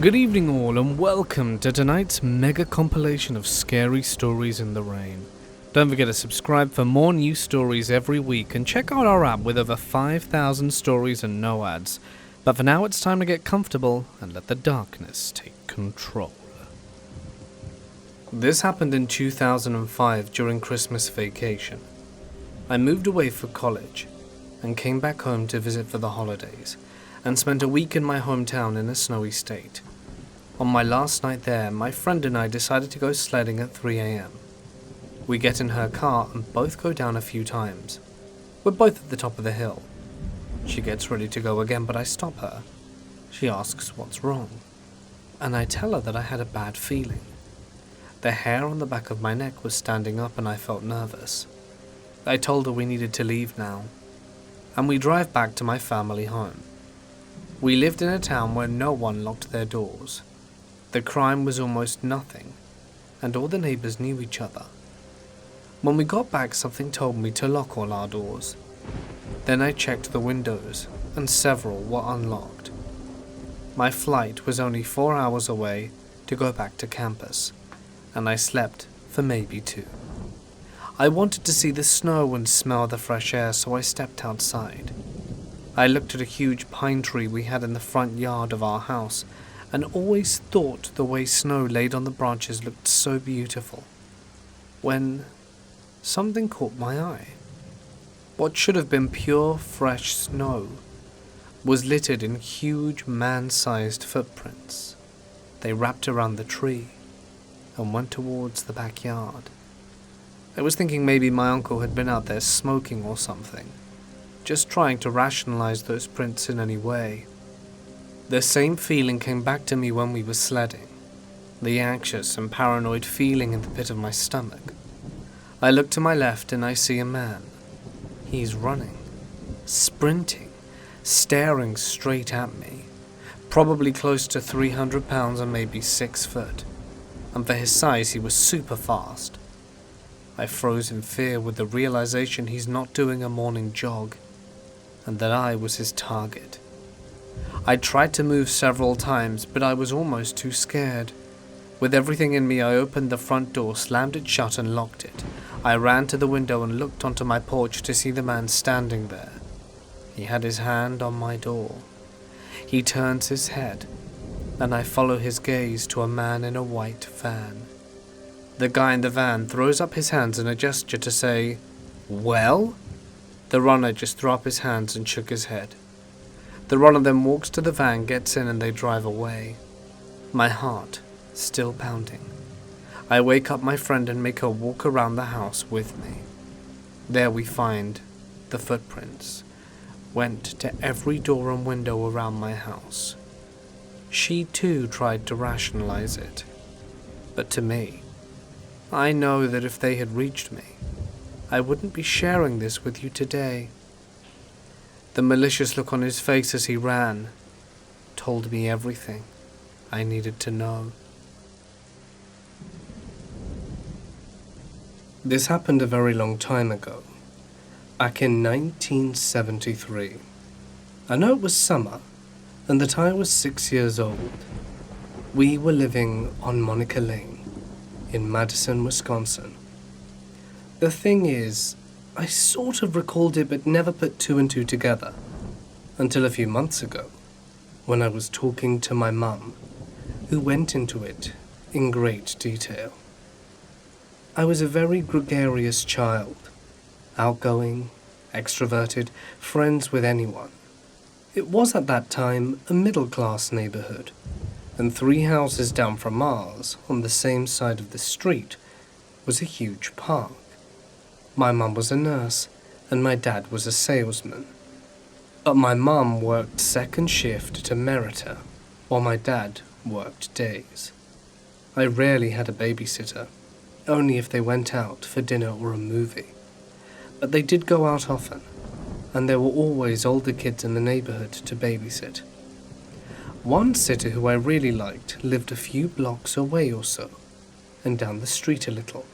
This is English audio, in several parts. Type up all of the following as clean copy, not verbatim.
Good evening all and welcome to tonight's mega compilation of scary stories in the rain. Don't forget to subscribe for more new stories every week and check out our app with over 5,000 stories and no ads. But for now it's time to get comfortable and let the darkness take control. This happened in 2005 during Christmas vacation. I moved away for college and came back home to visit for the holidays and spent a week in my hometown in a snowy state. On my last night there, my friend and I decided to go sledding at 3 a.m. We get in her car and both go down a few times. We're both at the top of the hill. She gets ready to go again, but I stop her. She asks what's wrong, and I tell her that I had a bad feeling. The hair on the back of my neck was standing up and I felt nervous. I told her we needed to leave now, and we drive back to my family home. We lived in a town where no one locked their doors. The crime was almost nothing, and all the neighbors knew each other. When we got back, something told me to lock all our doors. Then I checked the windows, and several were unlocked. My flight was only 4 hours away to go back to campus, and I slept for maybe 2. I wanted to see the snow and smell the fresh air, so I stepped outside. I looked at a huge pine tree we had in the front yard of our house and always thought the way snow laid on the branches looked so beautiful. When something caught my eye. What should have been pure, fresh snow was littered in huge man-sized footprints. They wrapped around the tree and went towards the backyard. I was thinking maybe my uncle had been out there smoking or something, just trying to rationalize those prints in any way. The same feeling came back to me when we were sledding, the anxious and paranoid feeling in the pit of my stomach. I look to my left and I see a man. He's running, sprinting, staring straight at me, probably close to 300 pounds and maybe 6 foot, and for his size he was super fast. I froze in fear with the realization he's not doing a morning jog, and that I was his target. I tried to move several times, but I was almost too scared. With everything in me, I opened the front door, slammed it shut and locked it. I ran to the window and looked onto my porch to see the man standing there. He had his hand on my door. He turns his head, and I follow his gaze to a man in a white van. The guy in the van throws up his hands in a gesture to say, "Well?" The runner just threw up his hands and shook his head. The runner then walks to the van, gets in, and they drive away. My heart still pounding. I wake up my friend and make her walk around the house with me. There we find the footprints. Went to every door and window around my house. She too tried to rationalize it. But to me, I know that if they had reached me, I wouldn't be sharing this with you today. The malicious look on his face as he ran told me everything I needed to know. This happened a very long time ago, back in 1973. I know it was summer, and that I was 6 years old. We were living on Monica Lane in Madison, Wisconsin. The thing is, I sort of recalled it but never put 2 and 2 together, until a few months ago, when I was talking to my mum, who went into it in great detail. I was a very gregarious child, outgoing, extroverted, friends with anyone. It was at that time a middle-class neighborhood, and 3 houses down from ours, on the same side of the street, was a huge park. My mum was a nurse, and my dad was a salesman. But my mum worked second shift to Merita, while my dad worked days. I rarely had a babysitter, only if they went out for dinner or a movie. But they did go out often, and there were always older kids in the neighborhood to babysit. One sitter who I really liked lived a few blocks away or so, and down the street a little.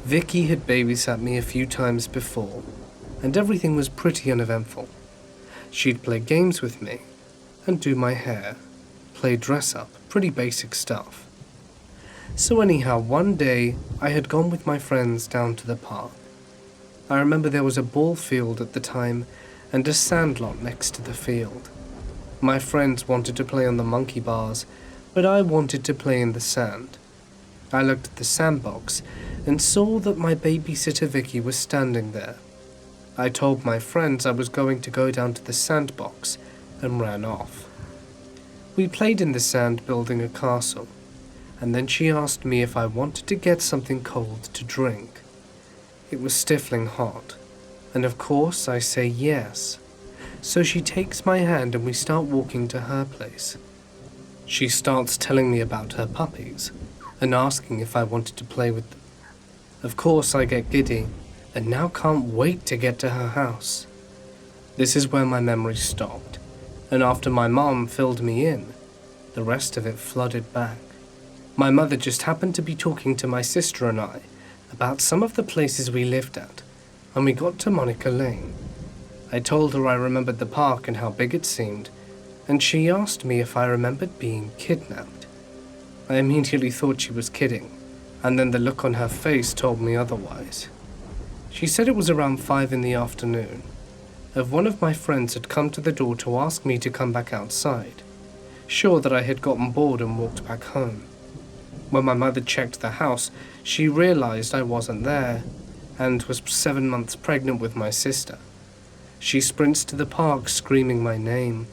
Vicky had babysat me a few times before, and everything was pretty uneventful. She'd play games with me, and do my hair, play dress up, pretty basic stuff. So anyhow, one day I had gone with my friends down to the park. I remember there was a ball field at the time and a sandlot next to the field. My friends wanted to play on the monkey bars, but I wanted to play in the sand. I looked at the sandbox and saw that my babysitter Vicky was standing there. I told my friends I was going to go down to the sandbox and ran off. We played in the sand building a castle, and then she asked me if I wanted to get something cold to drink. It was stifling hot, and of course I say yes. So she takes my hand and we start walking to her place. She starts telling me about her puppies and asking if I wanted to play with them. Of course I get giddy and now can't wait to get to her house. This is where my memory stopped, and after my mom filled me in, the rest of it flooded back. My mother just happened to be talking to my sister and I about some of the places we lived at, and we got to Monica Lane. I told her I remembered the park and how big it seemed, and she asked me if I remembered being kidnapped. I immediately thought she was kidding, and then the look on her face told me otherwise. She said it was around 5 in the afternoon. One of my friends had come to the door to ask me to come back outside, sure that I had gotten bored and walked back home. When my mother checked the house, she realized I wasn't there and was 7 months pregnant with my sister. She sprints to the park screaming my name.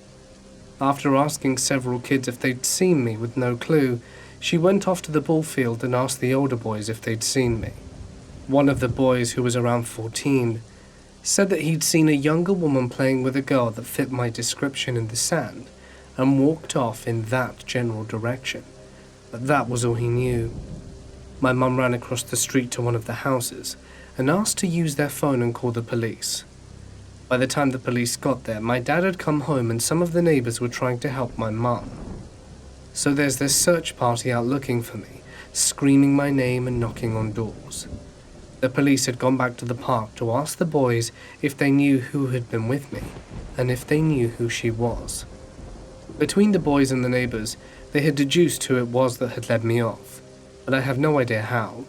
After asking several kids if they'd seen me with no clue, she went off to the ball field and asked the older boys if they'd seen me. One of the boys, who was around 14, said that he'd seen a younger woman playing with a girl that fit my description in the sand and walked off in that general direction. But that was all he knew. My mum ran across the street to one of the houses and asked to use their phone and call the police. By the time the police got there, my dad had come home and some of the neighbours were trying to help my mum. So there's this search party out looking for me, screaming my name and knocking on doors. The police had gone back to the park to ask the boys if they knew who had been with me and if they knew who she was. Between the boys and the neighbours, they had deduced who it was that had led me off, but I have no idea how.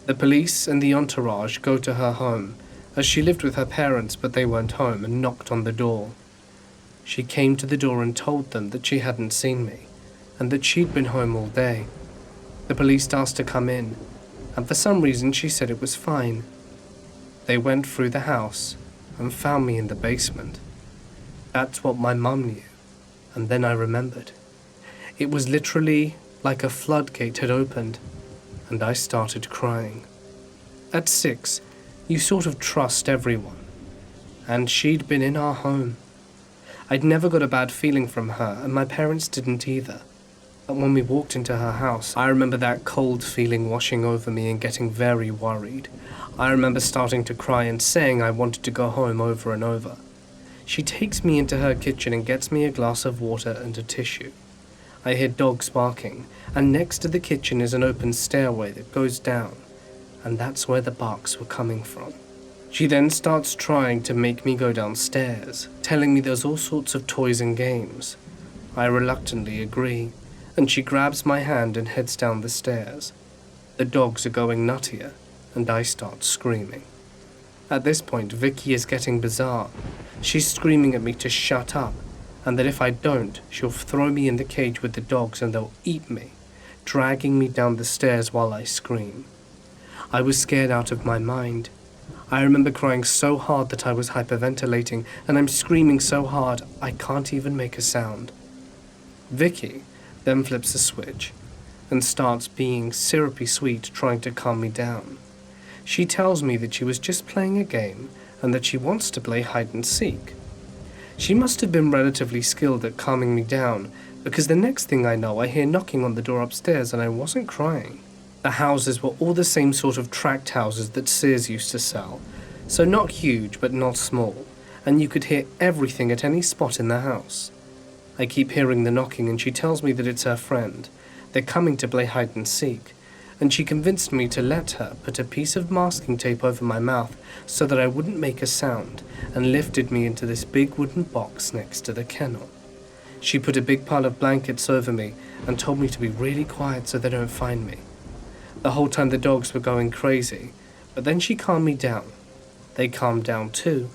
The police and the entourage go to her home, as she lived with her parents but they weren't home, and knocked on the door. She came to the door and told them that she hadn't seen me, and that she'd been home all day. The police asked to come in, and for some reason she said it was fine. They went through the house and found me in the basement. That's what my mum knew, and then I remembered. It was literally like a floodgate had opened, and I started crying. At 6, you sort of trust everyone, and she'd been in our home. I'd never got a bad feeling from her, and my parents didn't either. But when we walked into her house, I remember that cold feeling washing over me and getting very worried. I remember starting to cry and saying I wanted to go home over and over. She takes me into her kitchen and gets me a glass of water and a tissue. I hear dogs barking, and next to the kitchen is an open stairway that goes down, and that's where the barks were coming from. She then starts trying to make me go downstairs, telling me there's all sorts of toys and games. I reluctantly agree, and she grabs my hand and heads down the stairs. The dogs are going nuttier, and I start screaming. At this point, Vicky is getting bizarre. She's screaming at me to shut up, and that if I don't, she'll throw me in the cage with the dogs and they'll eat me, dragging me down the stairs while I scream. I was scared out of my mind. I remember crying so hard that I was hyperventilating, and I'm screaming so hard I can't even make a sound. Vicky then flips a switch and starts being syrupy sweet, trying to calm me down. She tells me that she was just playing a game and that she wants to play hide and seek. She must have been relatively skilled at calming me down, because the next thing I know I hear knocking on the door upstairs and I wasn't crying. The houses were all the same sort of tract houses that Sears used to sell, so not huge but not small, and you could hear everything at any spot in the house. I keep hearing the knocking and she tells me that it's her friend. They're coming to play hide and seek, and she convinced me to let her put a piece of masking tape over my mouth so that I wouldn't make a sound, and lifted me into this big wooden box next to the kennel. She put a big pile of blankets over me and told me to be really quiet so they don't find me. The whole time the dogs were going crazy, but then she calmed me down. They calmed down too.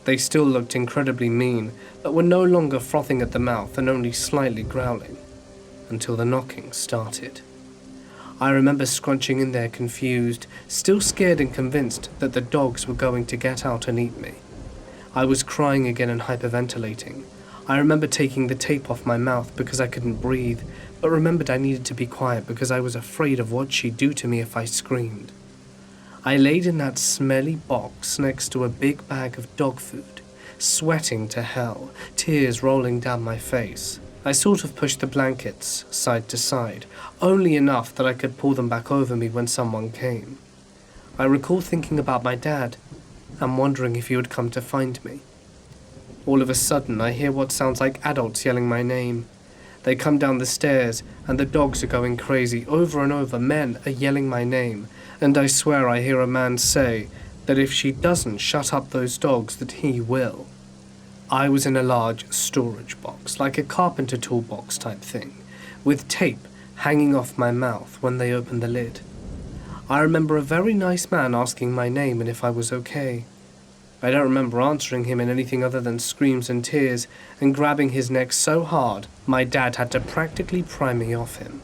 They still looked incredibly mean, but were no longer frothing at the mouth and only slightly growling, until the knocking started. I remember scrunching in there confused, still scared and convinced that the dogs were going to get out and eat me. I was crying again and hyperventilating. I remember taking the tape off my mouth because I couldn't breathe, but remembered I needed to be quiet because I was afraid of what she'd do to me if I screamed. I laid in that smelly box next to a big bag of dog food, sweating to hell, tears rolling down my face. I sort of pushed the blankets side to side, only enough that I could pull them back over me when someone came. I recall thinking about my dad and wondering if he would come to find me. All of a sudden, I hear what sounds like adults yelling my name. They come down the stairs, and the dogs are going crazy. Over and over, men are yelling my name, and I swear I hear a man say that if she doesn't shut up those dogs, that he will. I was in a large storage box, like a carpenter toolbox type thing, with tape hanging off my mouth when they opened the lid. I remember a very nice man asking my name and if I was okay. I don't remember answering him in anything other than screams and tears and grabbing his neck so hard my dad had to practically pry me off him.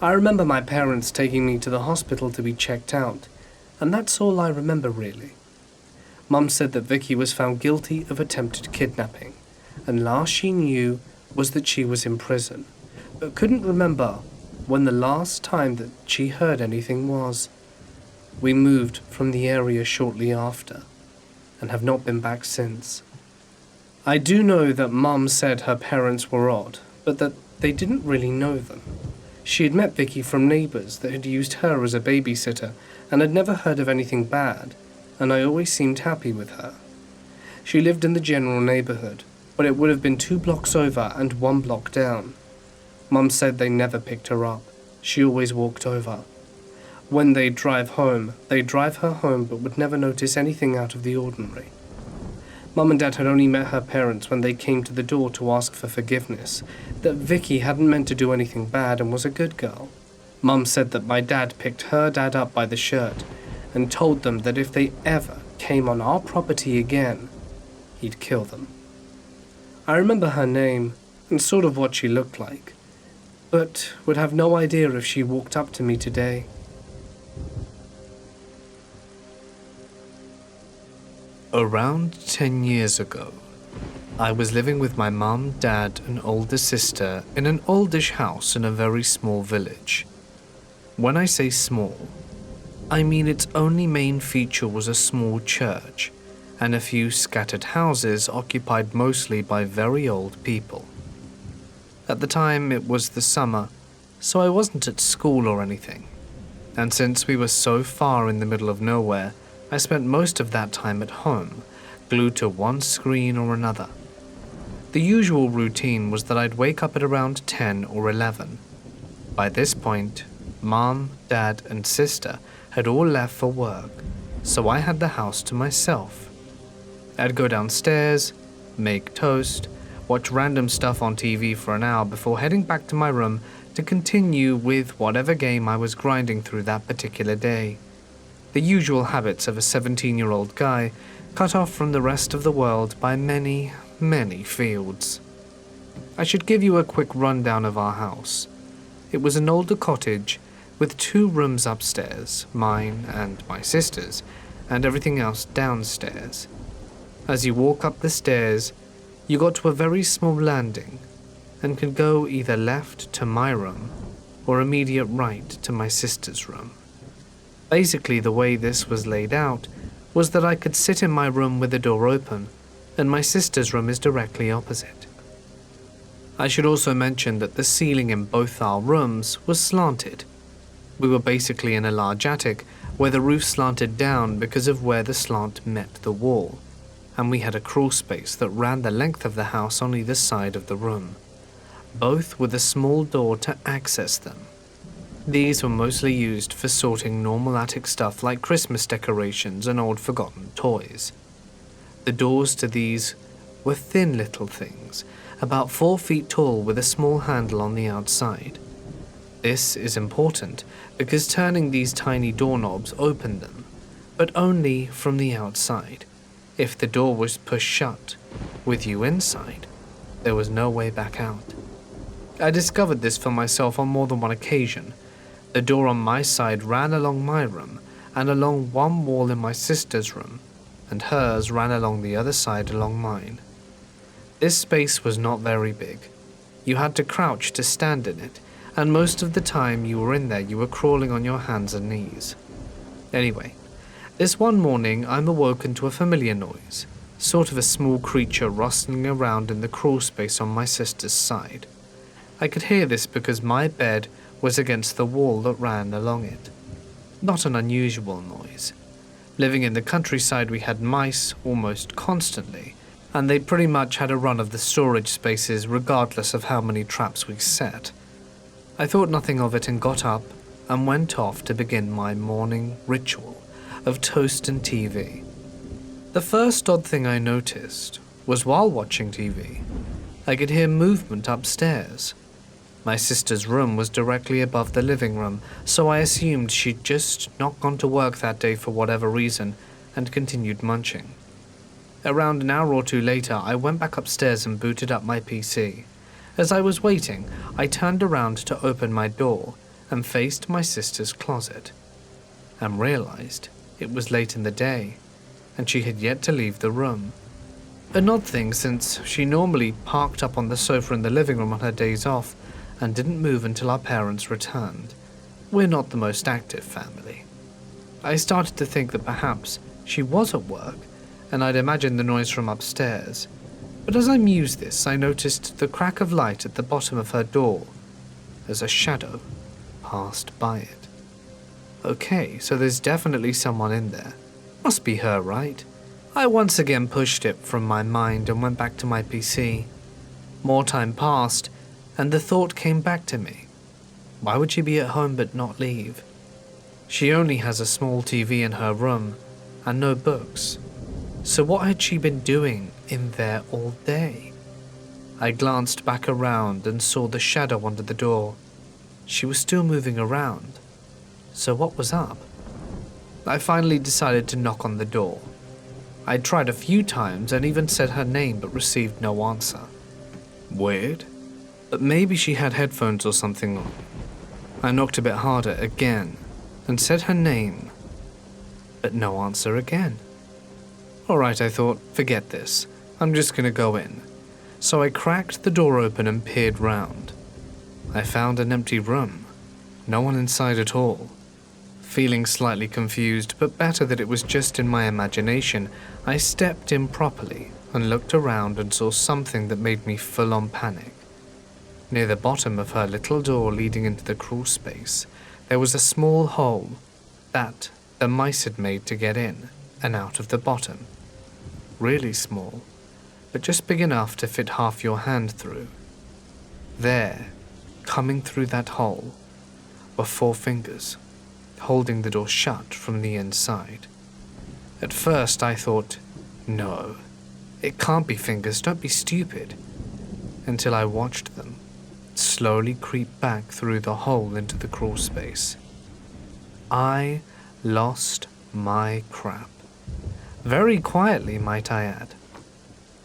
I remember my parents taking me to the hospital to be checked out, and that's all I remember really. Mum said that Vicky was found guilty of attempted kidnapping, and last she knew was that she was in prison, but couldn't remember when the last time that she heard anything was. We moved from the area shortly after, and have not been back since. I do know that Mum said her parents were odd, but that they didn't really know them. She had met Vicky from neighbours that had used her as a babysitter and had never heard of anything bad, and I always seemed happy with her. She lived in the general neighbourhood, but it would have been 2 blocks over and 1 block down. Mum said they never picked her up. She always walked over. When they'd drive her home but would never notice anything out of the ordinary. Mum and Dad had only met her parents when they came to the door to ask for forgiveness, that Vicky hadn't meant to do anything bad and was a good girl. Mum said that my dad picked her dad up by the shirt and told them that if they ever came on our property again, he'd kill them. I remember her name and sort of what she looked like, but would have no idea if she walked up to me today. Around 10 years ago, I was living with my mum, dad, and older sister in an oldish house in a very small village. When I say small, I mean its only main feature was a small church and a few scattered houses occupied mostly by very old people. At the time, it was the summer, so I wasn't at school or anything, and since we were so far in the middle of nowhere, I spent most of that time at home, glued to one screen or another. The usual routine was that I'd wake up at around 10 or 11. By this point, Mom, Dad, and sister had all left for work, so I had the house to myself. I'd go downstairs, make toast, watch random stuff on TV for an hour before heading back to my room to continue with whatever game I was grinding through that particular day. The usual habits of a 17-year-old guy cut off from the rest of the world by many, many fields. I should give you a quick rundown of our house. It was an older cottage with 2 rooms upstairs, mine and my sister's, and everything else downstairs. As you walk up the stairs, you got to a very small landing and could go either left to my room or immediate right to my sister's room. Basically, the way this was laid out was that I could sit in my room with the door open, and my sister's room is directly opposite. I should also mention that the ceiling in both our rooms was slanted. We were basically in a large attic where the roof slanted down because of where the slant met the wall, and we had a crawl space that ran the length of the house on either side of the room, both with a small door to access them. These were mostly used for sorting normal attic stuff like Christmas decorations and old forgotten toys. The doors to these were thin little things, about 4 feet tall with a small handle on the outside. This is important because turning these tiny doorknobs opened them, but only from the outside. If the door was pushed shut, with you inside, there was no way back out. I discovered this for myself on more than one occasion. The door on my side ran along my room and along one wall in my sister's room, and hers ran along the other side along mine. This space was not very big. You had to crouch to stand in it, and most of the time you were in there you were crawling on your hands and knees. Anyway, this one morning I'm awoken to a familiar noise, sort of a small creature rustling around in the crawl space on my sister's side. I could hear this because my bed was against the wall that ran along it. Not an unusual noise. Living in the countryside we had mice almost constantly, and they pretty much had a run of the storage spaces regardless of how many traps we set. I thought nothing of it and got up and went off to begin my morning ritual of toast and TV. The first odd thing I noticed was while watching TV, I could hear movement upstairs. My sister's room was directly above the living room, so I assumed she'd just not gone to work that day for whatever reason and continued munching. Around an hour or two later, I went back upstairs and booted up my PC. As I was waiting, I turned around to open my door and faced my sister's closet, and realized it was late in the day, and she had yet to leave the room. An odd thing, since she normally parked up on the sofa in the living room on her days off and didn't move until our parents returned. We're not the most active family. I started to think that perhaps she was at work, and I'd imagined the noise from upstairs. But as I mused this, I noticed the crack of light at the bottom of her door as a shadow passed by it. Okay, so there's definitely someone in there. Must be her, right? I once again pushed it from my mind and went back to my PC. More time passed, and the thought came back to me. Why would she be at home but not leave? She only has a small TV in her room and no books. So what had she been doing in there all day? I glanced back around and saw the shadow under the door. She was still moving around. So what was up? I finally decided to knock on the door. I tried a few times and even said her name but received no answer. Weird. But maybe she had headphones or something on. I knocked a bit harder again and said her name, but no answer again. Alright, I thought, forget this. I'm just gonna go in. So I cracked the door open and peered round. I found an empty room. No one inside at all. Feeling slightly confused, but better that it was just in my imagination, I stepped in properly and looked around and saw something that made me full-on panic. Near the bottom of her little door leading into the crawl space, there was a small hole that the mice had made to get in and out of the bottom. Really small, but just big enough to fit half your hand through. There, coming through that hole, were 4 fingers, holding the door shut from the inside. At first I thought, no, it can't be fingers, don't be stupid, until I watched them slowly creep back through the hole into the crawl space. I lost my crap. Very quietly, might I add.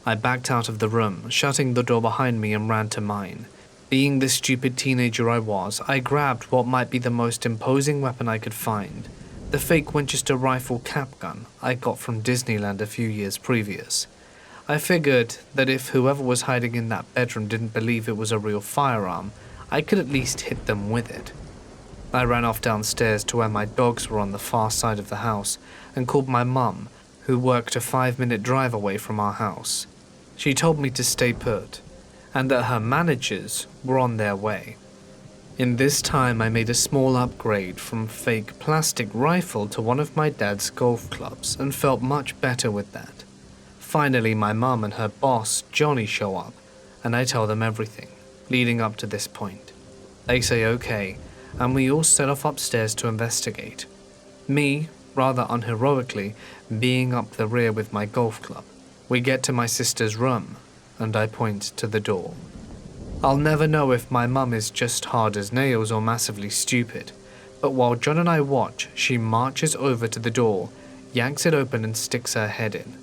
I backed out of the room, shutting the door behind me, and ran to mine. Being the stupid teenager I was, I grabbed what might be the most imposing weapon I could find, the fake Winchester rifle cap gun I got from Disneyland a few years previous. I figured that if whoever was hiding in that bedroom didn't believe it was a real firearm, I could at least hit them with it. I ran off downstairs to where my dogs were on the far side of the house and called my mum, who worked a 5-minute drive away from our house. She told me to stay put, and that her managers were on their way. In this time I made a small upgrade from fake plastic rifle to one of my dad's golf clubs and felt much better with that. Finally my mum and her boss, Johnny, show up, and I tell them everything, leading up to this point. They say okay, and we all set off upstairs to investigate. Me, rather unheroically, being up the rear with my golf club. We get to my sister's room, and I point to the door. I'll never know if my mum is just hard as nails or massively stupid, but while John and I watch, she marches over to the door, yanks it open and sticks her head in.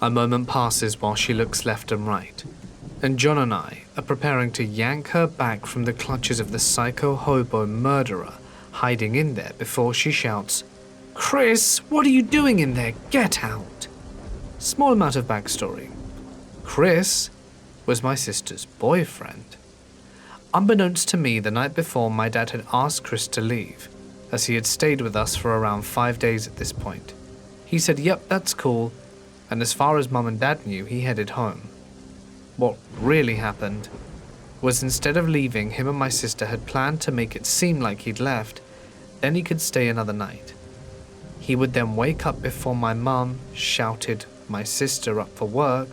A moment passes while she looks left and right, and John and I are preparing to yank her back from the clutches of the psycho hobo murderer hiding in there before she shouts, "Chris, what are you doing in there? Get out!" Small amount of backstory. Chris was my sister's boyfriend. Unbeknownst to me, the night before, my dad had asked Chris to leave, as he had stayed with us for around 5 days at this point. He said, "Yep, that's cool," and as far as Mum and Dad knew, he headed home. What really happened was, instead of leaving, him and my sister had planned to make it seem like he'd left, then he could stay another night. He would then wake up before my mum shouted my sister up for work,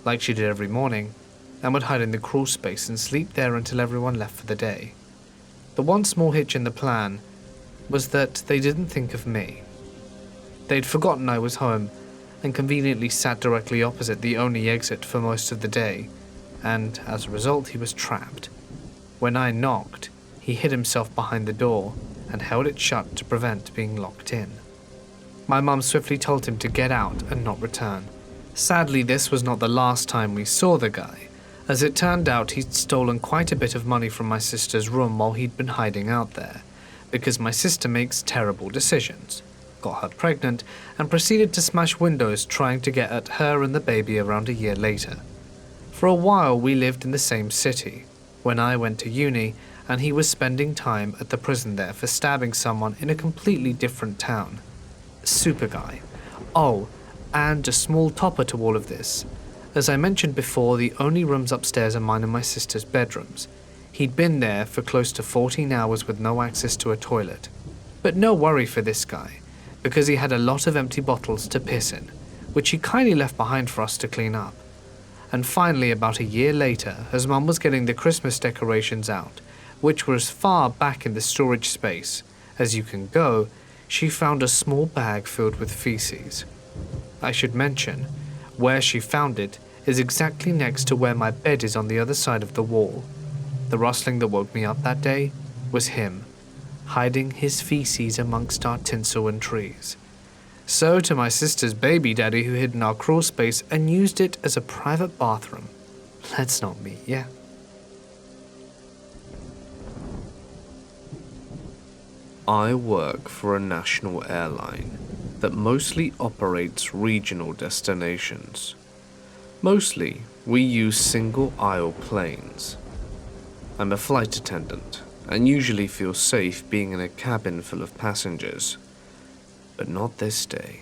like she did every morning, and would hide in the crawl space and sleep there until everyone left for the day. The one small hitch in the plan was that they didn't think of me. They'd forgotten I was home and conveniently sat directly opposite the only exit for most of the day, and as a result he was trapped. When I knocked, he hid himself behind the door and held it shut to prevent being locked in. My mum swiftly told him to get out and not return. Sadly, this was not the last time we saw the guy. As it turned out, he'd stolen quite a bit of money from my sister's room while he'd been hiding out there, because my sister makes terrible decisions, got her pregnant, and proceeded to smash windows trying to get at her and the baby around a year later. For a while we lived in the same city, when I went to uni, and he was spending time at the prison there for stabbing someone in a completely different town. Super guy. Oh, and a small topper to all of this. As I mentioned before, the only rooms upstairs are mine and my sister's bedrooms. He'd been there for close to 14 hours with no access to a toilet. But no worry for this guy, because he had a lot of empty bottles to piss in, which he kindly left behind for us to clean up. And finally, about a year later, as Mum was getting the Christmas decorations out, which were as far back in the storage space as you can go, she found a small bag filled with feces. I should mention, where she found it is exactly next to where my bed is on the other side of the wall. The rustling that woke me up that day was him, hiding his feces amongst our tinsel and trees. So to my sister's baby daddy, who hid in our crawl space and used it as a private bathroom. Let's not meet, yeah? I work for a national airline that mostly operates regional destinations. Mostly, we use single-aisle planes. I'm a flight attendant and usually feel safe being in a cabin full of passengers. But not this day.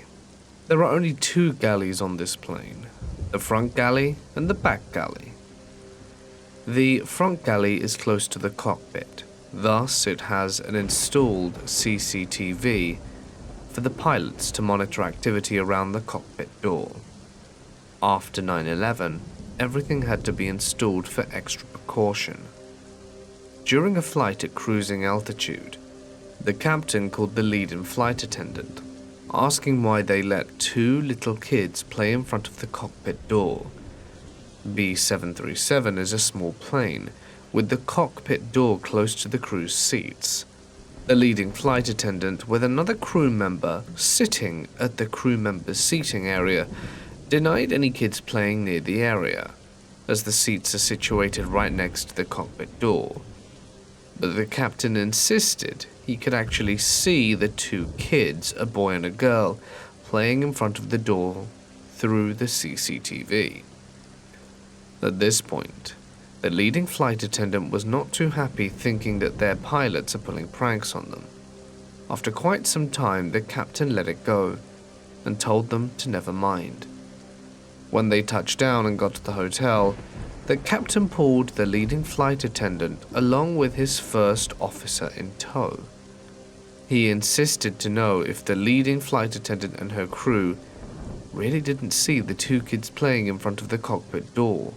There are only 2 galleys on this plane, the front galley and the back galley. The front galley is close to the cockpit, thus it has an installed CCTV for the pilots to monitor activity around the cockpit door. After 9/11, everything had to be installed for extra precaution. During a flight at cruising altitude, the captain called the lead-in flight attendant, asking why they let 2 little kids play in front of the cockpit door. B-737 is a small plane, with the cockpit door close to the crew's seats. The leading flight attendant, with another crew member sitting at the crew member's seating area, denied any kids playing near the area, as the seats are situated right next to the cockpit door. But the captain insisted he could actually see the 2 kids, a boy and a girl, playing in front of the door through the CCTV. At this point, the leading flight attendant was not too happy, thinking that their pilots are pulling pranks on them. After quite some time, the captain let it go and told them to never mind. When they touched down and got to the hotel, the captain pulled the leading flight attendant along with his first officer in tow. He insisted to know if the leading flight attendant and her crew really didn't see the 2 kids playing in front of the cockpit door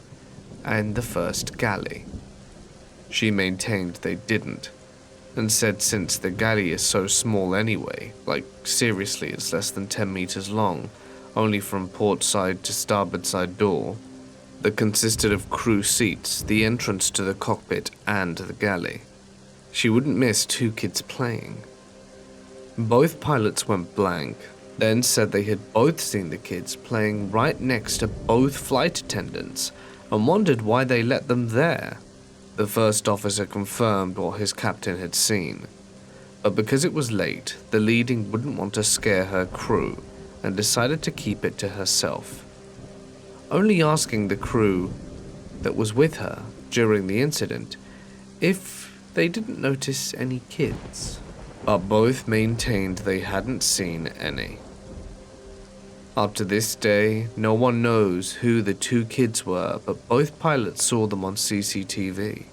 and the first galley. She maintained they didn't, and said since the galley is so small anyway, like seriously it's less than 10 meters long, only from port side to starboard side door, that consisted of crew seats, the entrance to the cockpit, and the galley. She wouldn't miss 2 kids playing. Both pilots went blank, then said they had both seen the kids playing right next to both flight attendants and wondered why they let them there. The first officer confirmed what his captain had seen, but because it was late, the leading wouldn't want to scare her crew and decided to keep it to herself, only asking the crew that was with her during the incident if they didn't notice any kids, but both maintained they hadn't seen any. Up to this day, no one knows who the 2 kids were, but both pilots saw them on CCTV.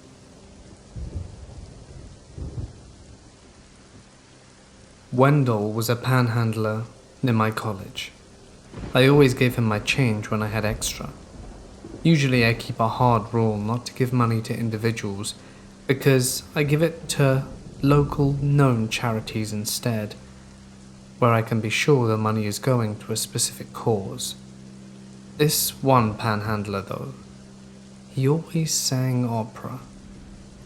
Wendell was a panhandler near my college. I always gave him my change when I had extra. Usually I keep a hard rule not to give money to individuals because I give it to local known charities instead, where I can be sure the money is going to a specific cause. This one panhandler though, he always sang opera,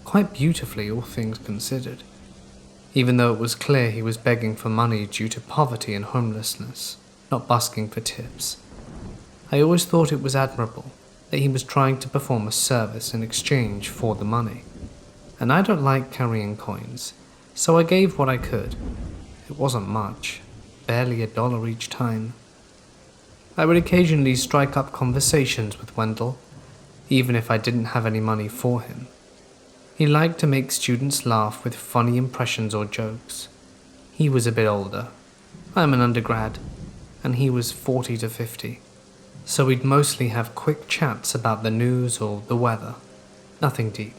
quite beautifully all things considered, even though it was clear he was begging for money due to poverty and homelessness, not busking for tips. I always thought it was admirable that he was trying to perform a service in exchange for the money, and I don't like carrying coins, so I gave what I could. It wasn't much, barely $1 each time. I would occasionally strike up conversations with Wendell, even if I didn't have any money for him. He liked to make students laugh with funny impressions or jokes. He was a bit older. I'm an undergrad, and he was 40 to 50. So we'd mostly have quick chats about the news or the weather. Nothing deep.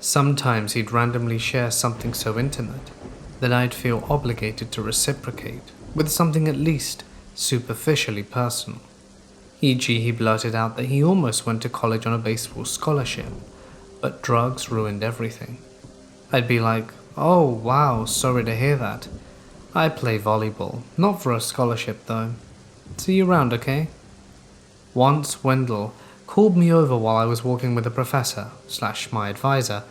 Sometimes he'd randomly share something so intimate that I'd feel obligated to reciprocate with something at least superficially personal. E.g., he blurted out that he almost went to college on a baseball scholarship, but drugs ruined everything. I'd be like, "Oh wow, sorry to hear that. I play volleyball, not for a scholarship though. See you around, okay?" Once Wendell called me over while I was walking with a professor / my advisor,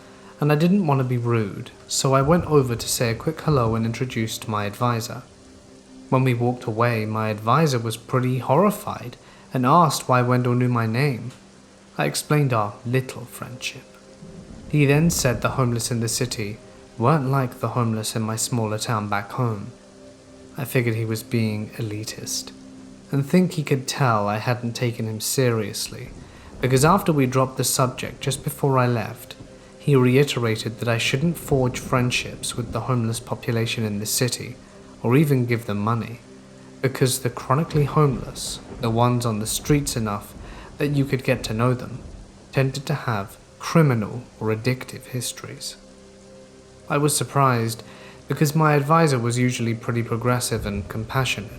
and I didn't want to be rude, so I went over to say a quick hello and introduced my advisor. When we walked away, my advisor was pretty horrified and asked why Wendell knew my name. I explained our little friendship. He then said the homeless in the city weren't like the homeless in my smaller town back home. I figured he was being elitist, and think he could tell I hadn't taken him seriously, because after we dropped the subject just before I left, he reiterated that I shouldn't forge friendships with the homeless population in the city, or even give them money, because the chronically homeless, the ones on the streets enough that you could get to know them, tended to have criminal or addictive histories. I was surprised because my advisor was usually pretty progressive and compassionate,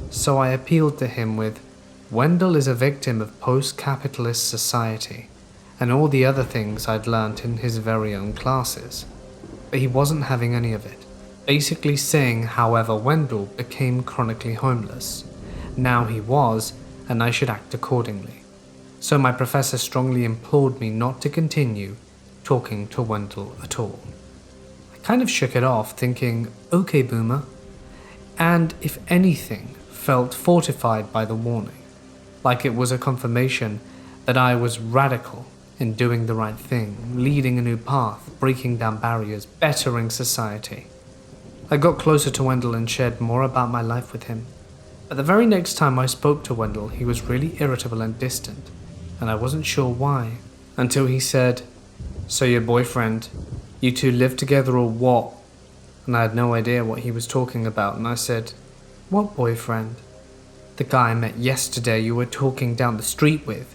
so I appealed to him with, "Wendell is a victim of post-capitalist society, and all the other things I'd learnt in his very own classes." But he wasn't having any of it, basically saying however Wendell became chronically homeless. Now he was, and I should act accordingly. So my professor strongly implored me not to continue talking to Wendell at all. I kind of shook it off, thinking, "Okay, boomer," and if anything, felt fortified by the warning, like it was a confirmation that I was radical in doing the right thing, leading a new path, breaking down barriers, bettering society. I got closer to Wendell and shared more about my life with him. But the very next time I spoke to Wendell, he was really irritable and distant, and I wasn't sure why, until he said, "So your boyfriend, you two live together or what?" And I had no idea what he was talking about, and I said, "What boyfriend?" "The guy I met yesterday you were talking down the street with."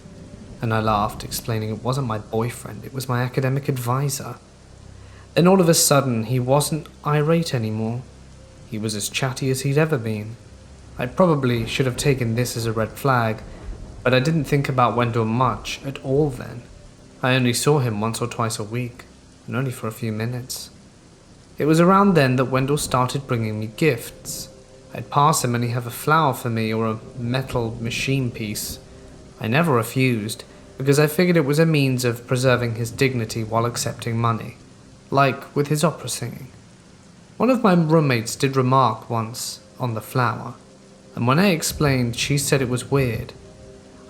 And I laughed, explaining it wasn't my boyfriend, it was my academic advisor. Then all of a sudden, he wasn't irate anymore. He was as chatty as he'd ever been. I probably should have taken this as a red flag, but I didn't think about Wendell much at all then. I only saw him once or twice a week, and only for a few minutes. It was around then that Wendell started bringing me gifts. I'd pass him and he'd have a flower for me or a metal machine piece. I never refused, because I figured it was a means of preserving his dignity while accepting money, like with his opera singing. One of my roommates did remark once on the flower, and when I explained, she said it was weird.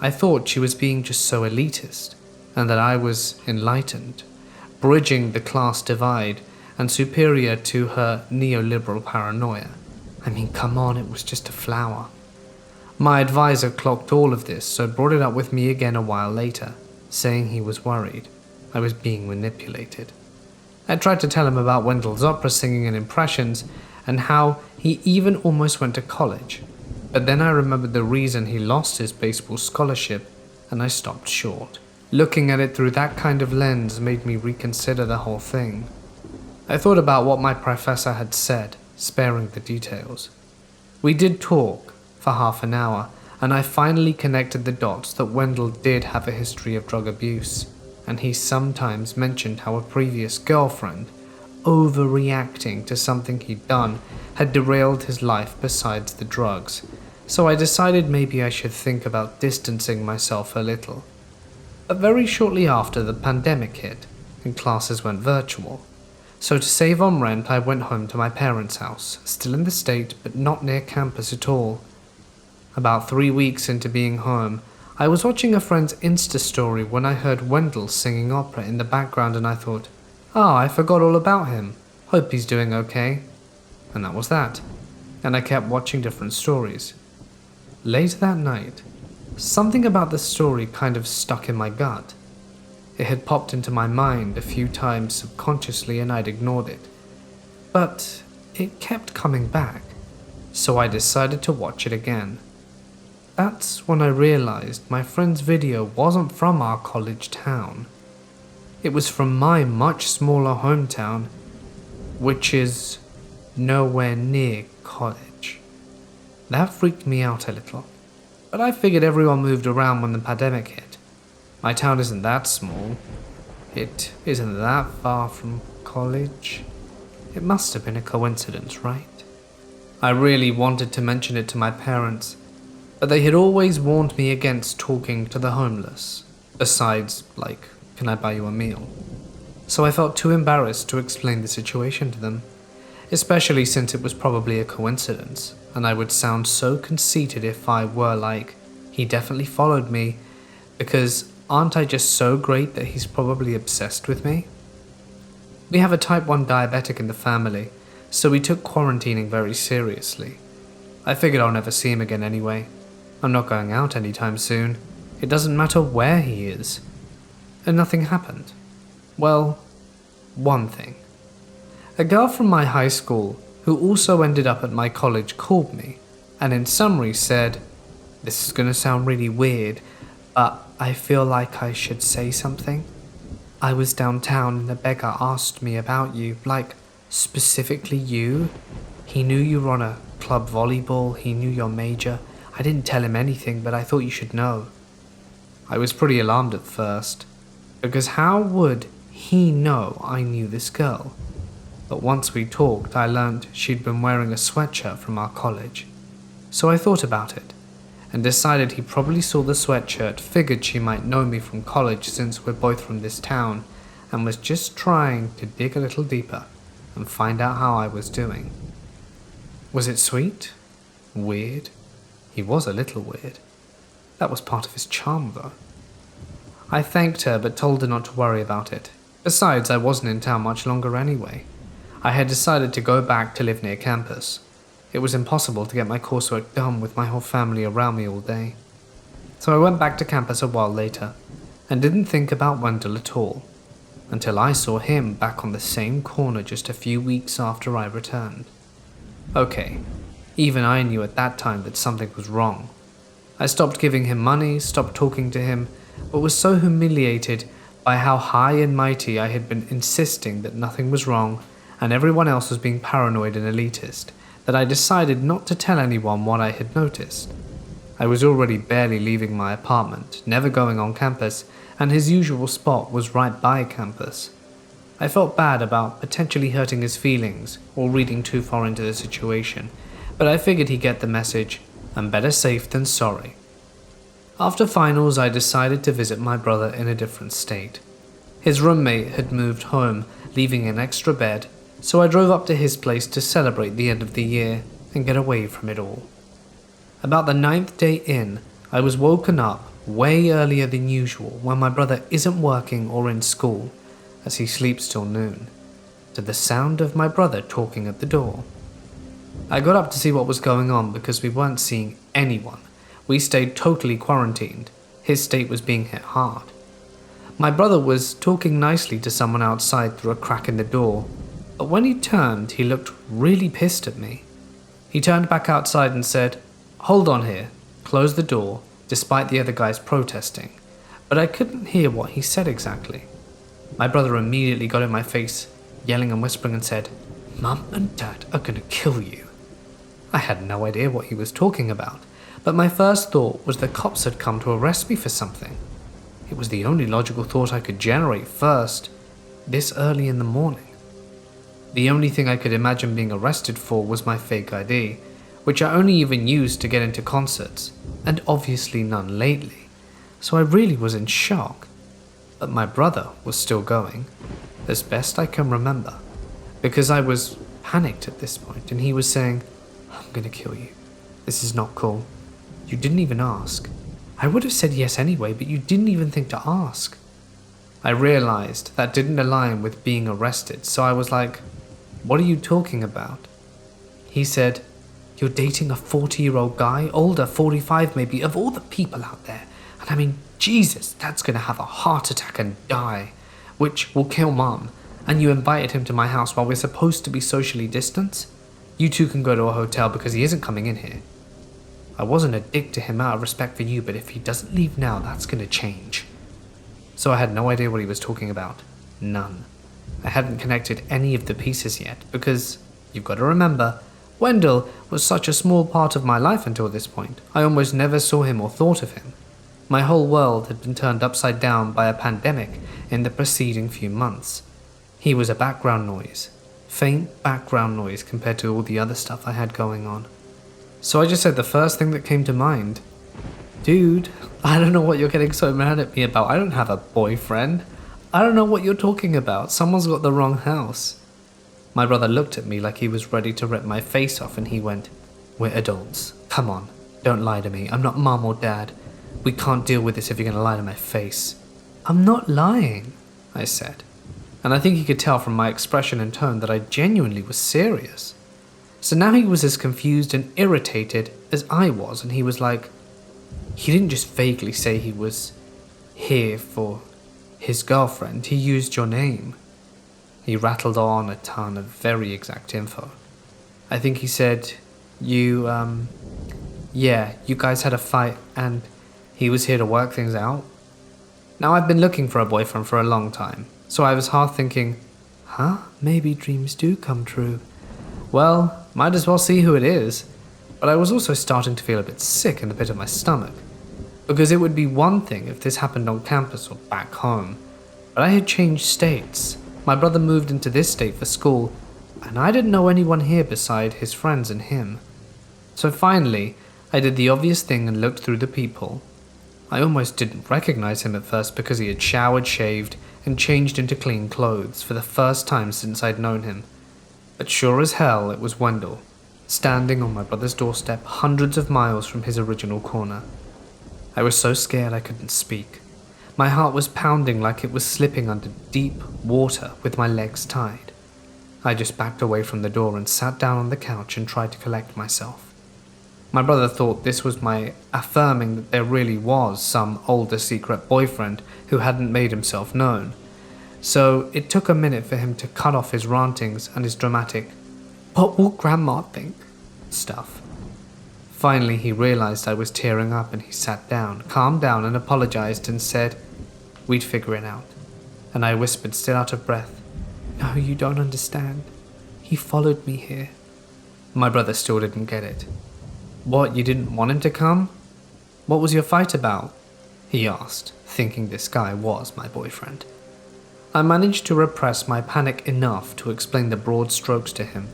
I thought she was being just so elitist, and that I was enlightened, bridging the class divide and superior to her neoliberal paranoia. I mean, come on, it was just a flower. My advisor clocked all of this, so brought it up with me again a while later, saying he was worried I was being manipulated. I tried to tell him about Wendell's opera singing and impressions, and how he even almost went to college, but then I remembered the reason he lost his baseball scholarship, and I stopped short. Looking at it through that kind of lens made me reconsider the whole thing. I thought about what my professor had said, sparing the details. We did talk for half an hour, and I finally connected the dots that Wendell did have a history of drug abuse, and he sometimes mentioned how a previous girlfriend, overreacting to something he'd done, had derailed his life besides the drugs, so I decided maybe I should think about distancing myself a little. But very shortly after, the pandemic hit, and classes went virtual. So to save on rent, I went home to my parents' house, still in the state, but not near campus at all. About 3 weeks into being home, I was watching a friend's Insta story when I heard Wendell singing opera in the background, and I thought, I forgot all about him. Hope he's doing okay. And that was that. And I kept watching different stories. Later that night, something about the story kind of stuck in my gut. It had popped into my mind a few times subconsciously and I'd ignored it. But it kept coming back, so I decided to watch it again. That's when I realized my friend's video wasn't from our college town. It was from my much smaller hometown, which is nowhere near college. That freaked me out a little, but I figured everyone moved around when the pandemic hit. My town isn't that small. It isn't that far from college. It must have been a coincidence, right? I really wanted to mention it to my parents, but they had always warned me against talking to the homeless, besides, like, can I buy you a meal? So I felt too embarrassed to explain the situation to them, especially since it was probably a coincidence, and I would sound so conceited if I were like, he definitely followed me, because aren't I just so great that he's probably obsessed with me? We have a type 1 diabetic in the family, so we took quarantining very seriously. I figured I'll never see him again anyway. I'm not going out anytime soon. It doesn't matter where he is. And nothing happened. Well, one thing. A girl from my high school, who also ended up at my college, called me, and in summary said, "This is gonna sound really weird, but I feel like I should say something. I was downtown and a beggar asked me about you, like, specifically you. He knew you were on a club volleyball, he knew your major. I didn't tell him anything, but I thought you should know." I was pretty alarmed at first, because how would he know I knew this girl? But once we talked, I learned she'd been wearing a sweatshirt from our college. So I thought about it, and decided he probably saw the sweatshirt, figured she might know me from college since we're both from this town, and was just trying to dig a little deeper and find out how I was doing. Was it sweet? Weird? He was a little weird. That was part of his charm, though. I thanked her, but told her not to worry about it. Besides, I wasn't in town much longer anyway. I had decided to go back to live near campus. It was impossible to get my coursework done with my whole family around me all day. So I went back to campus a while later, and didn't think about Wendell at all, until I saw him back on the same corner just a few weeks after I returned. Okay, even I knew at that time that something was wrong. I stopped giving him money, stopped talking to him, but was so humiliated by how high and mighty I had been insisting that nothing was wrong and everyone else was being paranoid and elitist, that I decided not to tell anyone what I had noticed. I was already barely leaving my apartment, never going on campus, and his usual spot was right by campus. I felt bad about potentially hurting his feelings or reading too far into the situation, but I figured he'd get the message, and better safe than sorry. After finals, I decided to visit my brother in a different state. His roommate had moved home, leaving an extra bed, so I drove up to his place to celebrate the end of the year and get away from it all. About the 9th day in, I was woken up way earlier than usual when my brother isn't working or in school, as he sleeps till noon, to the sound of my brother talking at the door. I got up to see what was going on because we weren't seeing anyone. We stayed totally quarantined. His state was being hit hard. My brother was talking nicely to someone outside through a crack in the door, but when he turned, he looked really pissed at me. He turned back outside and said, "Hold on here," closed the door, despite the other guys protesting, but I couldn't hear what he said exactly. My brother immediately got in my face, yelling and whispering, and said, "Mum and Dad are gonna kill you." I had no idea what he was talking about, but my first thought was the cops had come to arrest me for something. It was the only logical thought I could generate first, this early in the morning. The only thing I could imagine being arrested for was my fake ID, which I only even used to get into concerts, and obviously none lately, so I really was in shock. But my brother was still going, as best I can remember, because I was panicked at this point, and he was saying, "I'm gonna kill you. This is not cool. You didn't even ask. I would have said yes anyway, but you didn't even think to ask." I realized that didn't align with being arrested, so I was like, "What are you talking about?" He said, "You're dating a 40-year-old guy, older, 45 maybe, of all the people out there. And I mean, Jesus, Dad's gonna have a heart attack and die, which will kill Mom. And you invited him to my house while we're supposed to be socially distanced? You two can go to a hotel because he isn't coming in here. I wasn't a dick to him out of respect for you, but if he doesn't leave now, that's gonna change." So I had no idea what he was talking about. None. I hadn't connected any of the pieces yet, because, you've got to remember, Wendell was such a small part of my life until this point. I almost never saw him or thought of him. My whole world had been turned upside down by a pandemic in the preceding few months. He was a background noise. Faint background noise compared to all the other stuff I had going on. So I just said the first thing that came to mind. "Dude, I don't know what you're getting so mad at me about. I don't have a boyfriend. I don't know what you're talking about. Someone's got the wrong house." My brother looked at me like he was ready to rip my face off, and he went, "We're adults. Come on, don't lie to me. I'm not Mom or Dad. We can't deal with this if you're going to lie to my face." "I'm not lying," I said. And I think he could tell from my expression and tone that I genuinely was serious. So now he was as confused and irritated as I was, and he was like, "He didn't just vaguely say he was here for his girlfriend, he used your name." He rattled on a ton of very exact info. I think he said, you guys had a fight and he was here to work things out. Now I've been looking for a boyfriend for a long time, so I was half thinking, maybe dreams do come true. Well, might as well see who it is. But I was also starting to feel a bit sick in the pit of my stomach, because it would be one thing if this happened on campus or back home, but I had changed states. My brother moved into this state for school, and I didn't know anyone here beside his friends and him. So finally, I did the obvious thing and looked through the people. I almost didn't recognize him at first because he had showered, shaved, and changed into clean clothes for the first time since I'd known him. But sure as hell it was Wendell, standing on my brother's doorstep hundreds of miles from his original corner. I was so scared I couldn't speak. My heart was pounding like it was slipping under deep water with my legs tied. I just backed away from the door and sat down on the couch and tried to collect myself. My brother thought this was my affirming that there really was some older secret boyfriend who hadn't made himself known. So it took a minute for him to cut off his rantings and his dramatic, "What will Grandma think?" stuff. Finally, he realized I was tearing up and he sat down, calmed down and apologized and said, "We'd figure it out." And I whispered, still out of breath, "No, you don't understand. He followed me here." My brother still didn't get it. "What, you didn't want him to come? What was your fight about?" he asked, thinking this guy was my boyfriend. I managed to repress my panic enough to explain the broad strokes to him.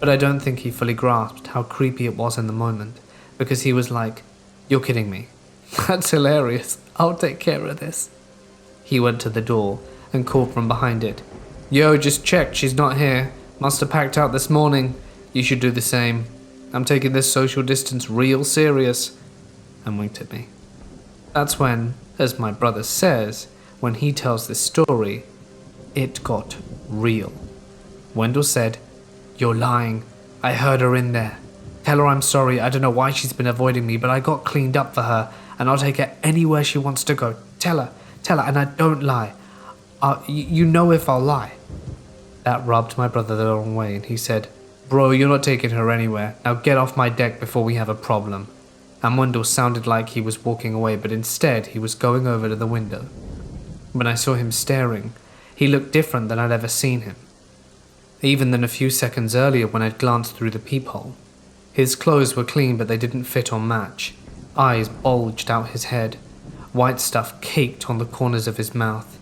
But I don't think he fully grasped how creepy it was in the moment, because he was like, "You're kidding me. That's hilarious. I'll take care of this." He went to the door and called from behind it, "Yo, just checked, she's not here. Must have packed out this morning. You should do the same. I'm taking this social distance real serious," and winked at me. That's when, as my brother says, when he tells this story, it got real. Wendell said, "You're lying. I heard her in there. Tell her I'm sorry. I don't know why she's been avoiding me, but I got cleaned up for her, and I'll take her anywhere she wants to go. Tell her, and I don't lie. You know if I'll lie." That rubbed my brother the wrong way, and he said, "Bro, you're not taking her anywhere. Now get off my deck before we have a problem." And Wendell sounded like he was walking away, but instead he was going over to the window. When I saw him staring, he looked different than I'd ever seen him. Even than a few seconds earlier when I'd glanced through the peephole. His clothes were clean, but they didn't fit or match. Eyes bulged out his head. White stuff caked on the corners of his mouth.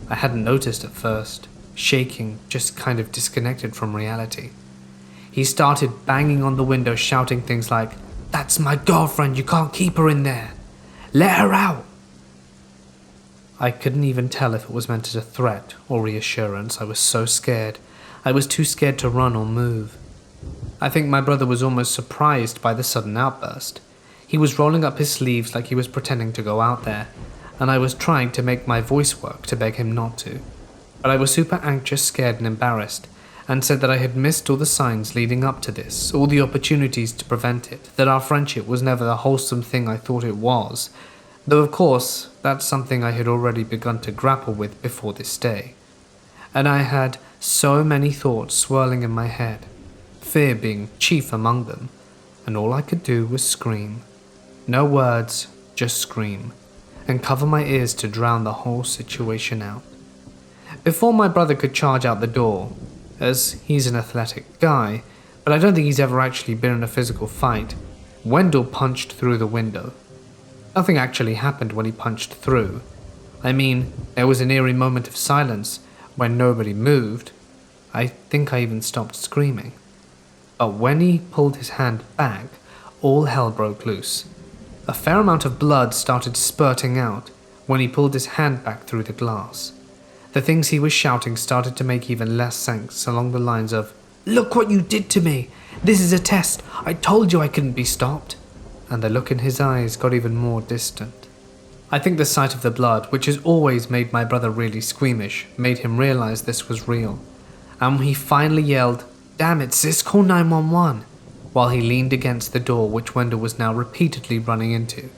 I hadn't noticed at first, shaking, just kind of disconnected from reality. He started banging on the window, shouting things like, "That's my girlfriend, you can't keep her in there. Let her out." I couldn't even tell if it was meant as a threat or reassurance. I was so scared. I was too scared to run or move. I think my brother was almost surprised by the sudden outburst. He was rolling up his sleeves like he was pretending to go out there, and I was trying to make my voice work to beg him not to. But I was super anxious, scared, and embarrassed, and said that I had missed all the signs leading up to this, all the opportunities to prevent it, that our friendship was never the wholesome thing I thought it was, though of course that's something I had already begun to grapple with before this day. And I had so many thoughts swirling in my head, fear being chief among them, and all I could do was scream. No words, just scream, and cover my ears to drown the whole situation out. Before my brother could charge out the door, as he's an athletic guy, but I don't think he's ever actually been in a physical fight, Wendell punched through the window. Nothing actually happened when he punched through. I mean, there was an eerie moment of silence when nobody moved. I think I even stopped screaming. But when he pulled his hand back, all hell broke loose. A fair amount of blood started spurting out when he pulled his hand back through the glass. The things he was shouting started to make even less sense, along the lines of, "Look what you did to me! This is a test! I told you I couldn't be stopped!" And the look in his eyes got even more distant. I think the sight of the blood, which has always made my brother really squeamish, made him realize this was real. And he finally yelled, "Damn it, sis, call 911!" while he leaned against the door which Wendell was now repeatedly running into,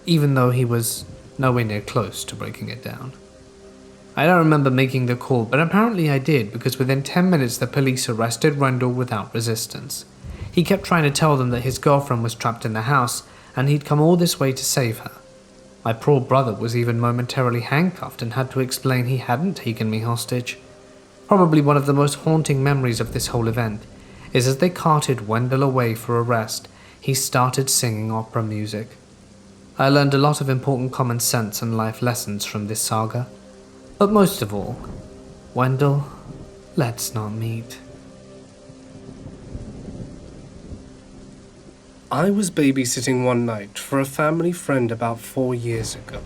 even though he was nowhere near close to breaking it down. I don't remember making the call, but apparently I did, because within 10 minutes the police arrested Wendell without resistance. He kept trying to tell them that his girlfriend was trapped in the house, and he'd come all this way to save her. My poor brother was even momentarily handcuffed and had to explain he hadn't taken me hostage. Probably one of the most haunting memories of this whole event is as they carted Wendell away for arrest, he started singing opera music. I learned a lot of important common sense and life lessons from this saga. But most of all, Wendell, let's not meet. I was babysitting one night for a family friend about 4 years ago.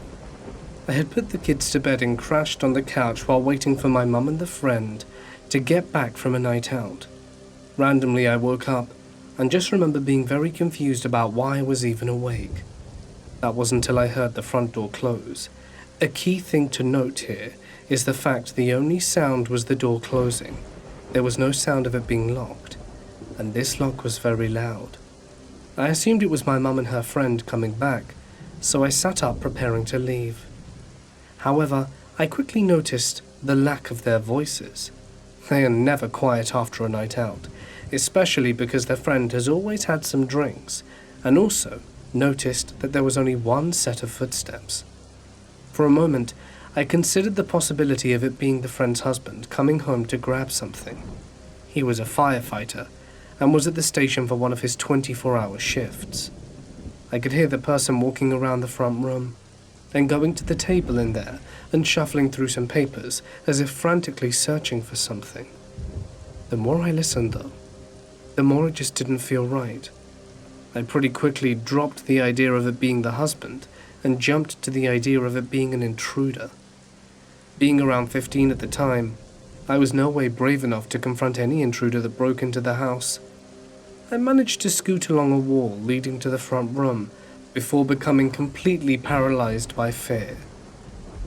I had put the kids to bed and crashed on the couch while waiting for my mum and the friend to get back from a night out. Randomly, I woke up and just remember being very confused about why I was even awake. That was until I heard the front door close. A key thing to note here is the fact the only sound was the door closing. There was no sound of it being locked, and this lock was very loud. I assumed it was my mum and her friend coming back, so I sat up preparing to leave. However, I quickly noticed the lack of their voices. They are never quiet after a night out, especially because their friend has always had some drinks, and also noticed that there was only one set of footsteps. For a moment, I considered the possibility of it being the friend's husband coming home to grab something. He was a firefighter, and was at the station for one of his 24-hour shifts. I could hear the person walking around the front room, and going to the table in there and shuffling through some papers as if frantically searching for something. The more I listened though, the more it just didn't feel right. I pretty quickly dropped the idea of it being the husband and jumped to the idea of it being an intruder. Being around 15 at the time, I was no way brave enough to confront any intruder that broke into the house. I managed to scoot along a wall leading to the front room before becoming completely paralyzed by fear.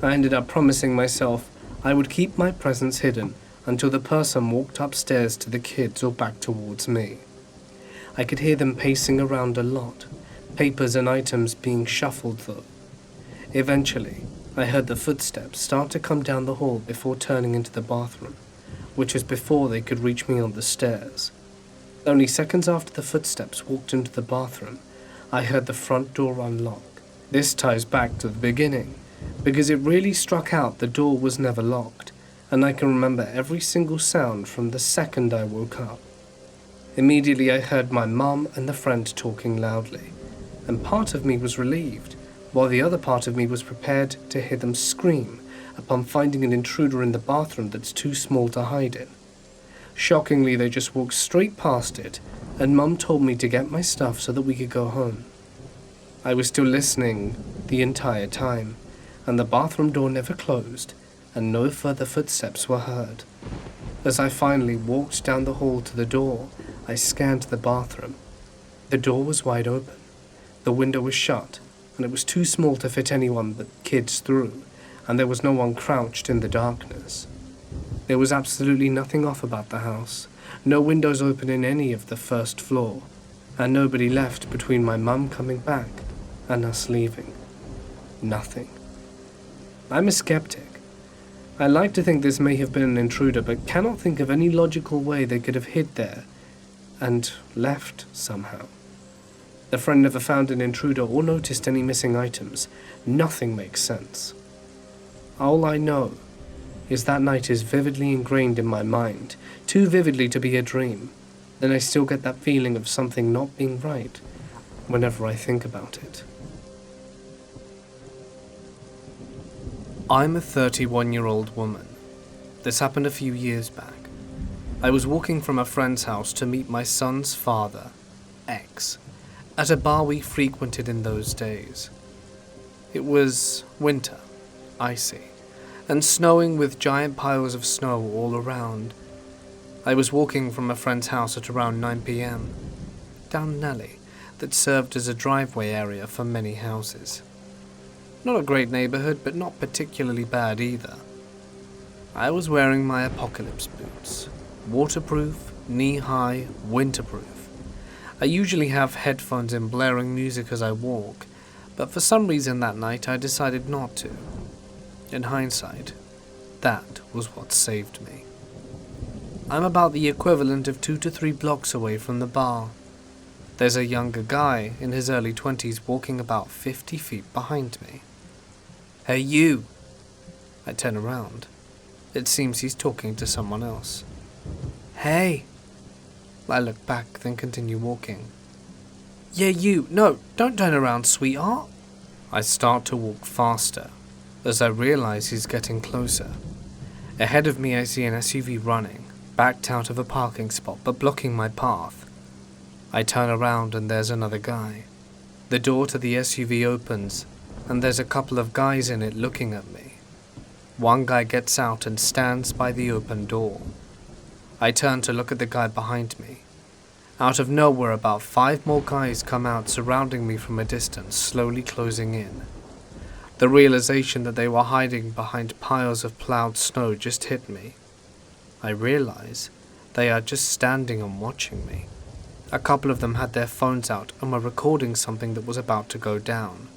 I ended up promising myself I would keep my presence hidden until the person walked upstairs to the kids or back towards me. I could hear them pacing around a lot, papers and items being shuffled though. Eventually, I heard the footsteps start to come down the hall before turning into the bathroom, which was before they could reach me on the stairs. Only seconds after the footsteps walked into the bathroom, I heard the front door unlock. This ties back to the beginning, because it really struck out the door was never locked, and I can remember every single sound from the second I woke up. Immediately I heard my mum and the friend talking loudly, and part of me was relieved, while the other part of me was prepared to hear them scream upon finding an intruder in the bathroom that's too small to hide in. Shockingly, they just walked straight past it, and Mum told me to get my stuff so that we could go home. I was still listening the entire time, and the bathroom door never closed, and no further footsteps were heard. As I finally walked down the hall to the door, I scanned the bathroom. The door was wide open. The window was shut, and it was too small to fit anyone but kids through, and there was no one crouched in the darkness. There was absolutely nothing off about the house, no windows open in any of the first floor, and nobody left between my mum coming back and us leaving. Nothing. I'm a skeptic. I like to think this may have been an intruder, but cannot think of any logical way they could have hid there and left somehow. The friend never found an intruder or noticed any missing items. Nothing makes sense. All I know is that night is vividly ingrained in my mind, too vividly to be a dream, and I still get that feeling of something not being right whenever I think about it. I'm a 31-year-old woman. This happened a few years back. I was walking from a friend's house to meet my son's father, X, at a bar we frequented in those days. It was winter, icy, and snowing with giant piles of snow all around. I was walking from a friend's house at around 9 p.m, down an alley that served as a driveway area for many houses. Not a great neighborhood, but not particularly bad either. I was wearing my apocalypse boots, waterproof, knee-high, winterproof. I usually have headphones in blaring music as I walk, but for some reason that night I decided not to. In hindsight, that was what saved me. I'm about the equivalent of 2 to 3 blocks away from the bar. There's a younger guy in his early 20s walking about 50 feet behind me. "Hey you!" I turn around. It seems he's talking to someone else. "Hey!" I look back, then continue walking. "Yeah, you! No, don't turn around, sweetheart!" I start to walk faster, as I realize he's getting closer. Ahead of me I see an SUV running, backed out of a parking spot but blocking my path. I turn around and there's another guy. The door to the SUV opens, and there's a couple of guys in it looking at me. One guy gets out and stands by the open door. I turn to look at the guy behind me. Out of nowhere, about 5 more guys come out, surrounding me from a distance, slowly closing in. The realization that they were hiding behind piles of plowed snow just hit me. I realize they are just standing and watching me. A couple of them had their phones out and were recording something that was about to go down.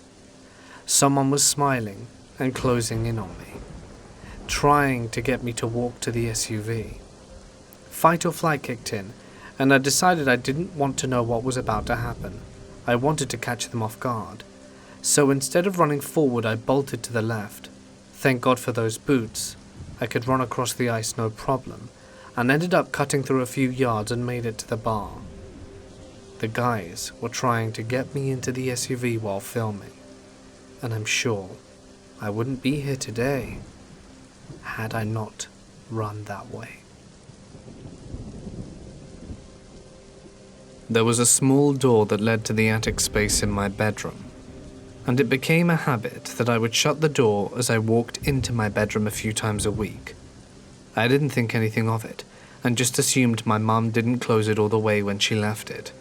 Someone was smiling and closing in on me, trying to get me to walk to the SUV. Fight or flight kicked in, and I decided I didn't want to know what was about to happen. I wanted to catch them off guard. So instead of running forward, I bolted to the left. Thank God for those boots. I could run across the ice no problem, and ended up cutting through a few yards and made it to the bar. The guys were trying to get me into the SUV while filming, and I'm sure I wouldn't be here today had I not run that way. There was a small door that led to the attic space in my bedroom, and it became a habit that I would shut the door as I walked into my bedroom a few times a week. I didn't think anything of it, and just assumed my mum didn't close it all the way when she left it.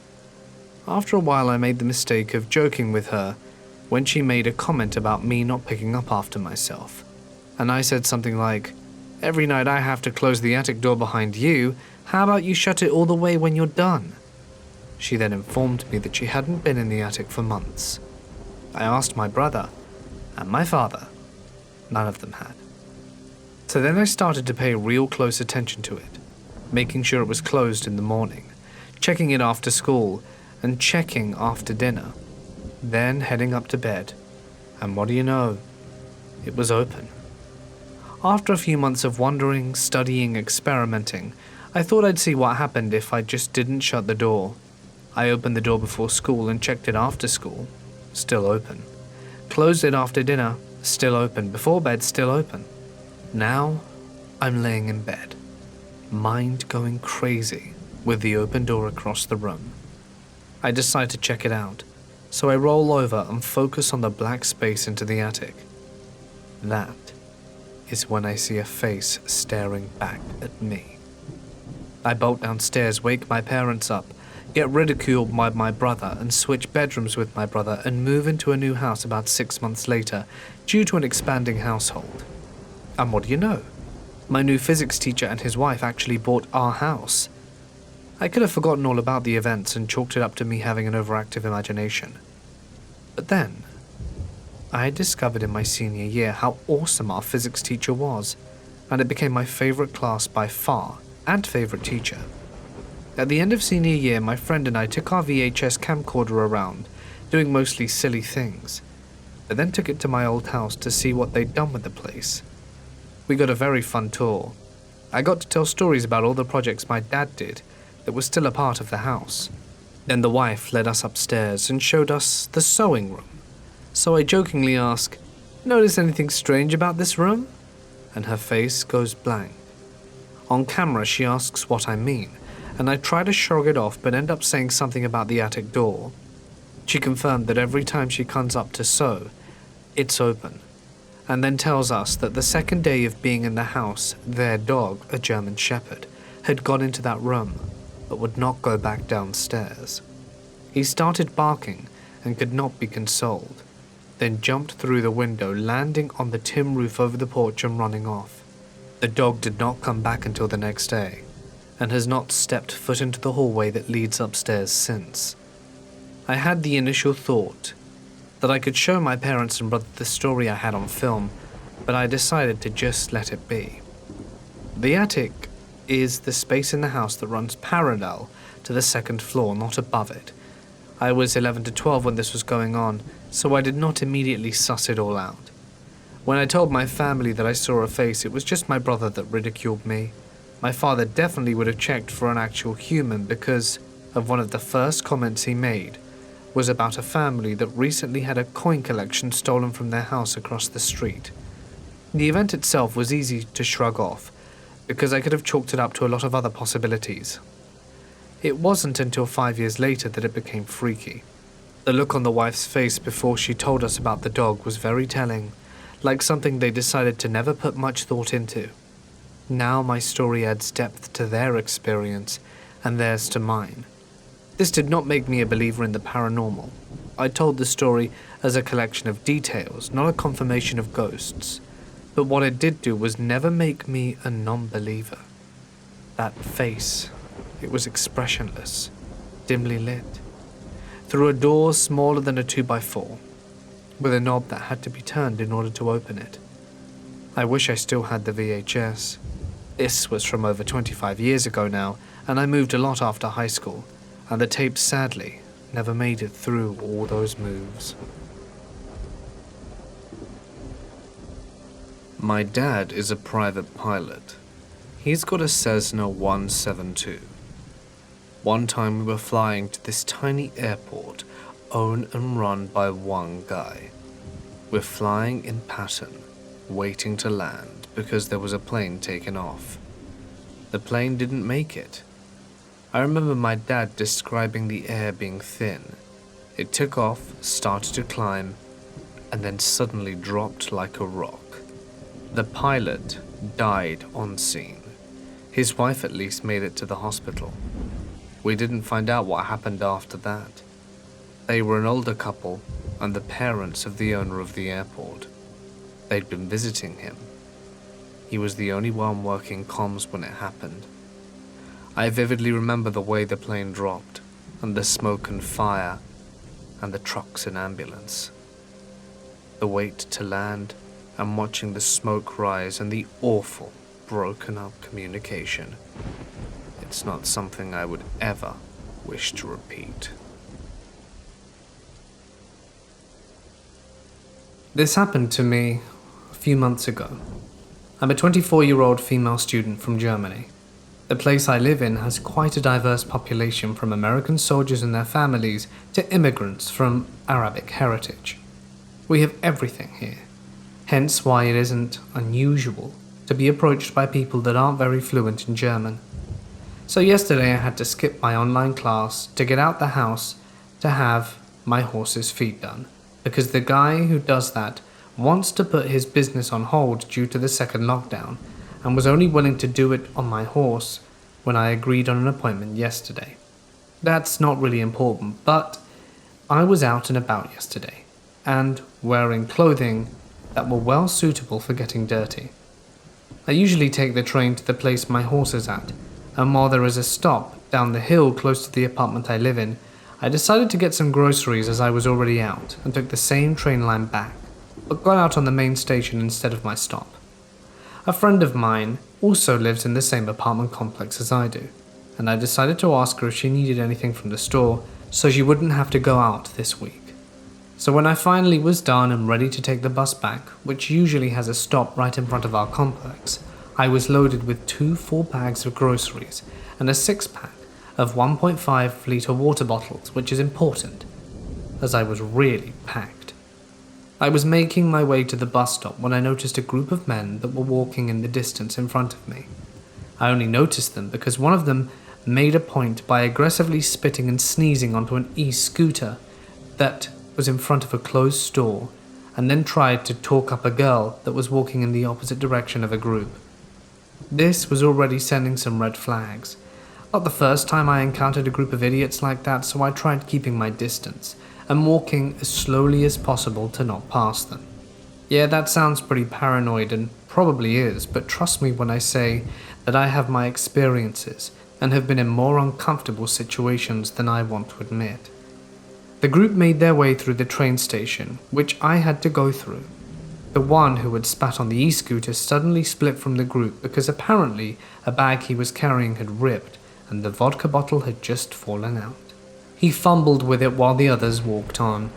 After a while, I made the mistake of joking with her when she made a comment about me not picking up after myself, and I said something like, "Every night I have to close the attic door behind you, how about you shut it all the way when you're done?" She then informed me that she hadn't been in the attic for months. I asked my brother and my father. None of them had. So then I started to pay real close attention to it, making sure it was closed in the morning, checking it after school, and checking after dinner, then heading up to bed. And what do you know? It was open. After a few months of wandering, studying, experimenting, I thought I'd see what happened if I just didn't shut the door. I opened the door before school and checked it after school. Still open. Closed it after dinner. Still open. Before bed, still open. Now, I'm laying in bed, mind going crazy with the open door across the room. I decide to check it out, so I roll over and focus on the black space into the attic. That is when I see a face staring back at me. I bolt downstairs, wake my parents up, get ridiculed by my brother, and switch bedrooms with my brother and move into a new house about 6 months later due to an expanding household. And what do you know? My new physics teacher and his wife actually bought our house. I could have forgotten all about the events and chalked it up to me having an overactive imagination. But then, I discovered in my senior year how awesome our physics teacher was, and it became my favorite class by far, and favorite teacher. At the end of senior year, my friend and I took our VHS camcorder around, doing mostly silly things, but then took it to my old house to see what they'd done with the place. We got a very fun tour. I got to tell stories about all the projects my dad did that were still a part of the house. Then the wife led us upstairs and showed us the sewing room. So I jokingly ask, "Notice anything strange about this room?" And her face goes blank. On camera, she asks what I mean, and I try to shrug it off but end up saying something about the attic door. She confirmed that every time she comes up to sew, it's open, and then tells us that the second day of being in the house, their dog, a German Shepherd, had gone into that room, but would not go back downstairs. He started barking and could not be consoled, then jumped through the window, landing on the tin roof over the porch and running off. The dog did not come back until the next day, and has not stepped foot into the hallway that leads upstairs since. I had the initial thought that I could show my parents and brother the story I had on film, but I decided to just let it be. The attic is the space in the house that runs parallel to the second floor, not above it. I was 11 to 12 when this was going on, so I did not immediately suss it all out. When I told my family that I saw a face, it was just my brother that ridiculed me. My father definitely would have checked for an actual human because of one of the first comments he made was about a family that recently had a coin collection stolen from their house across the street. The event itself was easy to shrug off because I could have chalked it up to a lot of other possibilities. It wasn't until 5 years later that it became freaky. The look on the wife's face before she told us about the dog was very telling, like something they decided to never put much thought into. Now my story adds depth to their experience and theirs to mine. This did not make me a believer in the paranormal. I told the story as a collection of details, not a confirmation of ghosts. But what it did do was never make me a non-believer. That face, it was expressionless, dimly lit, through a door smaller than a 2x4, with a knob that had to be turned in order to open it. I wish I still had the VHS. This was from over 25 years ago now, and I moved a lot after high school, and the tape sadly never made it through all those moves. My dad is a private pilot. He's got a Cessna 172. One time we were flying to this tiny airport, owned and run by one guy. We're flying in pattern, waiting to land because there was a plane taking off. The plane didn't make it. I remember my dad describing the air being thin. It took off, started to climb, and then suddenly dropped like a rock. The pilot died on scene. His wife at least made it to the hospital. We didn't find out what happened after that. They were an older couple and the parents of the owner of the airport. They'd been visiting him. He was the only one working comms when it happened. I vividly remember the way the plane dropped, and the smoke and fire, and the trucks and ambulance. The wait to land, and watching the smoke rise, and the awful, broken up communication. It's not something I would ever wish to repeat. This happened to me a few months ago. I'm a 24-year-old female student from Germany. The place I live in has quite a diverse population, from American soldiers and their families to immigrants from Arabic heritage. We have everything here, hence why it isn't unusual to be approached by people that aren't very fluent in German. So yesterday I had to skip my online class to get out the house to have my horse's feet done, because the guy who does that wants to put his business on hold due to the second lockdown, and was only willing to do it on my horse when I agreed on an appointment yesterday. That's not really important, but I was out and about yesterday, and wearing clothing that were well suitable for getting dirty. I usually take the train to the place my horse is at, and while there is a stop down the hill close to the apartment I live in, I decided to get some groceries as I was already out, and took the same train line back, but got out on the main station instead of my stop. A friend of mine also lives in the same apartment complex as I do, and I decided to ask her if she needed anything from the store so she wouldn't have to go out this week. So when I finally was done and ready to take the bus back, which usually has a stop right in front of our complex, I was loaded with 2 full bags of groceries and a 6-pack of 1.5 litre water bottles, which is important, as I was really packed. I was making my way to the bus stop when I noticed a group of men that were walking in the distance in front of me. I only noticed them because one of them made a point by aggressively spitting and sneezing onto an e-scooter that was in front of a closed store, and then tried to talk up a girl that was walking in the opposite direction of a group. This was already sending some red flags. Not the first time I encountered a group of idiots like that, so I tried keeping my distance and walking as slowly as possible to not pass them. Yeah, that sounds pretty paranoid and probably is, but trust me when I say that I have my experiences and have been in more uncomfortable situations than I want to admit. The group made their way through the train station, which I had to go through. The one who had spat on the e-scooter suddenly split from the group because apparently a bag he was carrying had ripped and the vodka bottle had just fallen out. He fumbled with it while the others walked on.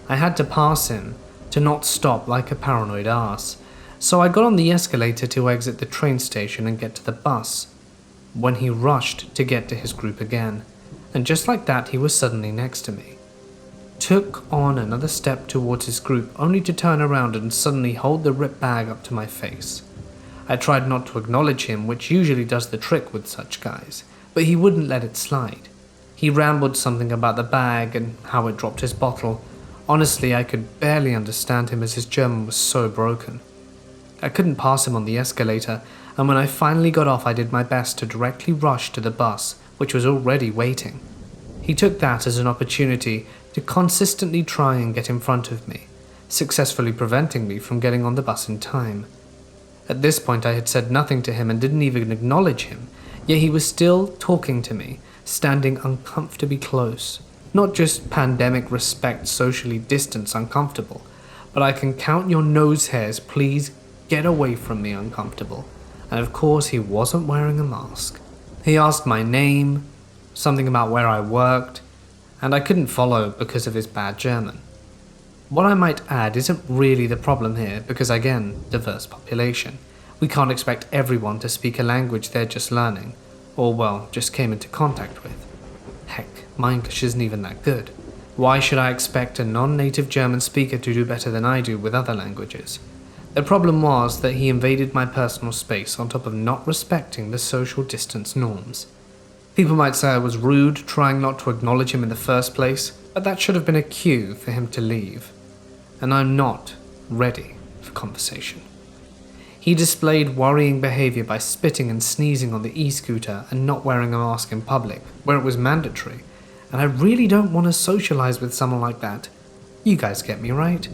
I had to pass him to not stop like a paranoid ass, so I got on the escalator to exit the train station and get to the bus, when he rushed to get to his group again, and just like that he was suddenly next to me. Took on another step towards his group, only to turn around and suddenly hold the ripped bag up to my face. I tried not to acknowledge him, which usually does the trick with such guys, but he wouldn't let it slide. He rambled something about the bag and how it dropped his bottle. Honestly, I could barely understand him as his German was so broken. I couldn't pass him on the escalator, and when I finally got off I did my best to directly rush to the bus, which was already waiting. He took that as an opportunity to consistently try and get in front of me, successfully preventing me from getting on the bus in time. At this point I had said nothing to him and didn't even acknowledge him, yet he was still talking to me, standing uncomfortably close. Not just pandemic respect, socially distanced uncomfortable, but I can count your nose hairs, please get away from me uncomfortable. And of course he wasn't wearing a mask. He asked my name, something about where I worked, and I couldn't follow because of his bad German. What I might add isn't really the problem here because again, diverse population. We can't expect everyone to speak a language they're just learning, or well, just came into contact with. Heck, my English isn't even that good. Why should I expect a non-native German speaker to do better than I do with other languages? The problem was that he invaded my personal space on top of not respecting the social distance norms. People might say I was rude, trying not to acknowledge him in the first place, but that should have been a cue for him to leave. And I'm not ready for conversation. He displayed worrying behavior by spitting and sneezing on the e-scooter and not wearing a mask in public, where it was mandatory, and I really don't want to socialize with someone like that. You guys get me, right?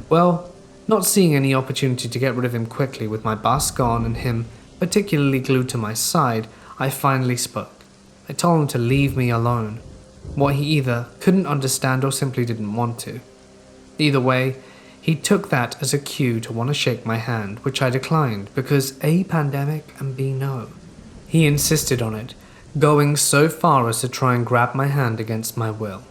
Well, not seeing any opportunity to get rid of him quickly with my bus gone and him particularly glued to my side, I finally spoke. I told him to leave me alone, what he either couldn't understand or simply didn't want to. Either way, he took that as a cue to want to shake my hand, which I declined because A, pandemic, and B, no. He insisted on it, going so far as to try and grab my hand against my will.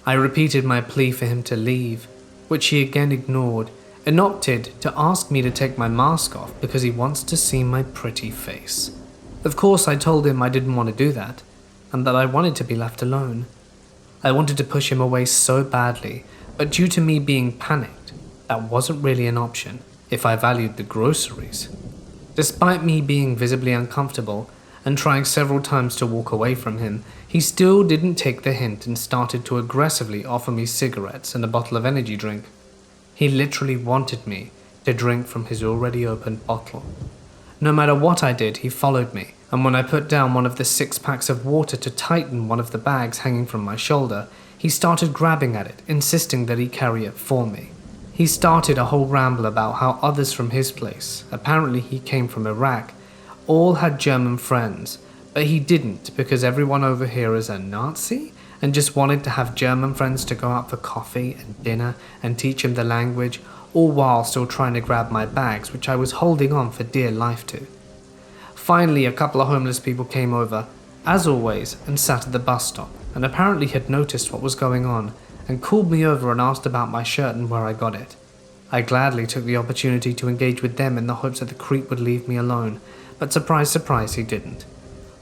I repeated my plea for him to leave, which he again ignored, and opted to ask me to take my mask off because he wants to see my pretty face. Of course, I told him I didn't want to do that, and that I wanted to be left alone. I wanted to push him away so badly, but due to me being panicked, that wasn't really an option if I valued the groceries. Despite me being visibly uncomfortable and trying several times to walk away from him, he still didn't take the hint and started to aggressively offer me cigarettes and a bottle of energy drink. He literally wanted me to drink from his already opened bottle. No matter what I did, he followed me, and when I put down one of the 6 packs of water to tighten one of the bags hanging from my shoulder, he started grabbing at it, insisting that he carry it for me. He started a whole ramble about how others from his place, apparently he came from Iraq, all had German friends, but he didn't because everyone over here is a Nazi and just wanted to have German friends to go out for coffee and dinner and teach him the language, all while still trying to grab my bags, which I was holding on for dear life to. Finally, a couple of homeless people came over, as always, and sat at the bus stop, and apparently had noticed what was going on, and called me over and asked about my shirt and where I got it. I gladly took the opportunity to engage with them in the hopes that the creep would leave me alone, but surprise, surprise, he didn't.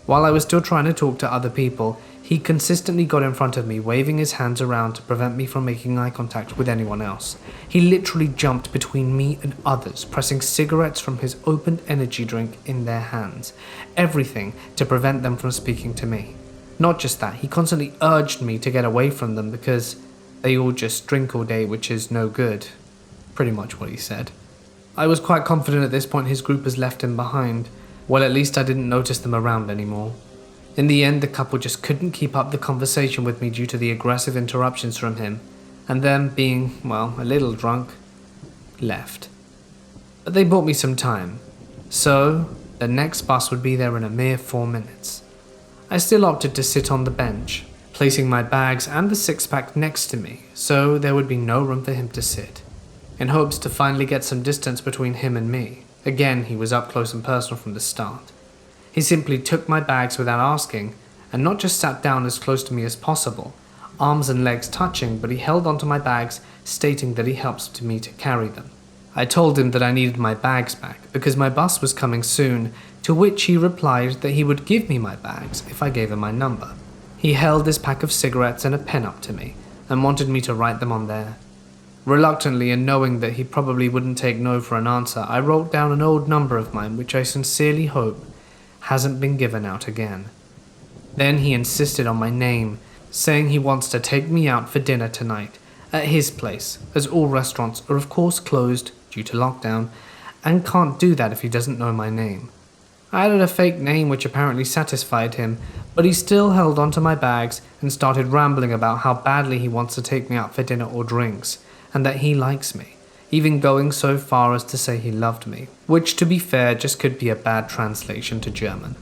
While I was still trying to talk to other people, he consistently got in front of me, waving his hands around to prevent me from making eye contact with anyone else. He literally jumped between me and others, pressing cigarettes from his opened energy drink in their hands. Everything to prevent them from speaking to me. Not just that, he constantly urged me to get away from them because they all just drink all day, which is no good. Pretty much what he said. I was quite confident at this point his group has left him behind. Well, at least I didn't notice them around anymore. In the end, the couple just couldn't keep up the conversation with me due to the aggressive interruptions from him, and them being, well, a little drunk, left. But they bought me some time, so the next bus would be there in a mere 4 minutes. I still opted to sit on the bench, placing my bags and the 6-pack next to me, so there would be no room for him to sit, in hopes to finally get some distance between him and me. Again, he was up close and personal from the start. He simply took my bags without asking, and not just sat down as close to me as possible, arms and legs touching, but he held onto my bags, stating that he helps me to carry them. I told him that I needed my bags back, because my bus was coming soon, to which he replied that he would give me my bags if I gave him my number. He held his pack of cigarettes and a pen up to me, and wanted me to write them on there. Reluctantly, and knowing that he probably wouldn't take no for an answer, I wrote down an old number of mine, which I sincerely hope hasn't been given out again. Then he insisted on my name, saying he wants to take me out for dinner tonight, at his place, as all restaurants are of course closed due to lockdown, and can't do that if he doesn't know my name. I added a fake name which apparently satisfied him, but he still held onto my bags and started rambling about how badly he wants to take me out for dinner or drinks, and that he likes me, even going so far as to say he loved me, which to be fair just could be a bad translation to German.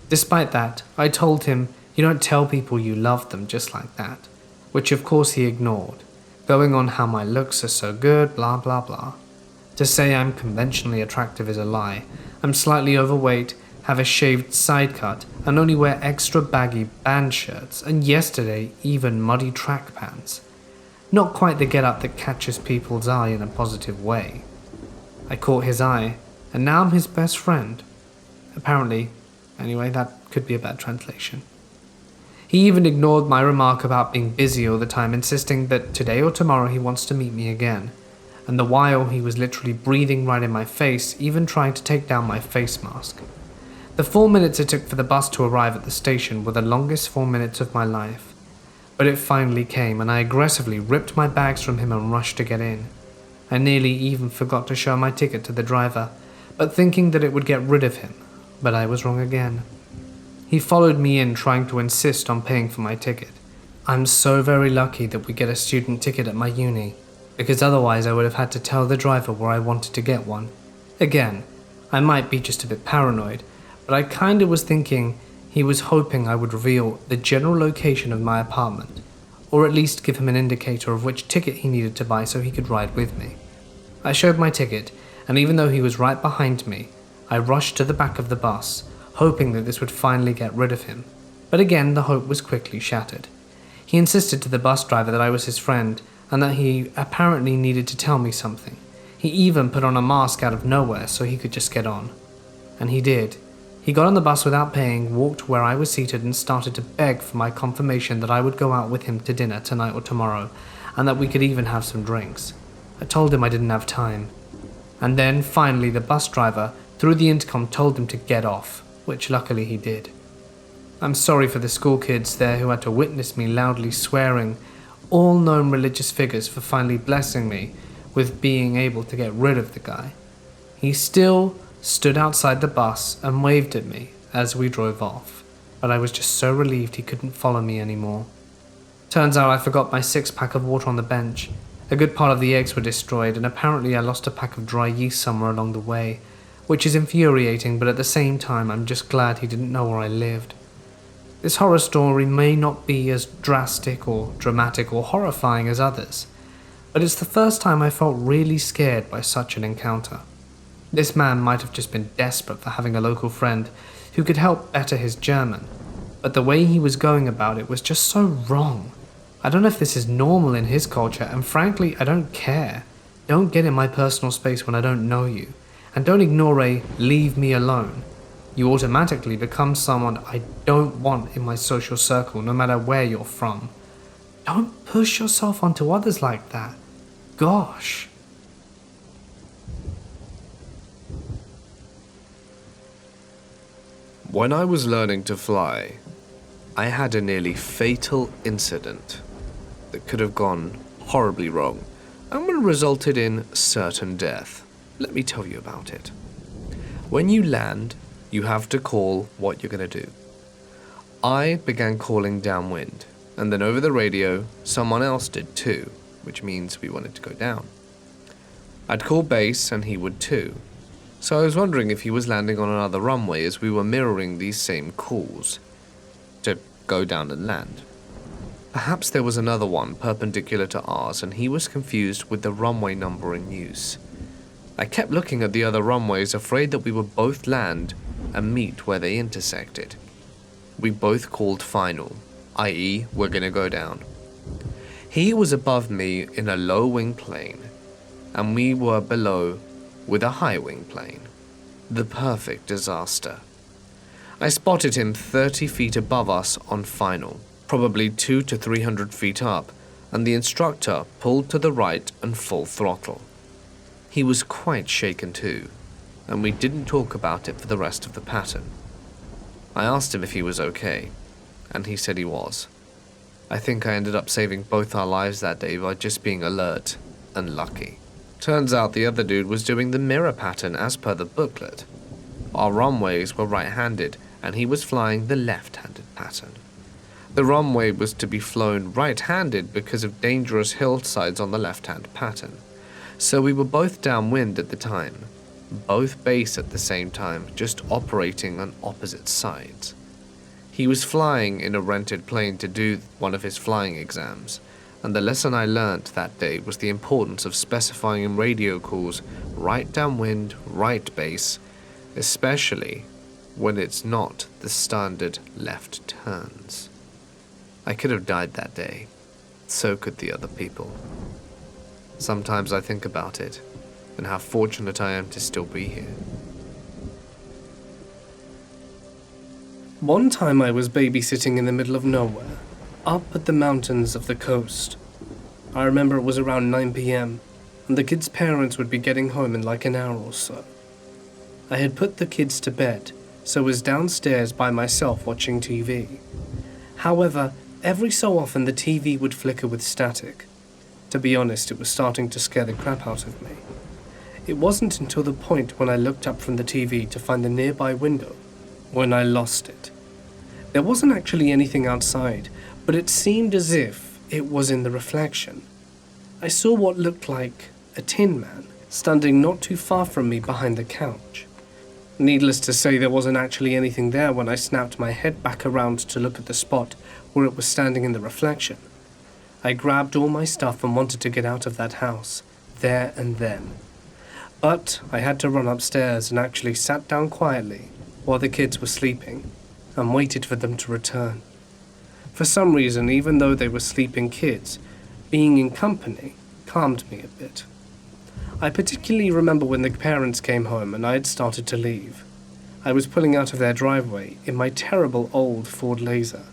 Despite that, I told him you don't tell people you love them just like that, which of course he ignored, going on how my looks are so good, blah blah blah. To say I'm conventionally attractive is a lie. I'm slightly overweight, have a shaved side cut, and only wear extra baggy band shirts, and yesterday even muddy track pants. Not quite the get-up that catches people's eye in a positive way. I caught his eye, and now I'm his best friend. Apparently. Anyway, that could be a bad translation. He even ignored my remark about being busy all the time, insisting that today or tomorrow he wants to meet me again. And the while he was literally breathing right in my face, even trying to take down my face mask. The 4 minutes it took for the bus to arrive at the station were the longest 4 minutes of my life. But it finally came, and I aggressively ripped my bags from him and rushed to get in. I nearly even forgot to show my ticket to the driver, but thinking that it would get rid of him, but I was wrong again. He followed me in, trying to insist on paying for my ticket. I'm so very lucky that we get a student ticket at my uni, because otherwise I would have had to tell the driver where I wanted to get one. Again, I might be just a bit paranoid, but I kinda was thinking he was hoping I would reveal the general location of my apartment, or at least give him an indicator of which ticket he needed to buy so he could ride with me. I showed my ticket, and even though he was right behind me, I rushed to the back of the bus, hoping that this would finally get rid of him. But again, the hope was quickly shattered. He insisted to the bus driver that I was his friend, and that he apparently needed to tell me something. He even put on a mask out of nowhere so he could just get on. And he did. He got on the bus without paying, walked where I was seated, and started to beg for my confirmation that I would go out with him to dinner tonight or tomorrow, and that we could even have some drinks. I told him I didn't have time. And then, finally, the bus driver, through the intercom, told him to get off, which luckily he did. I'm sorry for the school kids there who had to witness me loudly swearing all known religious figures for finally blessing me with being able to get rid of the guy. He still stood outside the bus and waved at me as we drove off, but I was just so relieved he couldn't follow me anymore. Turns out I forgot my 6-pack of water on the bench. A good part of the eggs were destroyed, and apparently I lost a pack of dry yeast somewhere along the way, which is infuriating, but at the same time I'm just glad he didn't know where I lived. This horror story may not be as drastic or dramatic or horrifying as others, but it's the first time I felt really scared by such an encounter. This man might have just been desperate for having a local friend who could help better his German, but the way he was going about it was just so wrong. I don't know if this is normal in his culture, and frankly, I don't care. Don't get in my personal space when I don't know you, and don't ignore a "leave me alone." You automatically become someone I don't want in my social circle, no matter where you're from. Don't push yourself onto others like that. Gosh. When I was learning to fly, I had a nearly fatal incident that could have gone horribly wrong and would have resulted in certain death. Let me tell you about it. When you land, you have to call what you're going to do. I began calling downwind, and then over the radio, someone else did too, which means we wanted to go down. I'd call base, and he would too. So I was wondering if he was landing on another runway as we were mirroring these same calls to go down and land. Perhaps there was another one perpendicular to ours, and he was confused with the runway number in use. I kept looking at the other runways, afraid that we would both land and meet where they intersected. We both called final, i.e. we're gonna go down. He was above me in a low wing plane, and we were below with a high wing plane. The perfect disaster. I spotted him 30 feet above us on final, probably 200 to 300 feet up, and the instructor pulled to the right and full throttle. He was quite shaken too, and we didn't talk about it for the rest of the pattern. I asked him if he was okay, and he said he was. I think I ended up saving both our lives that day by just being alert and lucky. Turns out the other dude was doing the mirror pattern as per the booklet. Our runways were right-handed, and he was flying the left-handed pattern. The runway was to be flown right-handed because of dangerous hillsides on the left-hand pattern. So we were both downwind at the time, both base at the same time, just operating on opposite sides. He was flying in a rented plane to do one of his flying exams, and the lesson I learned that day was the importance of specifying in radio calls right downwind, right base, especially when it's not the standard left turns. I could have died that day. So could the other people. Sometimes I think about it, and how fortunate I am to still be here. One time I was babysitting in the middle of nowhere, up at the mountains of the coast. I remember it was around 9 p.m, and the kids' parents would be getting home in like an hour or so. I had put the kids to bed, so was downstairs by myself watching TV. However, every so often the TV would flicker with static. To be honest, it was starting to scare the crap out of me. It wasn't until the point when I looked up from the TV to find the nearby window when I lost it. There wasn't actually anything outside, but it seemed as if it was in the reflection. I saw what looked like a tin man standing not too far from me behind the couch. Needless to say, there wasn't actually anything there when I snapped my head back around to look at the spot where it was standing in the reflection. I grabbed all my stuff and wanted to get out of that house, there and then. But I had to run upstairs and actually sat down quietly while the kids were sleeping and waited for them to return. For some reason, even though they were sleeping kids, being in company calmed me a bit. I particularly remember when the parents came home and I had started to leave. I was pulling out of their driveway in my terrible old Ford Laser,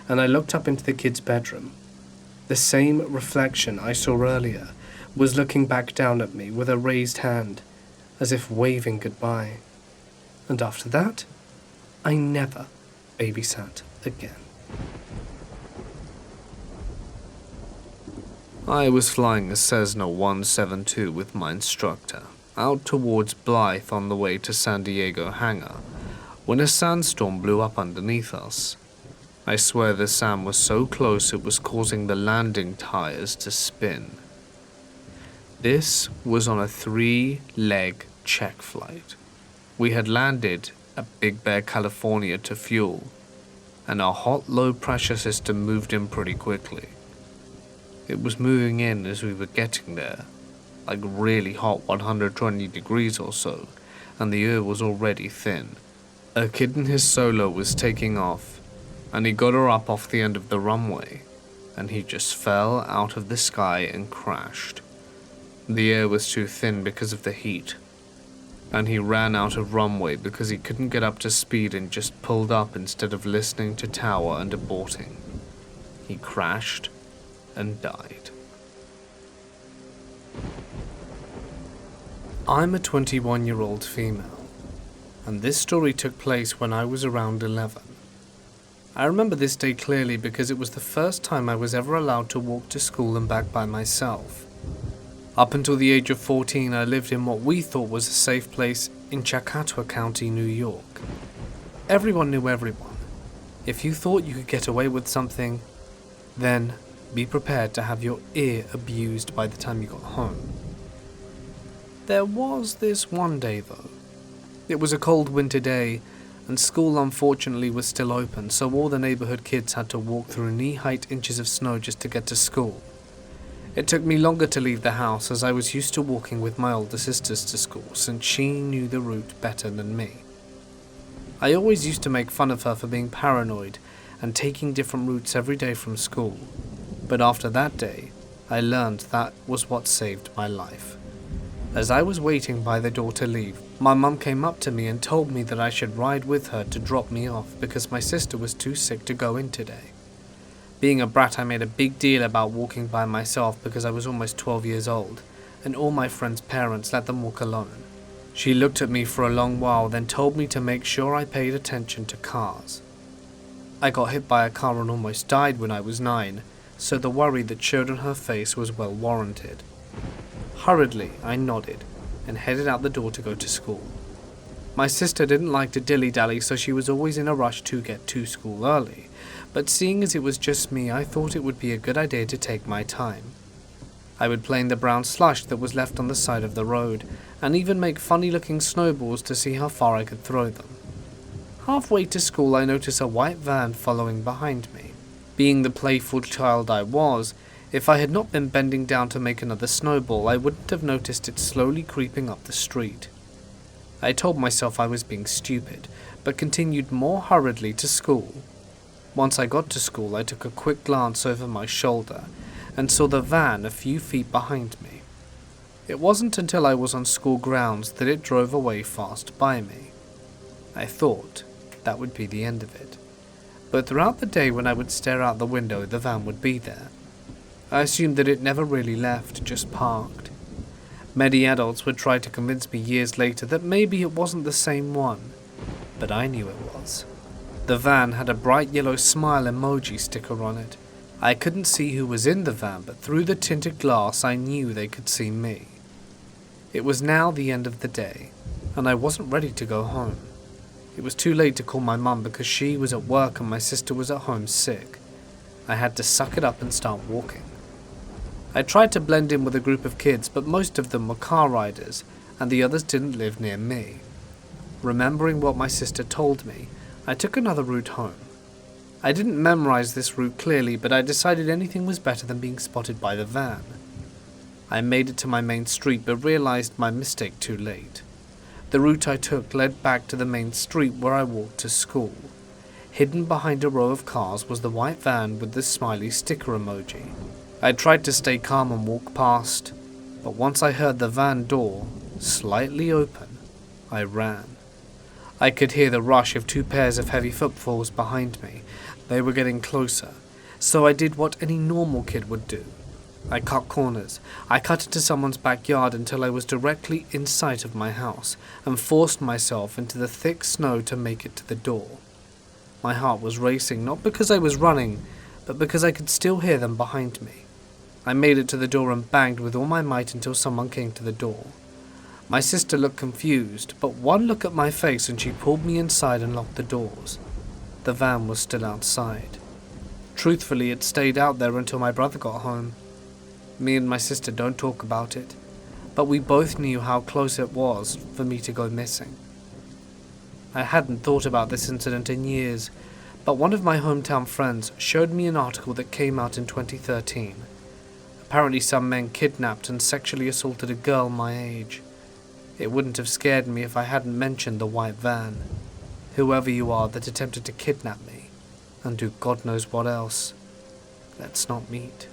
and I looked up into the kids' bedroom. The same reflection I saw earlier was looking back down at me with a raised hand, as if waving goodbye. And after that, I never babysat again. I was flying a Cessna 172 with my instructor, out towards Blythe on the way to San Diego hangar, when a sandstorm blew up underneath us. I swear the sand was so close it was causing the landing tires to spin. This was on a 3-leg check flight. We had landed at Big Bear, California to fuel, and our hot low-pressure system moved in pretty quickly. It was moving in as we were getting there, like really hot 120 degrees or so, and the air was already thin. A kid in his solo was taking off, and he got her up off the end of the runway, and he just fell out of the sky and crashed. The air was too thin because of the heat, and he ran out of runway because he couldn't get up to speed and just pulled up instead of listening to tower and aborting. He crashed and died. I'm a 21-year-old female, and this story took place when I was around 11. I remember this day clearly because it was the first time I was ever allowed to walk to school and back by myself. Up until the age of 14, I lived in what we thought was a safe place in Chautauqua County, New York. Everyone knew everyone. If you thought you could get away with something, then be prepared to have your ear abused by the time you got home. There was this one day though. It was a cold winter day, and school unfortunately was still open, so all the neighborhood kids had to walk through knee-height inches of snow just to get to school. It took me longer to leave the house as I was used to walking with my older sisters to school since she knew the route better than me. I always used to make fun of her for being paranoid and taking different routes every day from school, but after that day, I learned that was what saved my life. As I was waiting by the door to leave, my mum came up to me and told me that I should ride with her to drop me off because my sister was too sick to go in today. Being a brat, I made a big deal about walking by myself because I was almost 12 years old, and all my friends' parents let them walk alone. She looked at me for a long while, then told me to make sure I paid attention to cars. I got hit by a car and almost died when I was 9, so the worry that showed on her face was well warranted. Hurriedly, I nodded and headed out the door to go to school. My sister didn't like to dilly-dally, so she was always in a rush to get to school early, but seeing as it was just me, I thought it would be a good idea to take my time. I would play in the brown slush that was left on the side of the road, and even make funny-looking snowballs to see how far I could throw them. Halfway to school, I noticed a white van following behind me. Being the playful child I was, if I had not been bending down to make another snowball, I wouldn't have noticed it slowly creeping up the street. I told myself I was being stupid, but continued more hurriedly to school. Once I got to school, I took a quick glance over my shoulder and saw the van a few feet behind me. It wasn't until I was on school grounds that it drove away fast by me. I thought that would be the end of it. But throughout the day when I would stare out the window, the van would be there. I assumed that it never really left, just parked. Many adults would try to convince me years later that maybe it wasn't the same one. but I knew it was. The van had a bright yellow smile emoji sticker on it. I couldn't see who was in the van, but through the tinted glass I knew they could see me. It was now the end of the day, and I wasn't ready to go home. It was too late to call my mum because she was at work and my sister was at home sick. I had to suck it up and start walking. I tried to blend in with a group of kids, but most of them were car riders, and the others didn't live near me. Remembering what my sister told me, I took another route home. I didn't memorize this route clearly, but I decided anything was better than being spotted by the van. I made it to my main street, but realized my mistake too late. The route I took led back to the main street where I walked to school. Hidden behind a row of cars was the white van with the smiley sticker emoji. I tried to stay calm and walk past, but once I heard the van door slightly open, I ran. I could hear the rush of 2 pairs of heavy footfalls behind me. They were getting closer, so I did what any normal kid would do. I cut corners. I cut into someone's backyard until I was directly in sight of my house and forced myself into the thick snow to make it to the door. My heart was racing, not because I was running, but because I could still hear them behind me. I made it to the door and banged with all my might until someone came to the door. My sister looked confused, but one look at my face and she pulled me inside and locked the doors. The van was still outside. Truthfully, it stayed out there until my brother got home. Me and my sister don't talk about it, but we both knew how close it was for me to go missing. I hadn't thought about this incident in years, but one of my hometown friends showed me an article that came out in 2013. Apparently some men kidnapped and sexually assaulted a girl my age. It wouldn't have scared me if I hadn't mentioned the white van. Whoever you are that attempted to kidnap me, and do God knows what else, let's not meet.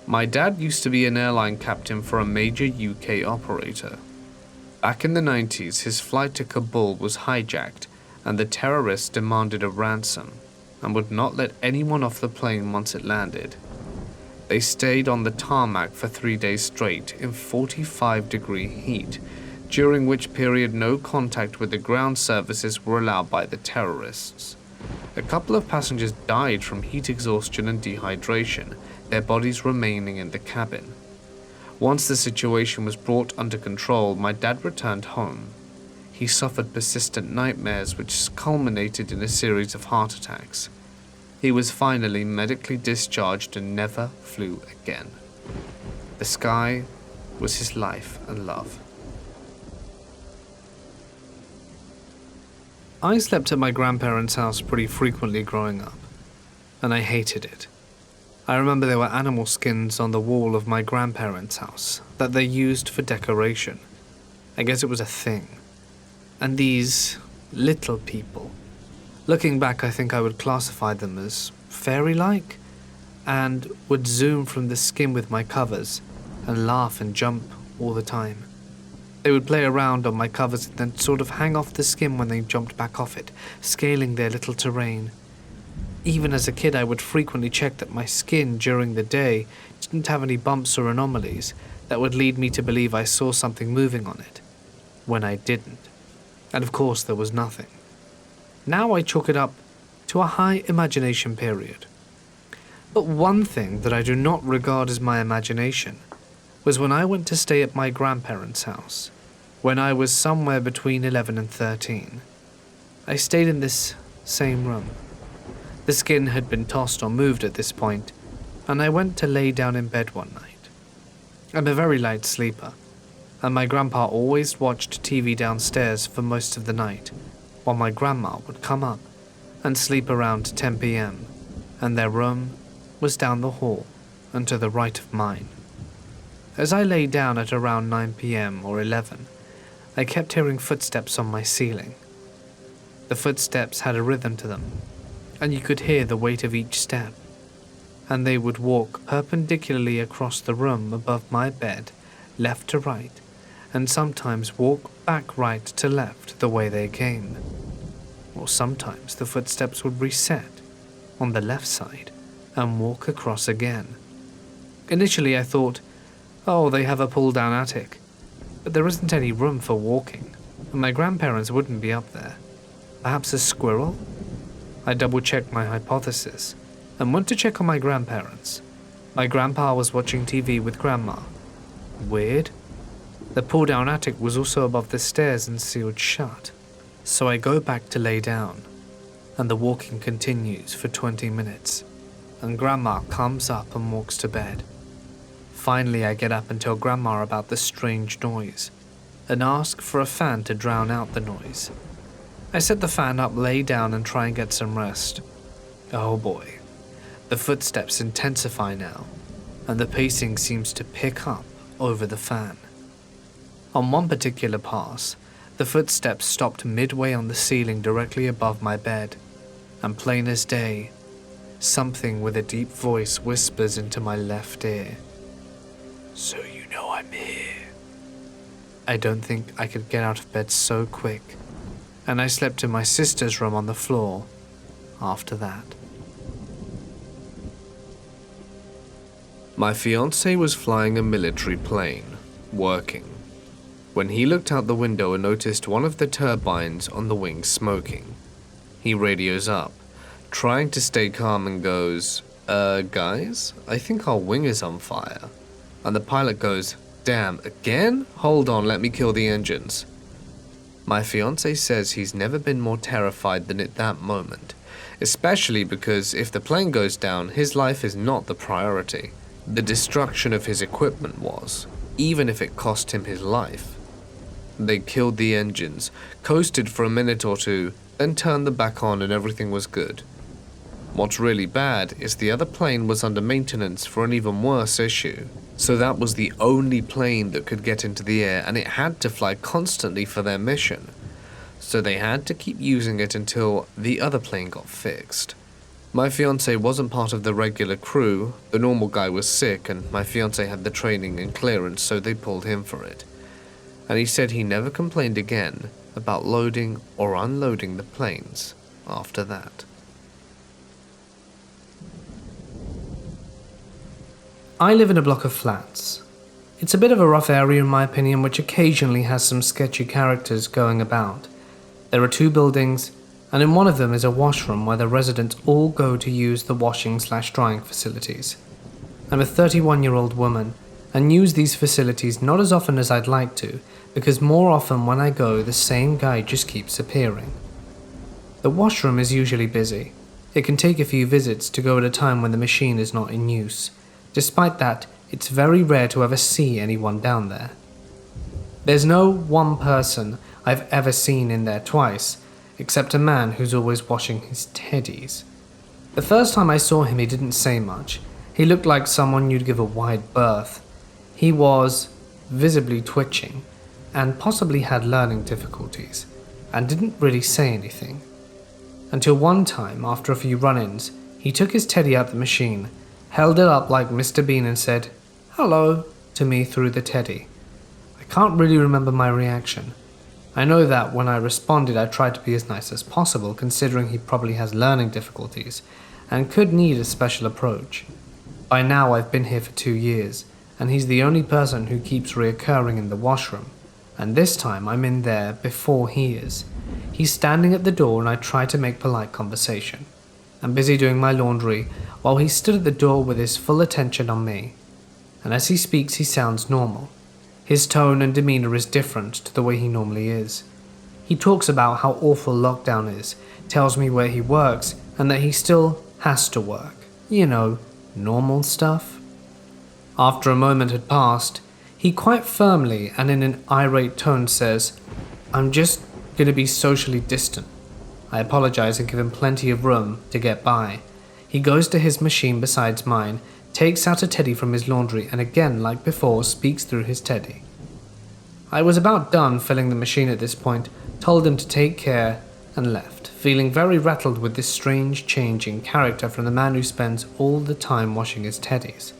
My dad used to be an airline captain for a major UK operator. Back in the 90s, his flight to Kabul was hijacked and the terrorists demanded a ransom and would not let anyone off the plane once it landed. They stayed on the tarmac for 3 days straight in 45-degree heat, during which period no contact with the ground services were allowed by the terrorists. A couple of passengers died from heat exhaustion and dehydration, their bodies remaining in the cabin. Once the situation was brought under control, my dad returned home. He suffered persistent nightmares which culminated in a series of heart attacks. He was finally medically discharged and never flew again. The sky was his life and love. I slept at my grandparents' house pretty frequently growing up, and I hated it. I remember there were animal skins on the wall of my grandparents' house that they used for decoration. I guess it was a thing. And these little people. Looking back, I think I would classify them as fairy-like, and would zoom from the skin with my covers and laugh and jump all the time. They would play around on my covers and then sort of hang off the skin when they jumped back off it, scaling their little terrain. Even as a kid, I would frequently check that my skin during the day didn't have any bumps or anomalies that would lead me to believe I saw something moving on it, when I didn't. And of course there was nothing. Now I chalk it up to a high imagination period. But one thing that I do not regard as my imagination was when I went to stay at my grandparents' house, when I was somewhere between 11 and 13. I stayed in this same room. The skin had been tossed or moved at this point, and I went to lay down in bed one night. I'm a very light sleeper, and my grandpa always watched TV downstairs for most of the night, while my grandma would come up and sleep around 10 p.m, and their room was down the hall and to the right of mine. As I lay down at around 9 p.m. or 11, I kept hearing footsteps on my ceiling. The footsteps had a rhythm to them, and you could hear the weight of each step, and they would walk perpendicularly across the room above my bed, left to right, and sometimes walk back right to left the way they came. Or sometimes the footsteps would reset on the left side and walk across again. Initially I thought, oh, they have a pull-down attic. but there isn't any room for walking, and my grandparents wouldn't be up there. Perhaps a squirrel? I double-checked my hypothesis, and went to check on my grandparents. My grandpa was watching TV with grandma. Weird. The pull-down attic was also above the stairs and sealed shut, so I go back to lay down, and the walking continues for 20 minutes, and grandma comes up and walks to bed. Finally, I get up and tell grandma about the strange noise, and ask for a fan to drown out the noise. I set the fan up, lay down, and try and get some rest. Oh boy. The footsteps intensify now, and the pacing seems to pick up over the fan. On one particular pass, the footsteps stopped midway on the ceiling directly above my bed, and plain as day, something with a deep voice whispers into my left ear. "So you know I'm here." I don't think I could get out of bed so quick, and I slept in my sister's room on the floor after that. My fiancé was flying a military plane, working, when he looked out the window and noticed one of the turbines on the wing smoking. He radios up, trying to stay calm, and goes, guys, I think our wing is on fire." And the pilot goes, "Damn, again? Hold on, let me kill the engines." My fiancé says he's never been more terrified than at that moment, especially because if the plane goes down, his life is not the priority. The destruction of his equipment was, even if it cost him his life. They killed the engines, coasted for a minute or two, then turned them back on and everything was good. What's really bad is the other plane was under maintenance for an even worse issue. So that was the only plane that could get into the air, and it had to fly constantly for their mission. So they had to keep using it until the other plane got fixed. My fiancé wasn't part of the regular crew. The normal guy was sick, and my fiancé had the training and clearance, so they pulled him for it. And he said he never complained again about loading or unloading the planes after that. I live in a block of flats. It's a bit of a rough area in my opinion, which occasionally has some sketchy characters going about. There are 2 buildings, and in one of them is a washroom where the residents all go to use the washing/drying facilities. I'm a 31-year-old woman, and use these facilities not as often as I'd like to, because more often when I go, the same guy just keeps appearing. The washroom is usually busy. It can take a few visits to go at a time when the machine is not in use. Despite that, it's very rare to ever see anyone down there. There's no one person I've ever seen in there twice, except a man who's always washing his teddies. The first time I saw him, he didn't say much. He looked like someone you'd give a wide berth. He was visibly twitching, and possibly had learning difficulties, and didn't really say anything. Until one time, after a few run-ins, he took his teddy out the machine, held it up like Mr. Bean and said, "Hello," to me through the teddy. I can't really remember my reaction. I know that when I responded, I tried to be as nice as possible, considering he probably has learning difficulties and could need a special approach. By now I've been here for 2 years, and he's the only person who keeps reoccurring in the washroom, and this time I'm in there before he is. He's standing at the door and I try to make polite conversation. I'm busy doing my laundry while he stood at the door with his full attention on me, and as he speaks he sounds normal. His tone and demeanor is different to the way he normally is. He talks about how awful lockdown is, tells me where he works, and that he still has to work. You know, normal stuff. After a moment had passed, he quite firmly and in an irate tone says, "I'm just going to be socially distant." I apologize and give him plenty of room to get by. He goes to his machine beside mine, takes out a teddy from his laundry, and again, like before, speaks through his teddy. I was about done filling the machine at this point, told him to take care, and left, feeling very rattled with this strange change in character from the man who spends all the time washing his teddies.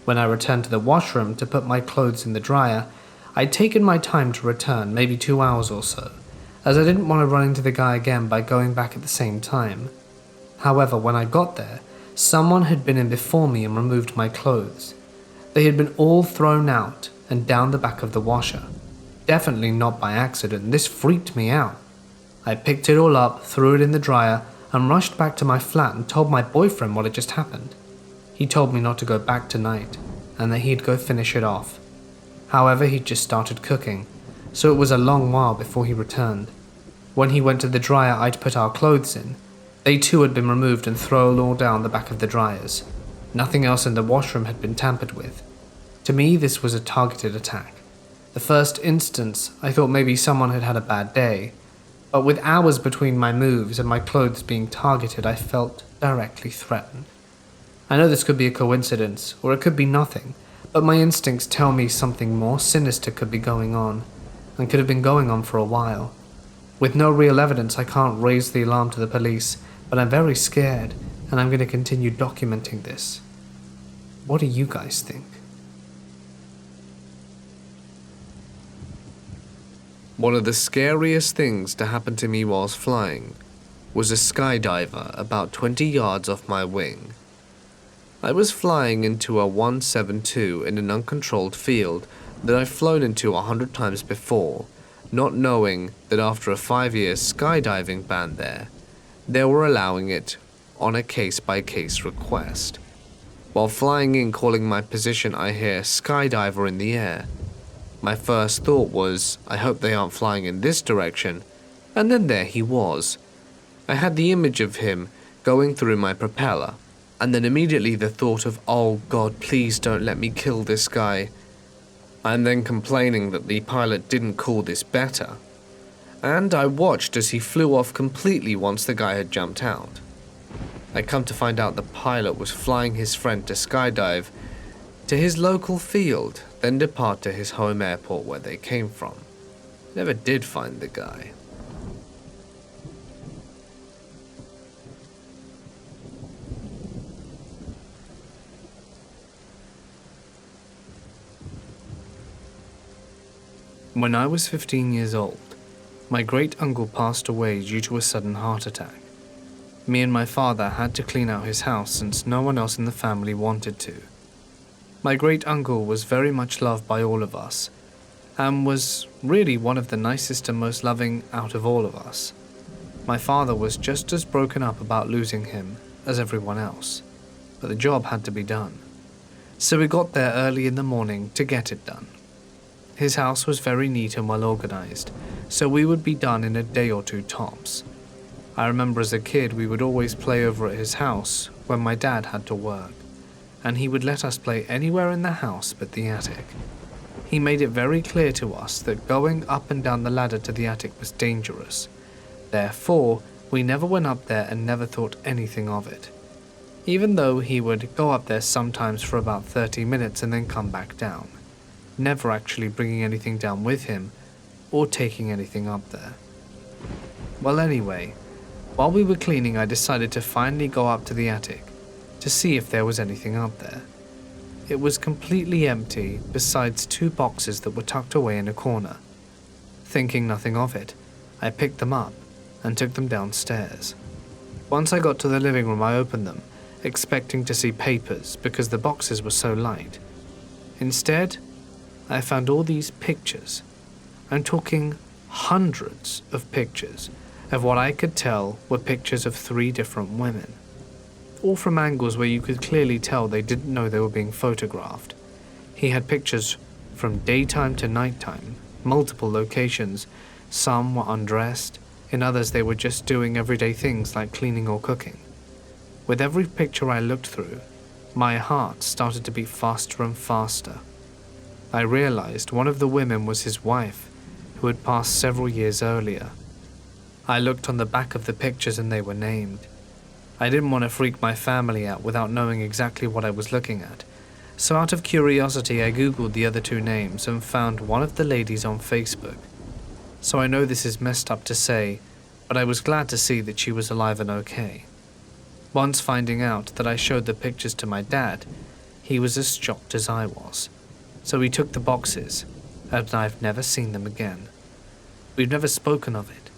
When I returned to the washroom to put my clothes in the dryer, I'd taken my time to return, maybe 2 hours or so, as I didn't want to run into the guy again by going back at the same time. However, when I got there, someone had been in before me and removed my clothes. They had been all thrown out and down the back of the washer. Definitely not by accident. This freaked me out. I picked it all up, threw it in the dryer, and rushed back to my flat and told my boyfriend what had just happened. He told me not to go back tonight, and that he'd go finish it off. However, he'd just started cooking, so it was a long while before he returned. When he went to the dryer I'd put our clothes in, they too had been removed and thrown all down the back of the dryers. Nothing else in the washroom had been tampered with. To me, this was a targeted attack. The first instance, I thought maybe someone had had a bad day, but with hours between my moves and my clothes being targeted, I felt directly threatened. I know this could be a coincidence, or it could be nothing, but my instincts tell me something more sinister could be going on, and could have been going on for a while. With no real evidence, I can't raise the alarm to the police, but I'm very scared, and I'm going to continue documenting this. What do you guys think? One of the scariest things to happen to me whilst flying was a skydiver about 20 yards off my wing. I was flying into a 172 in an uncontrolled field that I've flown into 100 times before, not knowing that after a 5-year skydiving ban there, they were allowing it on a case-by-case request. While flying in calling my position, I hear skydiver in the air. My first thought was, I hope they aren't flying in this direction, and then there he was. I had the image of him going through my propeller, and then immediately the thought of, oh God, please don't let me kill this guy, and then complaining that the pilot didn't call this better. And I watched as he flew off completely once the guy had jumped out. I come to find out the pilot was flying his friend to skydive to his local field, then depart to his home airport where they came from. Never did find the guy. When I was 15 years old, my great-uncle passed away due to a sudden heart attack. Me and my father had to clean out his house since no one else in the family wanted to. My great-uncle was very much loved by all of us, and was really one of the nicest and most loving out of all of us. My father was just as broken up about losing him as everyone else, but the job had to be done. So we got there early in the morning to get it done. His house was very neat and well organized, so we would be done in a day or two tops. I remember as a kid we would always play over at his house when my dad had to work, and he would let us play anywhere in the house but the attic. He made it very clear to us that going up and down the ladder to the attic was dangerous. Therefore, we never went up there and never thought anything of it. Even though he would go up there sometimes for about 30 minutes and then come back down, never actually bringing anything down with him or taking anything up there. Well, anyway, while we were cleaning, I decided to finally go up to the attic to see if there was anything up there. It was completely empty besides 2 boxes that were tucked away in a corner. Thinking nothing of it, I picked them up and took them downstairs. Once I got to the living room, I opened them, expecting to see papers because the boxes were so light. Instead, I found all these pictures. I'm talking hundreds of pictures of what I could tell were pictures of 3 different women, all from angles where you could clearly tell they didn't know they were being photographed. He had pictures from daytime to nighttime, multiple locations. Some were undressed, in others they were just doing everyday things like cleaning or cooking. With every picture I looked through, my heart started to beat faster and faster. I realized one of the women was his wife, who had passed several years earlier. I looked on the back of the pictures and they were named. I didn't want to freak my family out without knowing exactly what I was looking at, so out of curiosity I googled the other 2 names and found one of the ladies on Facebook. So I know this is messed up to say, but I was glad to see that she was alive and okay. Once finding out that I showed the pictures to my dad, he was as shocked as I was. So he took the boxes, and I've never seen them again. We've never spoken of it.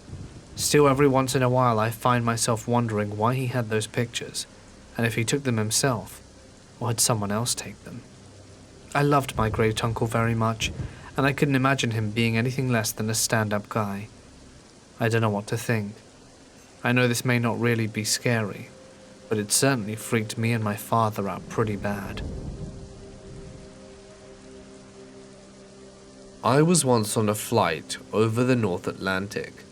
Still, every once in a while I find myself wondering why he had those pictures, and if he took them himself, or had someone else take them. I loved my great-uncle very much, and I couldn't imagine him being anything less than a stand-up guy. I don't know what to think. I know this may not really be scary, but it certainly freaked me and my father out pretty bad. I was once on a flight over the North Atlantic,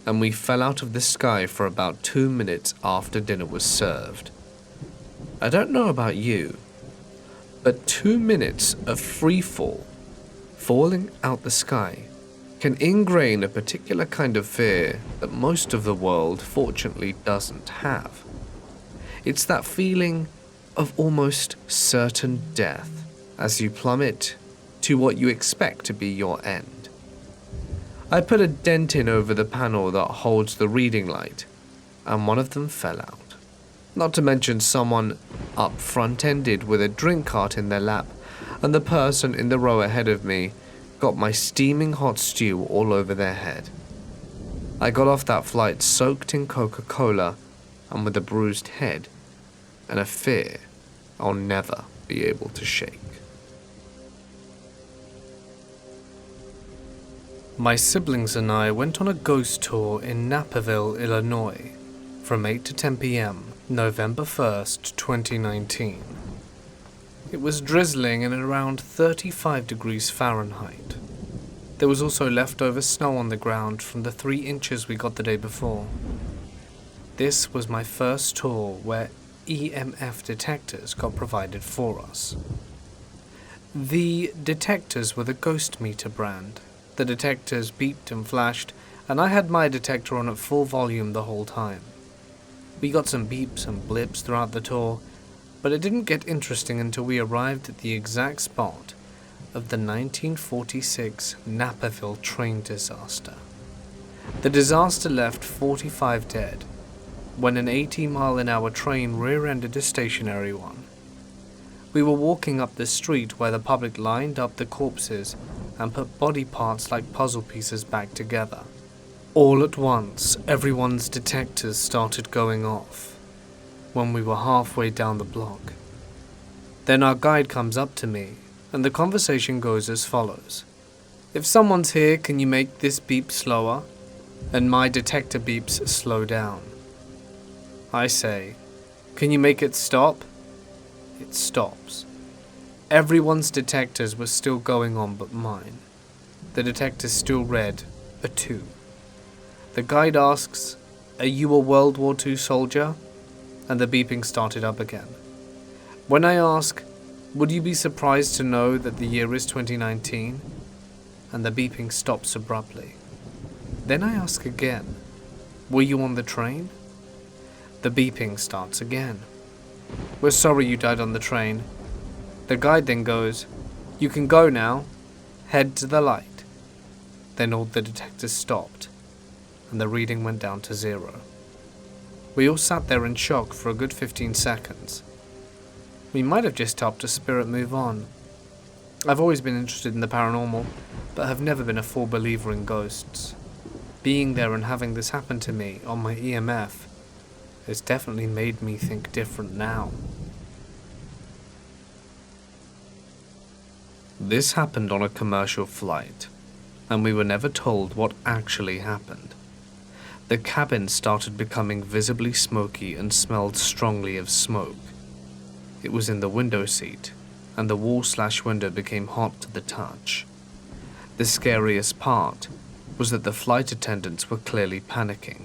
and we fell out of the sky for about 2 minutes after dinner was served. I don't know about you, but 2 minutes of free fall, falling out the sky, can ingrain a particular kind of fear that most of the world fortunately doesn't have. It's that feeling of almost certain death as you plummet to what you expect to be your end. I put a dent in over the panel that holds the reading light, and one of them fell out. Not to mention someone up front-ended with a drink cart in their lap, and the person in the row ahead of me got my steaming hot stew all over their head. I got off that flight soaked in Coca-Cola and with a bruised head, and a fear I'll never be able to shake. My siblings and I went on a ghost tour in Naperville, Illinois, from 8 to 10 p.m., November 1st, 2019. It was drizzling and around 35 degrees Fahrenheit. There was also leftover snow on the ground from the 3 inches we got the day before. This was my first tour where EMF detectors got provided for us. The detectors were the Ghost Meter brand. The detectors beeped and flashed, and I had my detector on at full volume the whole time. We got some beeps and blips throughout the tour, but it didn't get interesting until we arrived at the exact spot of the 1946 Naperville train disaster. The disaster left 45 dead when an 80-mile-an-hour train rear-ended a stationary one. We were walking up the street where the public lined up the corpses and put body parts like puzzle pieces back together. All at once, everyone's detectors started going off when we were halfway down the block. Then our guide comes up to me, and the conversation goes as follows. If someone's here, can you make this beep slower? And my detector beeps slow down. I say, can you make it stop? It stops. Everyone's detectors were still going on but mine. The detector still read a 2. The guide asks, are you a World War II soldier? And the beeping started up again. When I ask, would you be surprised to know that the year is 2019? And the beeping stops abruptly. Then I ask again, were you on the train? The beeping starts again. We're sorry you died on the train. The guide then goes, you can go now. Head to the light. Then all the detectors stopped, and the reading went down to 0. We all sat there in shock for a good 15 seconds. We might have just helped a spirit move on. I've always been interested in the paranormal, but have never been a full believer in ghosts. Being there and having this happen to me on my EMF has definitely made me think different now. This happened on a commercial flight, and we were never told what actually happened. The cabin started becoming visibly smoky and smelled strongly of smoke. It was in the window seat, and the wall/window became hot to the touch. The scariest part was that the flight attendants were clearly panicking.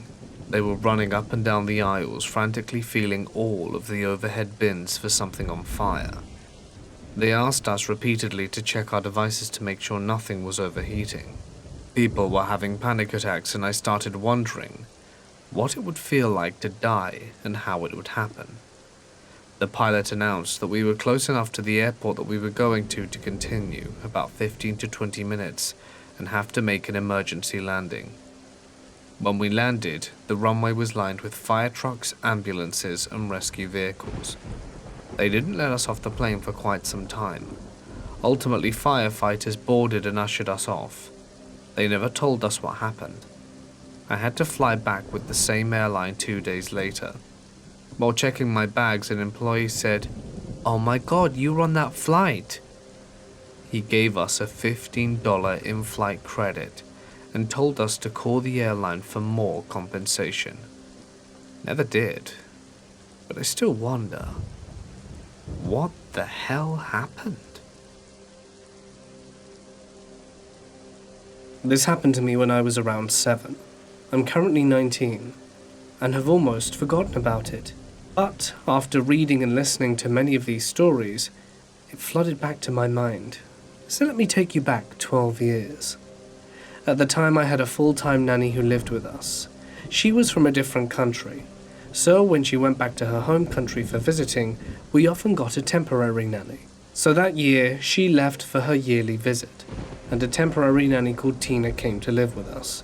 They were running up and down the aisles, frantically feeling all of the overhead bins for something on fire. They asked us repeatedly to check our devices to make sure nothing was overheating. People were having panic attacks, and I started wondering what it would feel like to die and how it would happen. The pilot announced that we were close enough to the airport that we were going to continue, about 15 to 20 minutes, and have to make an emergency landing. When we landed, the runway was lined with fire trucks, ambulances, and rescue vehicles. They didn't let us off the plane for quite some time. Ultimately, firefighters boarded and ushered us off. They never told us what happened. I had to fly back with the same airline 2 days later. While checking my bags, an employee said, "Oh my God, you were on that flight." He gave us a $15 in-flight credit and told us to call the airline for more compensation. Never did, but I still wonder, what the hell happened? This happened to me when I was around 7. I'm currently 19 and have almost forgotten about it. But after reading and listening to many of these stories, it flooded back to my mind. So let me take you back 12 years. At the time, I had a full-time nanny who lived with us. She was from a different country, so when she went back to her home country for visiting, we often got a temporary nanny. So that year, she left for her yearly visit, and a temporary nanny called Tina came to live with us.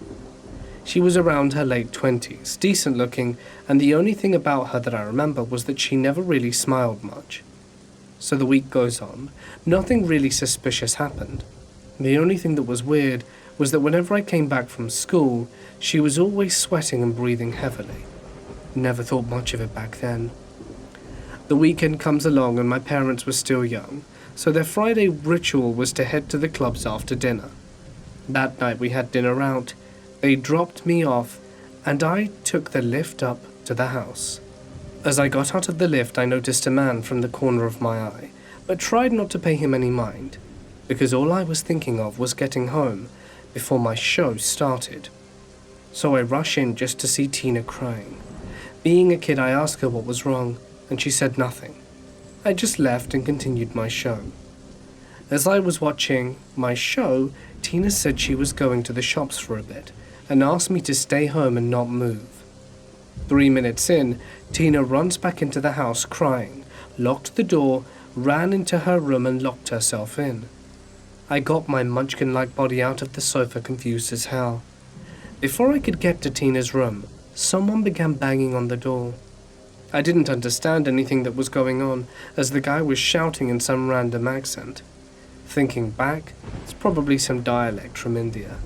She was around her late 20s, decent looking, and the only thing about her that I remember was that she never really smiled much. So the week goes on. Nothing really suspicious happened. The only thing that was weird was that whenever I came back from school, she was always sweating and breathing heavily. Never thought much of it back then. The weekend comes along and my parents were still young, so their Friday ritual was to head to the clubs after dinner. That night we had dinner out. They dropped me off, and I took the lift up to the house. As I got out of the lift, I noticed a man from the corner of my eye, but tried not to pay him any mind, because all I was thinking of was getting home before my show started. So I rush in just to see Tina crying. Being a kid, I asked her what was wrong, and she said nothing. I just left and continued my show. As I was watching my show, Tina said she was going to the shops for a bit, and asked me to stay home and not move. 3 minutes in, Tina runs back into the house crying, locked the door, ran into her room and locked herself in. I got my munchkin-like body out of the sofa confused as hell. Before I could get to Tina's room, someone began banging on the door. I didn't understand anything that was going on, as the guy was shouting in some random accent. Thinking back, it's probably some dialect from India.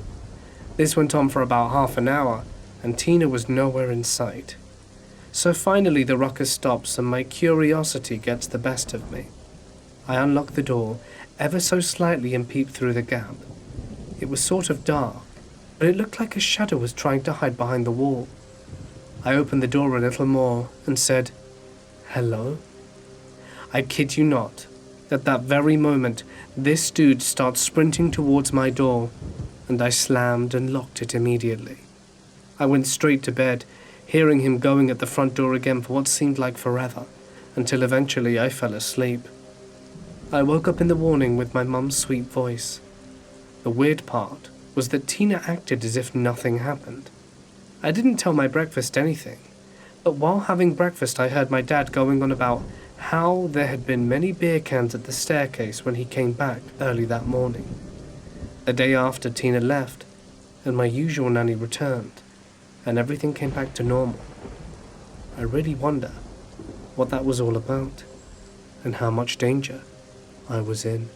This went on for about half an hour, and Tina was nowhere in sight. So finally the ruckus stops and my curiosity gets the best of me. I unlock the door ever so slightly and peep through the gap. It was sort of dark, but it looked like a shadow was trying to hide behind the wall. I opened the door a little more and said, "Hello?" I kid you not, at that very moment, this dude starts sprinting towards my door, and I slammed and locked it immediately. I went straight to bed, hearing him going at the front door again for what seemed like forever, until eventually I fell asleep. I woke up in the morning with my mum's sweet voice. The weird part was that Tina acted as if nothing happened. I didn't tell my breakfast anything, but while having breakfast I heard my dad going on about how there had been many beer cans at the staircase when he came back early that morning. The day after, Tina left, and my usual nanny returned, and everything came back to normal. I really wonder what that was all about, and how much danger I was in.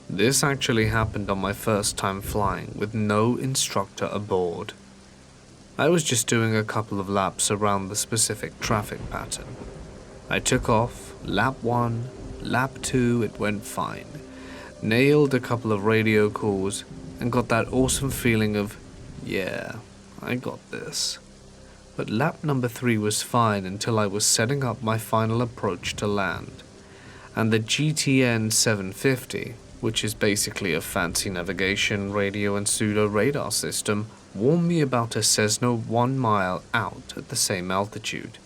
This actually happened on my first time flying with no instructor aboard. I was just doing a couple of laps around the specific traffic pattern. I took off, lap 1, lap 2, it went fine. Nailed a couple of radio calls and got that awesome feeling of, yeah, I got this. But lap number 3 was fine until I was setting up my final approach to land. And the GTN 750, which is basically a fancy navigation, radio and pseudo radar system, warned me about a Cessna 1 mile out at the same altitude.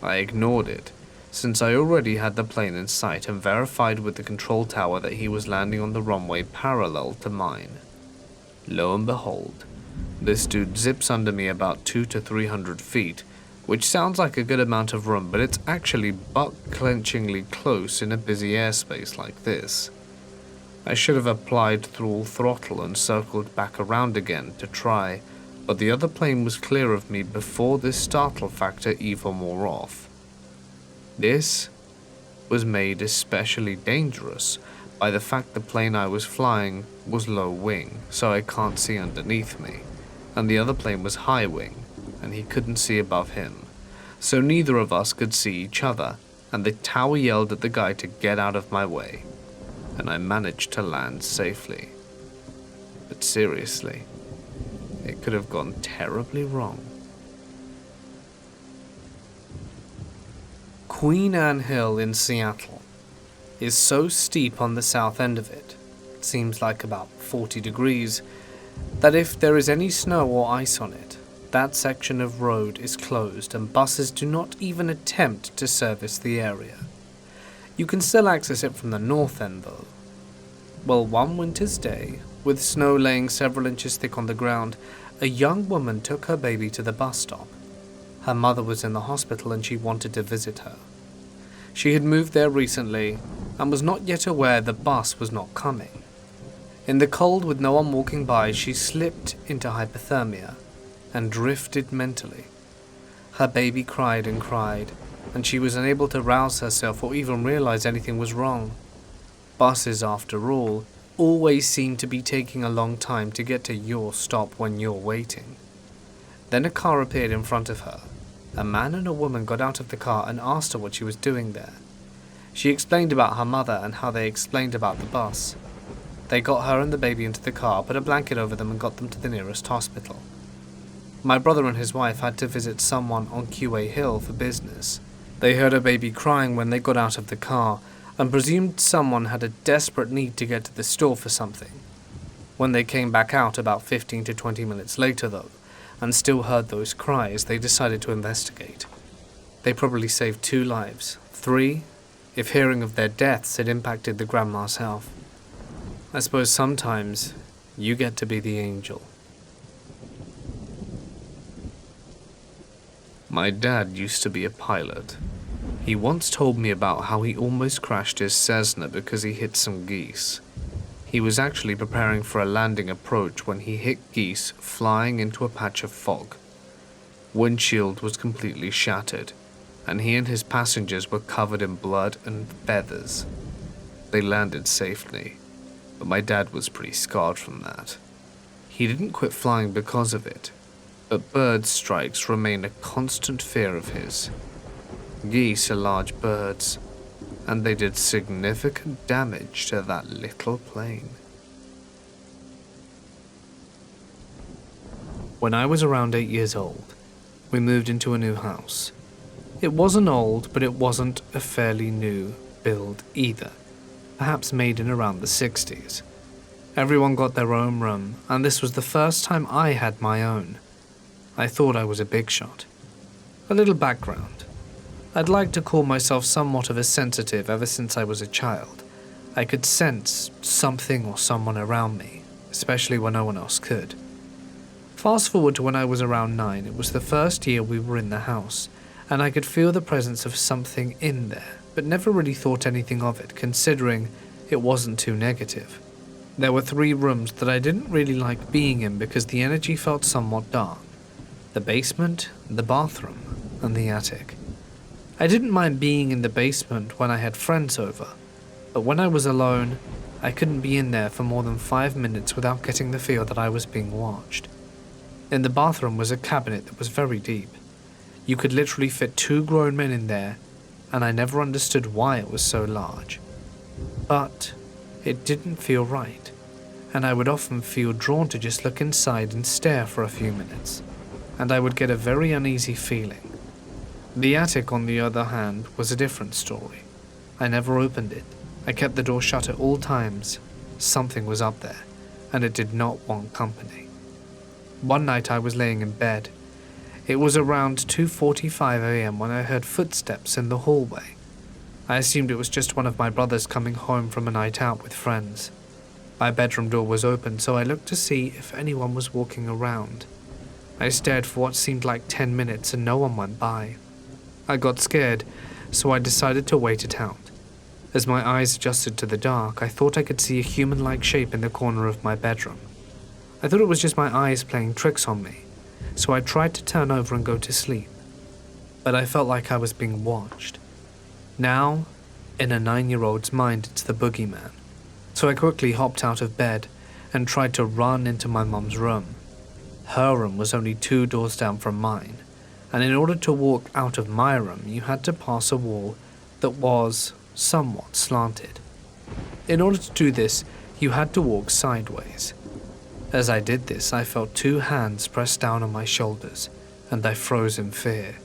I ignored it, since I already had the plane in sight and verified with the control tower that he was landing on the runway parallel to mine. Lo and behold, this dude zips under me about 200 to 300 feet, which sounds like a good amount of room, but it's actually butt-clenchingly close in a busy airspace like this. I should have applied full throttle and circled back around again to try, but the other plane was clear of me before this startle factor even wore off. This was made especially dangerous by the fact the plane I was flying was low wing, so I can't see underneath me, and the other plane was high wing, and he couldn't see above him, so neither of us could see each other, and the tower yelled at the guy to get out of my way, and I managed to land safely. But seriously, it could have gone terribly wrong. Queen Anne Hill in Seattle is so steep on the south end of it seems like about 40 degrees, that if there is any snow or ice on it, that section of road is closed and buses do not even attempt to service the area. You can still access it from the north end though. Well, one winter's day, with snow laying several inches thick on the ground, a young woman took her baby to the bus stop. Her mother was in the hospital and she wanted to visit her. She had moved there recently and was not yet aware the bus was not coming. In the cold with no one walking by, she slipped into hypothermia and drifted mentally. Her baby cried and cried, and she was unable to rouse herself or even realize anything was wrong. Buses, after all, always seem to be taking a long time to get to your stop when you're waiting. Then a car appeared in front of her. A man and a woman got out of the car and asked her what she was doing there. She explained about her mother and how they explained about the bus. They got her and the baby into the car, put a blanket over them and got them to the nearest hospital. My brother and his wife had to visit someone on QA Hill for business. They heard a baby crying when they got out of the car and presumed someone had a desperate need to get to the store for something. When they came back out about 15 to 20 minutes later though, and still heard those cries, they decided to investigate. They probably saved 2 lives, 3, if hearing of their deaths had impacted the grandma's health. I suppose sometimes you get to be the angel. My dad used to be a pilot. He once told me about how he almost crashed his Cessna because he hit some geese. He was actually preparing for a landing approach when he hit geese flying into a patch of fog. Windshield was completely shattered, and he and his passengers were covered in blood and feathers. They landed safely, but my dad was pretty scarred from that. He didn't quit flying because of it, but bird strikes remain a constant fear of his. Geese are large birds, and they did significant damage to that little plane. When I was around 8 years old, we moved into a new house. It wasn't old, but it wasn't a fairly new build either, perhaps made in around the 60s. Everyone got their own room, and this was the first time I had my own. I thought I was a big shot. A little background. I'd like to call myself somewhat of a sensitive ever since I was a child. I could sense something or someone around me, especially when no one else could. Fast forward to when I was around 9, it was the first year we were in the house, and I could feel the presence of something in there, but never really thought anything of it, considering it wasn't too negative. There were 3 rooms that I didn't really like being in because the energy felt somewhat dark. The basement, the bathroom, and the attic. I didn't mind being in the basement when I had friends over, but when I was alone, I couldn't be in there for more than 5 minutes without getting the feel that I was being watched. In the bathroom was a cabinet that was very deep. You could literally fit 2 grown men in there, and I never understood why it was so large. But it didn't feel right, and I would often feel drawn to just look inside and stare for a few minutes, and I would get a very uneasy feeling. The attic, on the other hand, was a different story. I never opened it. I kept the door shut at all times. Something was up there, and it did not want company. One night I was laying in bed. It was around 2:45 a.m. when I heard footsteps in the hallway. I assumed it was just one of my brothers coming home from a night out with friends. My bedroom door was open, so I looked to see if anyone was walking around. I stared for what seemed like 10 minutes and no one went by. I got scared, so I decided to wait it out. As my eyes adjusted to the dark, I thought I could see a human-like shape in the corner of my bedroom. I thought it was just my eyes playing tricks on me, so I tried to turn over and go to sleep. But I felt like I was being watched. Now, in a 9-year-old's mind, it's the boogeyman. So I quickly hopped out of bed and tried to run into my mum's room. Her room was only 2 doors down from mine, and in order to walk out of my room, you had to pass a wall that was somewhat slanted. In order to do this, you had to walk sideways. As I did this, I felt two hands press down on my shoulders, and I froze in fear.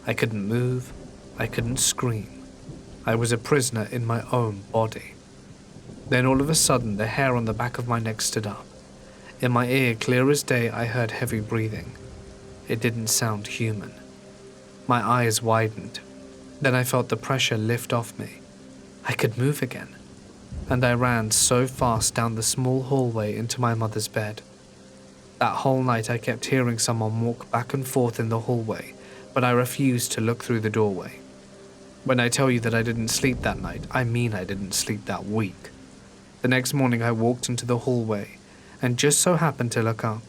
I couldn't move, I couldn't scream. I was a prisoner in my own body. Then all of a sudden, the hair on the back of my neck stood up. In my ear, clear as day, I heard heavy breathing. It didn't sound human. My eyes widened. Then I felt the pressure lift off me. I could move again. And I ran so fast down the small hallway into my mother's bed. That whole night I kept hearing someone walk back and forth in the hallway, but I refused to look through the doorway. When I tell you that I didn't sleep that night, I mean I didn't sleep that week. The next morning I walked into the hallway and just so happened to look up.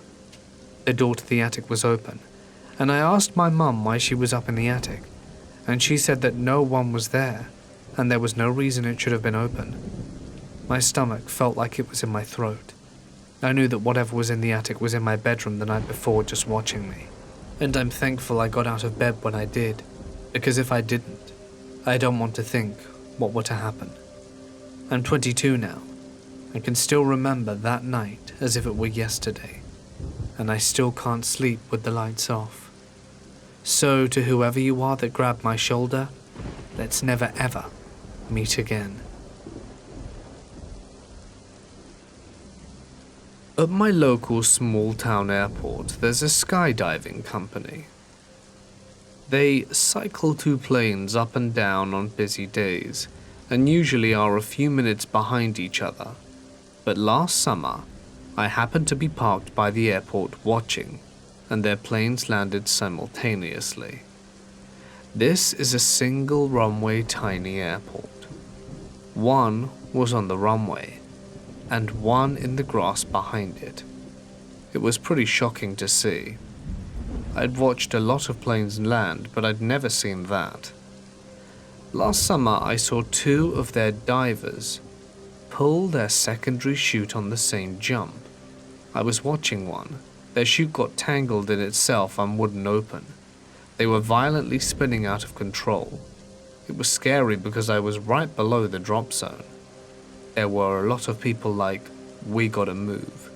The door to the attic was open, and I asked my mum why she was up in the attic, and she said that no one was there, and there was no reason it should have been open. My stomach felt like it was in my throat. I knew that whatever was in the attic was in my bedroom the night before just watching me, and I'm thankful I got out of bed when I did, because if I didn't, I don't want to think what would have happened. I'm 22 now. I can still remember that night as if it were yesterday, and I still can't sleep with the lights off. So to whoever you are that grabbed my shoulder, let's never ever meet again. At my local small town airport, there's a skydiving company. They cycle two planes up and down on busy days, and usually are a few minutes behind each other. But last summer, I happened to be parked by the airport watching, and their planes landed simultaneously. This is a single runway tiny airport. One was on the runway, and one in the grass behind it. It was pretty shocking to see. I'd watched a lot of planes land, but I'd never seen that. Last summer, I saw two of their divers pull their secondary chute on the same jump. I was watching one. Their chute got tangled in itself and wouldn't open. They were violently spinning out of control. It was scary because I was right below the drop zone. There were a lot of people like, "We gotta move."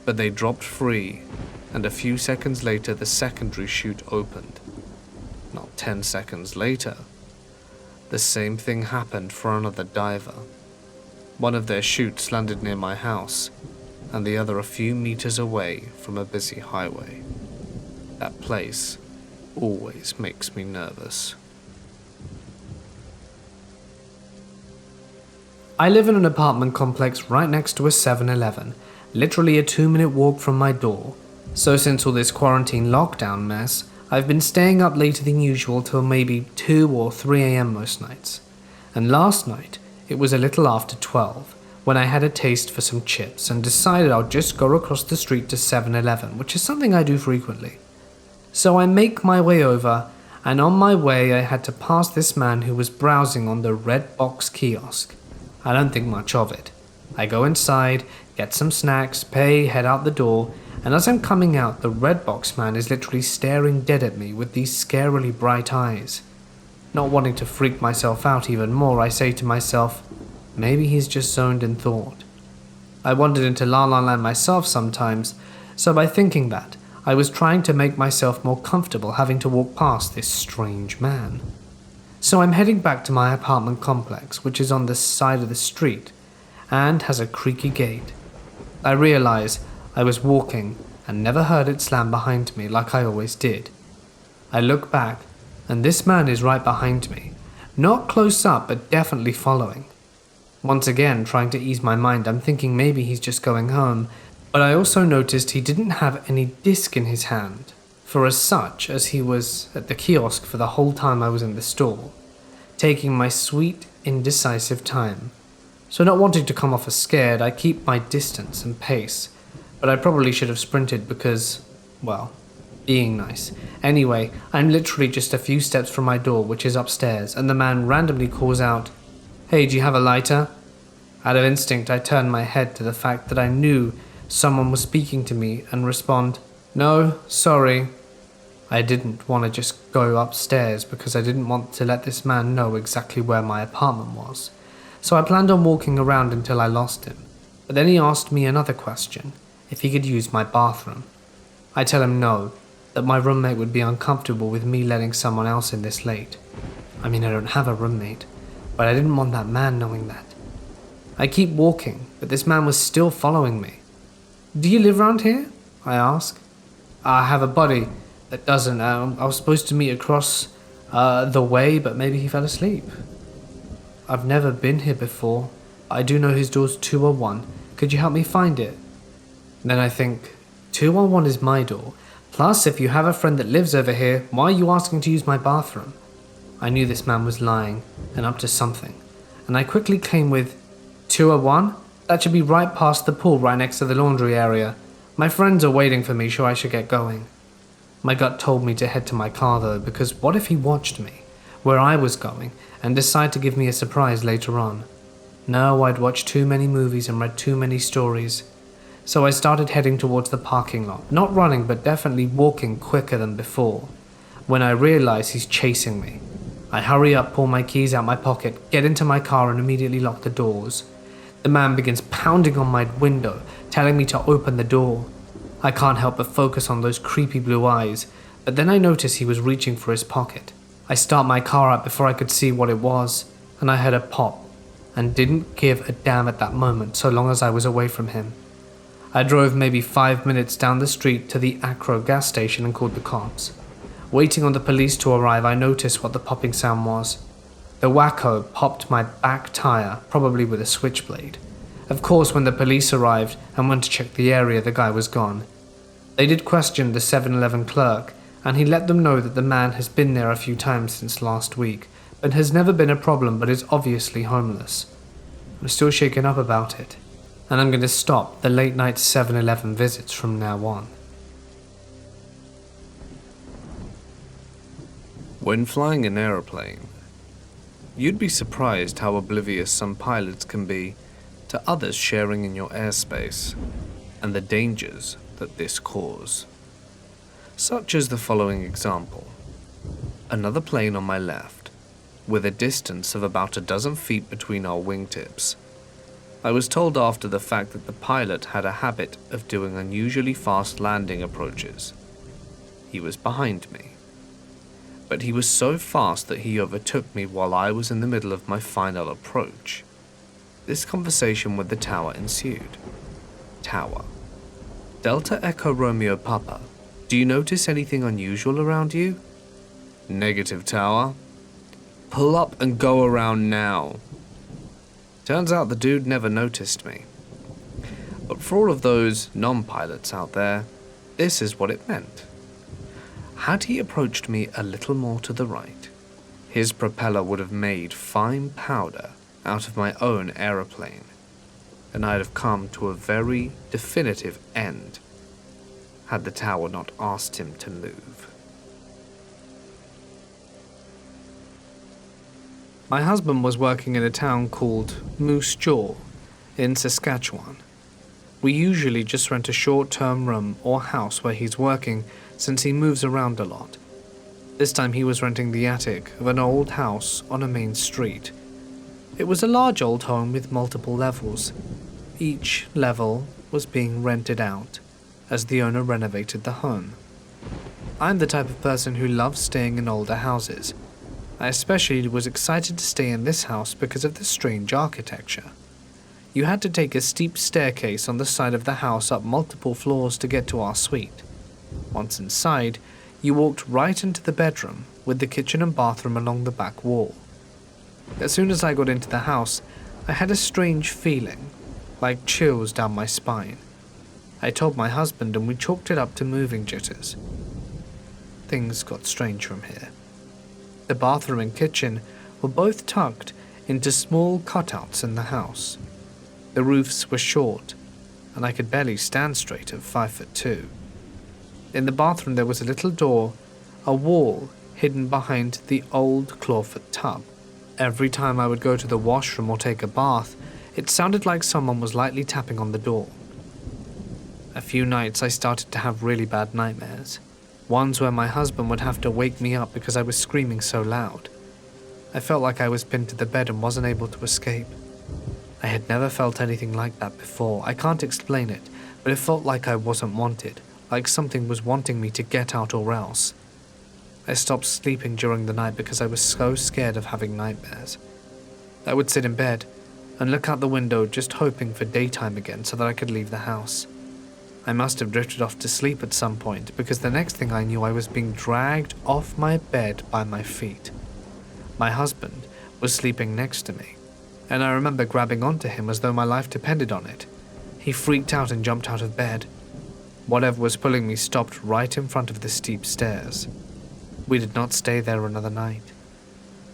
But they dropped free, and a few seconds later the secondary chute opened. Not 10 seconds later, the same thing happened for another diver. One of their chutes landed near my house, and the other a few meters away from a busy highway. That place always makes me nervous. I live in an apartment complex right next to a 7-Eleven, literally a 2-minute walk from my door. So since all this quarantine lockdown mess, I've been staying up later than usual till maybe 2 or 3 a.m. most nights. And last night, it was a little after 12, when I had a taste for some chips and decided I'll just go across the street to 7-Eleven, which is something I do frequently. So I make my way over, and on my way I had to pass this man who was browsing on the red box kiosk. I don't think much of it. I go inside, get some snacks, pay, head out the door, and as I'm coming out, the red box man is literally staring dead at me with these scarily bright eyes. Not wanting to freak myself out even more, I say to myself, maybe he's just zoned in thought. I wandered into La La Land myself sometimes, so by thinking that, I was trying to make myself more comfortable having to walk past this strange man. So I'm heading back to my apartment complex, which is on the side of the street, and has a creaky gate. I realize I was walking and never heard it slam behind me like I always did. I look back, and this man is right behind me, not close up but definitely following. Once again, trying to ease my mind, I'm thinking maybe he's just going home, but I also noticed he didn't have any disc in his hand, for as such as he was at the kiosk for the whole time I was in the store, taking my sweet, indecisive time. So not wanting to come off as scared, I keep my distance and pace, but I probably should have sprinted because, well, being nice. Anyway, I'm literally just a few steps from my door, which is upstairs, and the man randomly calls out, "Hey, do you have a lighter?" Out of instinct, I turn my head to the fact that I knew someone was speaking to me and respond, "No, sorry." I didn't want to just go upstairs because I didn't want to let this man know exactly where my apartment was, so I planned on walking around until I lost him. But then he asked me another question, if he could use my bathroom. I tell him no, that my roommate would be uncomfortable with me letting someone else in this late. I mean, I don't have a roommate, but I didn't want that man knowing that. I keep walking, but this man was still following me. Do you live around here? I ask. I have a buddy that doesn't. I was supposed to meet across the way, but maybe he fell asleep. I've never been here before. I do know his door's 201. Could you help me find it? Then I think, 211 is my door. Plus, if you have a friend that lives over here, why are you asking to use my bathroom? I knew this man was lying and up to something, and I quickly came with, 201? That should be right past the pool right next to the laundry area. My friends are waiting for me, so I should get going. My gut told me to head to my car though, because what if he watched me, where I was going, and decide to give me a surprise later on? No, I'd watched too many movies and read too many stories. So I started heading towards the parking lot, not running but definitely walking quicker than before. When I realize he's chasing me, I hurry up, pull my keys out my pocket, get into my car and immediately lock the doors. The man begins pounding on my window, telling me to open the door. I can't help but focus on those creepy blue eyes, but then I notice he was reaching for his pocket. I start my car up before I could see what it was, and I heard a pop, and didn't give a damn at that moment so long as I was away from him. I drove maybe 5 minutes down the street to the Acro gas station and called the cops. Waiting on the police to arrive, I noticed what the popping sound was. The wacko popped my back tire, probably with a switchblade. Of course, when the police arrived and went to check the area, the guy was gone. They did question the 7-Eleven clerk, and he let them know that the man has been there a few times since last week, but has never been a problem but is obviously homeless. I'm still shaken up about it, and I'm going to stop the late night 7-Eleven visits from now on. When flying an aeroplane, you'd be surprised how oblivious some pilots can be to others sharing in your airspace, and the dangers that this cause. Such as the following example. Another plane on my left, with a distance of about a dozen feet between our wingtips. I was told after the fact that the pilot had a habit of doing unusually fast landing approaches. He was behind me, but he was so fast that he overtook me while I was in the middle of my final approach. This conversation with the tower ensued. Tower. Delta Echo Romeo Papa, do you notice anything unusual around you? Negative, tower. Pull up and go around now. Turns out the dude never noticed me. But for all of those non-pilots out there, this is what it meant. Had he approached me a little more to the right, his propeller would have made fine powder out of my own aeroplane, and I'd have come to a very definitive end had the tower not asked him to move. My husband was working in a town called Moose Jaw in Saskatchewan. We usually just rent a short-term room or house where he's working since he moves around a lot. This time he was renting the attic of an old house on a main street. It was a large old home with multiple levels. Each level was being rented out as the owner renovated the home. I'm the type of person who loves staying in older houses. I especially was excited to stay in this house because of the strange architecture. You had to take a steep staircase on the side of the house up multiple floors to get to our suite. Once inside, you walked right into the bedroom with the kitchen and bathroom along the back wall. As soon as I got into the house, I had a strange feeling, like chills down my spine. I told my husband and we chalked it up to moving jitters. Things got strange from here. The bathroom and kitchen were both tucked into small cutouts in the house. The roofs were short, and I could barely stand straight at 5'2". In the bathroom there was a little door, a wall hidden behind the old clawfoot tub. Every time I would go to the washroom or take a bath, it sounded like someone was lightly tapping on the door. A few nights I started to have really bad nightmares. Ones where my husband would have to wake me up because I was screaming so loud. I felt like I was pinned to the bed and wasn't able to escape. I had never felt anything like that before. I can't explain it, but it felt like I wasn't wanted, like something was wanting me to get out or else. I stopped sleeping during the night because I was so scared of having nightmares. I would sit in bed and look out the window just hoping for daytime again so that I could leave the house. I must have drifted off to sleep at some point because the next thing I knew I was being dragged off my bed by my feet. My husband was sleeping next to me, and I remember grabbing onto him as though my life depended on it. He freaked out and jumped out of bed. Whatever was pulling me stopped right in front of the steep stairs. We did not stay there another night.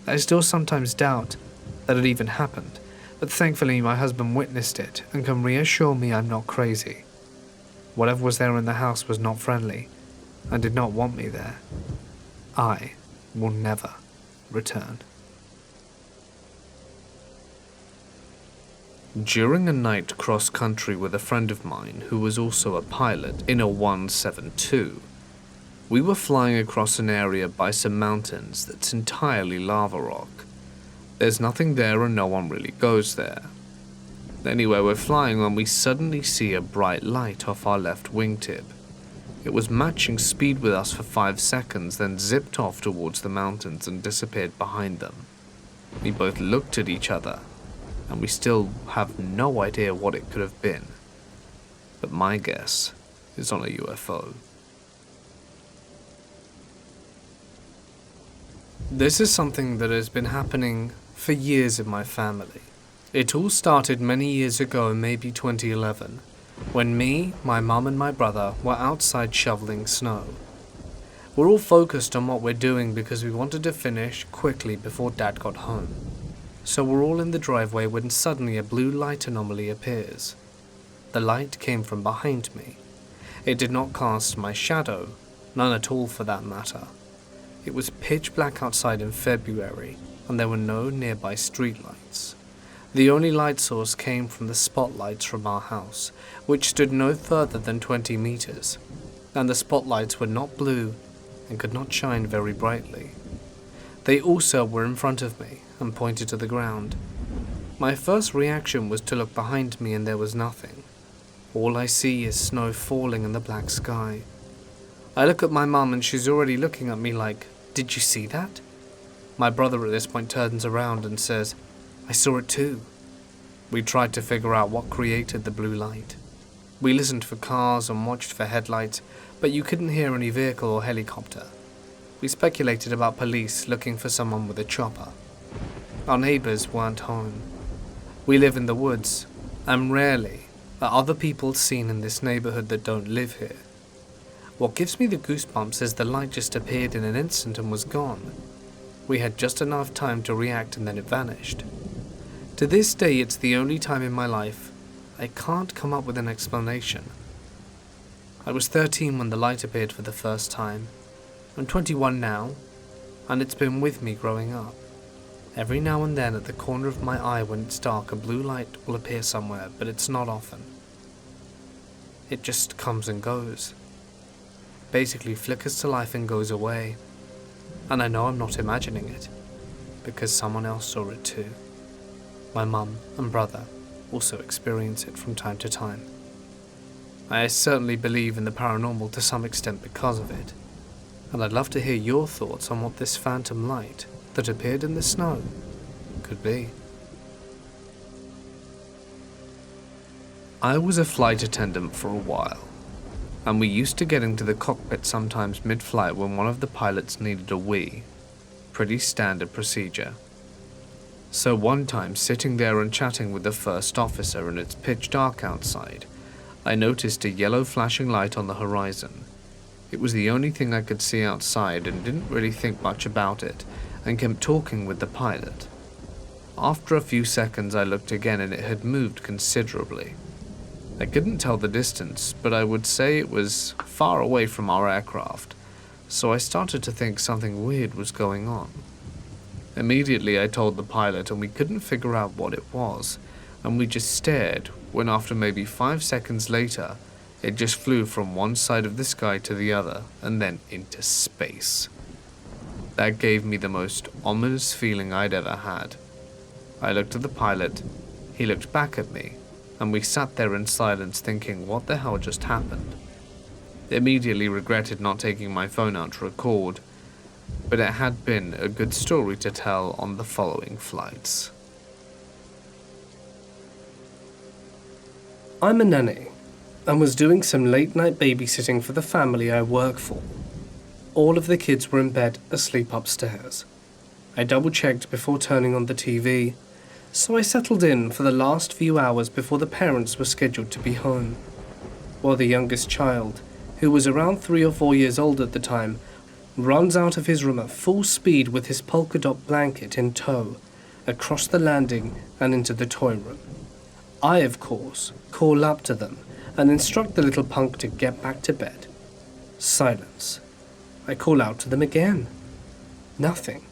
I still sometimes doubt that it even happened, but thankfully my husband witnessed it and can reassure me I'm not crazy. Whatever was there in the house was not friendly and did not want me there. I will never return. During a night cross-country with a friend of mine who was also a pilot in a 172, we were flying across an area by some mountains that's entirely lava rock. There's nothing there and no one really goes there. Anyway, we're flying when we suddenly see a bright light off our left wingtip. It was matching speed with us for 5 seconds, then zipped off towards the mountains and disappeared behind them. We both looked at each other, and we still have no idea what it could have been. But my guess is on a UFO. This is something that has been happening for years in my family. It all started many years ago, maybe 2011, when me, my mum and my brother were outside shoveling snow. We're all focused on what we're doing because we wanted to finish quickly before Dad got home. So we're all in the driveway when suddenly a blue light anomaly appears. The light came from behind me. It did not cast my shadow, none at all for that matter. It was pitch black outside in February, and there were no nearby streetlights. The only light source came from the spotlights from our house, which stood no further than 20 meters, and the spotlights were not blue and could not shine very brightly. They also were in front of me and pointed to the ground. My first reaction was to look behind me and there was nothing. All I see is snow falling in the black sky. I look at my mum and she's already looking at me like, "Did you see that?" My brother at this point turns around and says, "I saw it too." We tried to figure out what created the blue light. We listened for cars and watched for headlights, but you couldn't hear any vehicle or helicopter. We speculated about police looking for someone with a chopper. Our neighbors weren't home. We live in the woods, and rarely are other people seen in this neighborhood that don't live here. What gives me the goosebumps is the light just appeared in an instant and was gone. We had just enough time to react and then it vanished. To this day, it's the only time in my life I can't come up with an explanation. I was 13 when the light appeared for the first time. I'm 21 now, and it's been with me growing up. Every now and then at the corner of my eye when it's dark, a blue light will appear somewhere, but it's not often. It just comes and goes. Basically flickers to life and goes away. And I know I'm not imagining it, because someone else saw it too. My mum and brother also experience it from time to time. I certainly believe in the paranormal to some extent because of it, and I'd love to hear your thoughts on what this phantom light that appeared in the snow could be. I was a flight attendant for a while, and we used to get into the cockpit sometimes mid-flight when one of the pilots needed a wee. Pretty standard procedure. So one time, sitting there and chatting with the first officer and it's pitch dark outside, I noticed a yellow flashing light on the horizon. It was the only thing I could see outside and didn't really think much about it and kept talking with the pilot. After a few seconds I looked again and it had moved considerably. I couldn't tell the distance, but I would say it was far away from our aircraft, so I started to think something weird was going on. Immediately I told the pilot and we couldn't figure out what it was, and we just stared when after maybe 5 seconds later, It just flew from one side of the sky to the other and then into space. That gave me the most ominous feeling I'd ever had. I looked at the pilot, he looked back at me, and we sat there in silence thinking, what the hell just happened? Immediately regretted not taking my phone out to record, but it had been a good story to tell on the following flights. I'm a nanny and was doing some late-night babysitting for the family I work for. All of the kids were in bed, asleep upstairs. I double-checked before turning on the TV, so I settled in for the last few hours before the parents were scheduled to be home, while the youngest child, who was around 3 or 4 years old at the time, runs out of his room at full speed with his polka dot blanket in tow, across the landing and into the toy room. I, of course, call up to them and instruct the little punk to get back to bed. Silence. I call out to them again. Nothing.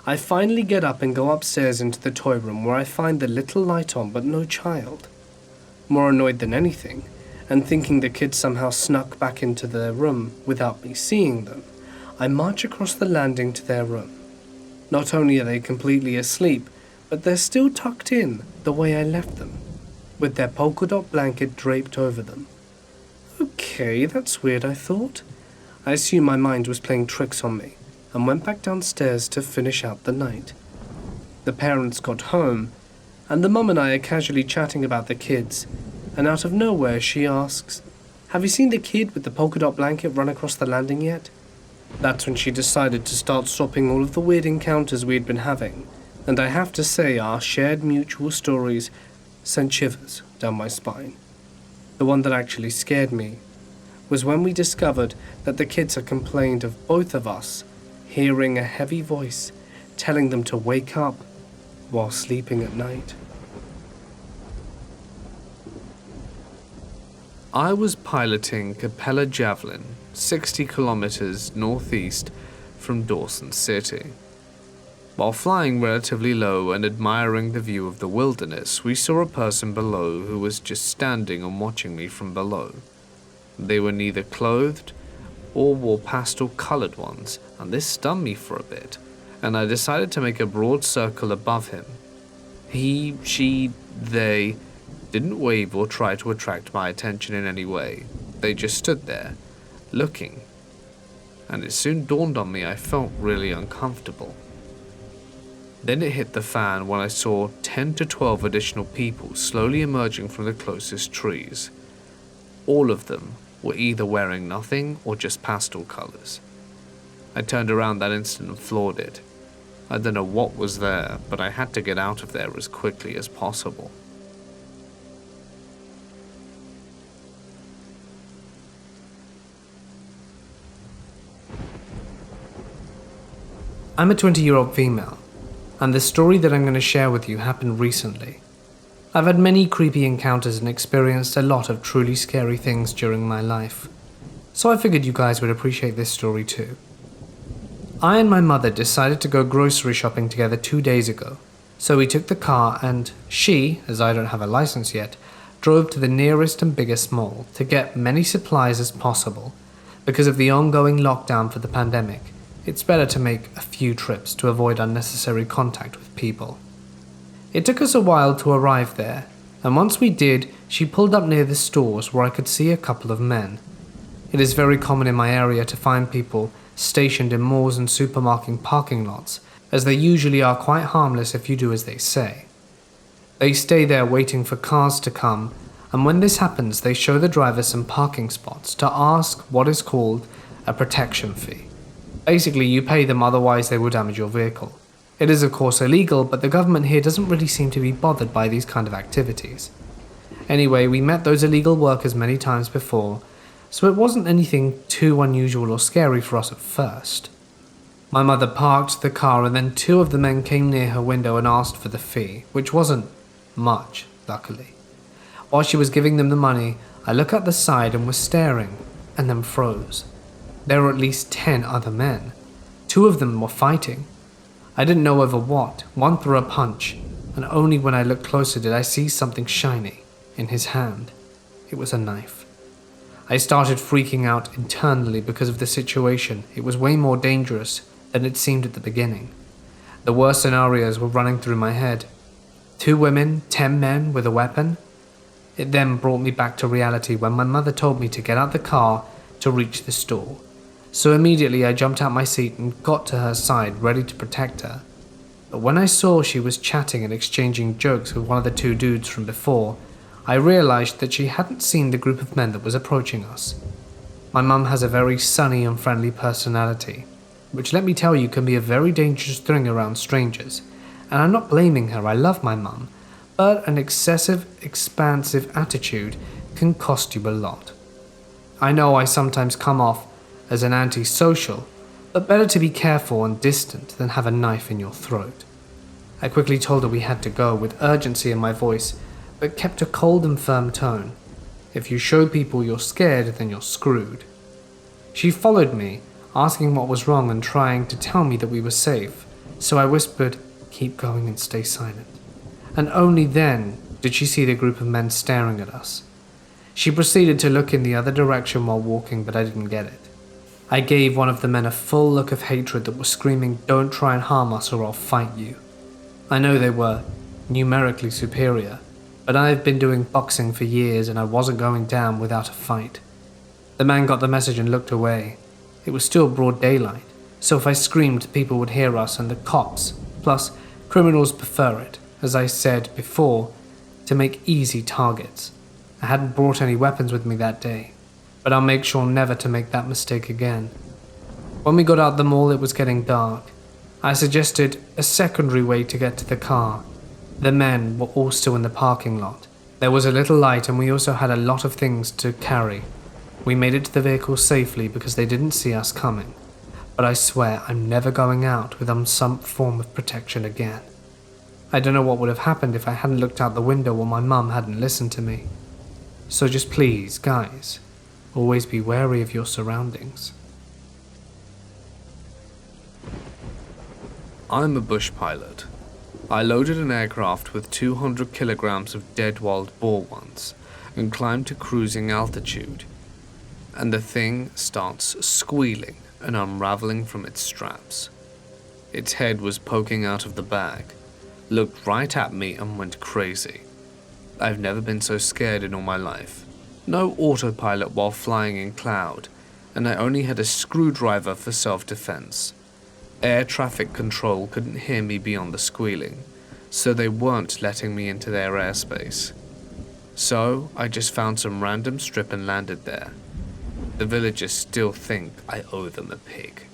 I finally get up and go upstairs into the toy room where I find the little light on but no child. More annoyed than anything, and thinking the kids somehow snuck back into their room without me seeing them, I march across the landing to their room. Not only are they completely asleep, but they're still tucked in the way I left them, with their polka dot blanket draped over them. Okay, that's weird, I thought. I assumed my mind was playing tricks on me, and went back downstairs to finish out the night. The parents got home, and the mum and I are casually chatting about the kids, and out of nowhere she asks, "Have you seen the kid with the polka dot blanket run across the landing yet?" That's when she decided to start stopping all of the weird encounters we'd been having, and I have to say our shared mutual stories sent shivers down my spine. The one that actually scared me was when we discovered that the kids had complained of both of us hearing a heavy voice telling them to wake up while sleeping at night. I was piloting Capella Javelin, 60 kilometers northeast from Dawson City. While flying relatively low and admiring the view of the wilderness, we saw a person below who was just standing and watching me from below. They were neither clothed or wore pastel-colored ones, and this stunned me for a bit, and I decided to make a broad circle above him. He, she, they didn't wave or try to attract my attention in any way. They just stood there, looking, and it soon dawned on me I felt really uncomfortable. Then it hit the fan when I saw 10 to 12 additional people slowly emerging from the closest trees. All of them were either wearing nothing or just pastel colors. I turned around that instant and floored it. I don't know what was there, but I had to get out of there as quickly as possible. I'm a 20-year-old female, and the story that I'm going to share with you happened recently. I've had many creepy encounters and experienced a lot of truly scary things during my life, so I figured you guys would appreciate this story too. I and my mother decided to go grocery shopping together 2 days ago, so we took the car and she, as I don't have a license yet, drove to the nearest and biggest mall to get many supplies as possible. Because of the ongoing lockdown for the pandemic, it's better to make a few trips to avoid unnecessary contact with people. It took us a while to arrive there, and once we did, she pulled up near the stores where I could see a couple of men. It is very common in my area to find people stationed in malls and supermarket parking lots, as they usually are quite harmless if you do as they say. They stay there waiting for cars to come, and when this happens they show the driver some parking spots to ask what is called a protection fee. Basically, you pay them, otherwise they will damage your vehicle. It is of course illegal, but the government here doesn't really seem to be bothered by these kind of activities. Anyway, we met those illegal workers many times before, so it wasn't anything too unusual or scary for us at first. My mother parked the car and then 2 of the men came near her window and asked for the fee, which wasn't much, luckily. While she was giving them the money, I looked at the side and was staring, and then froze. There were at least 10 other men. 2 of them were fighting. I didn't know over what. One threw a punch, and only when I looked closer did I see something shiny in his hand. It was a knife. I started freaking out internally because of the situation. It was way more dangerous than it seemed at the beginning. The worst scenarios were running through my head. 2 women, 10 men with a weapon. It then brought me back to reality when my mother told me to get out the car to reach the store. So immediately I jumped out my seat and got to her side, ready to protect her. But when I saw she was chatting and exchanging jokes with one of the 2 dudes from before, I realized that she hadn't seen the group of men that was approaching us. My mum has a very sunny and friendly personality, which let me tell you can be a very dangerous thing around strangers. And I'm not blaming her, I love my mum, but an excessive, expansive attitude can cost you a lot. I know I sometimes come off as an antisocial, but better to be careful and distant than have a knife in your throat. I quickly told her we had to go with urgency in my voice, but kept a cold and firm tone. If you show people you're scared, then you're screwed. She followed me, asking what was wrong and trying to tell me that we were safe, so I whispered, "Keep going and stay silent." And only then did she see the group of men staring at us. She proceeded to look in the other direction while walking, but I didn't get it. I gave one of the men a full look of hatred that was screaming, "Don't try and harm us or I'll fight you." I know they were numerically superior, but I've been doing boxing for years and I wasn't going down without a fight. The man got the message and looked away. It was still broad daylight, so if I screamed, people would hear us and the cops, plus criminals prefer it, as I said before, to make easy targets. I hadn't brought any weapons with me that day, but I'll make sure never to make that mistake again. When we got out the mall, it was getting dark. I suggested a secondary way to get to the car. The men were all still in the parking lot. There was a little light and we also had a lot of things to carry. We made it to the vehicle safely because they didn't see us coming. But I swear I'm never going out without some form of protection again. I don't know what would have happened if I hadn't looked out the window or my mum hadn't listened to me. So just please, guys, always be wary of your surroundings. I'm a bush pilot. I loaded an aircraft with 200 kilograms of dead wild boar once and climbed to cruising altitude, and the thing starts squealing and unraveling from its straps. Its head was poking out of the bag, looked right at me and went crazy. I've never been so scared in all my life. No autopilot while flying in cloud, and I only had a screwdriver for self-defense. Air traffic control couldn't hear me beyond the squealing, so they weren't letting me into their airspace. So I just found some random strip and landed there. The villagers still think I owe them a pig.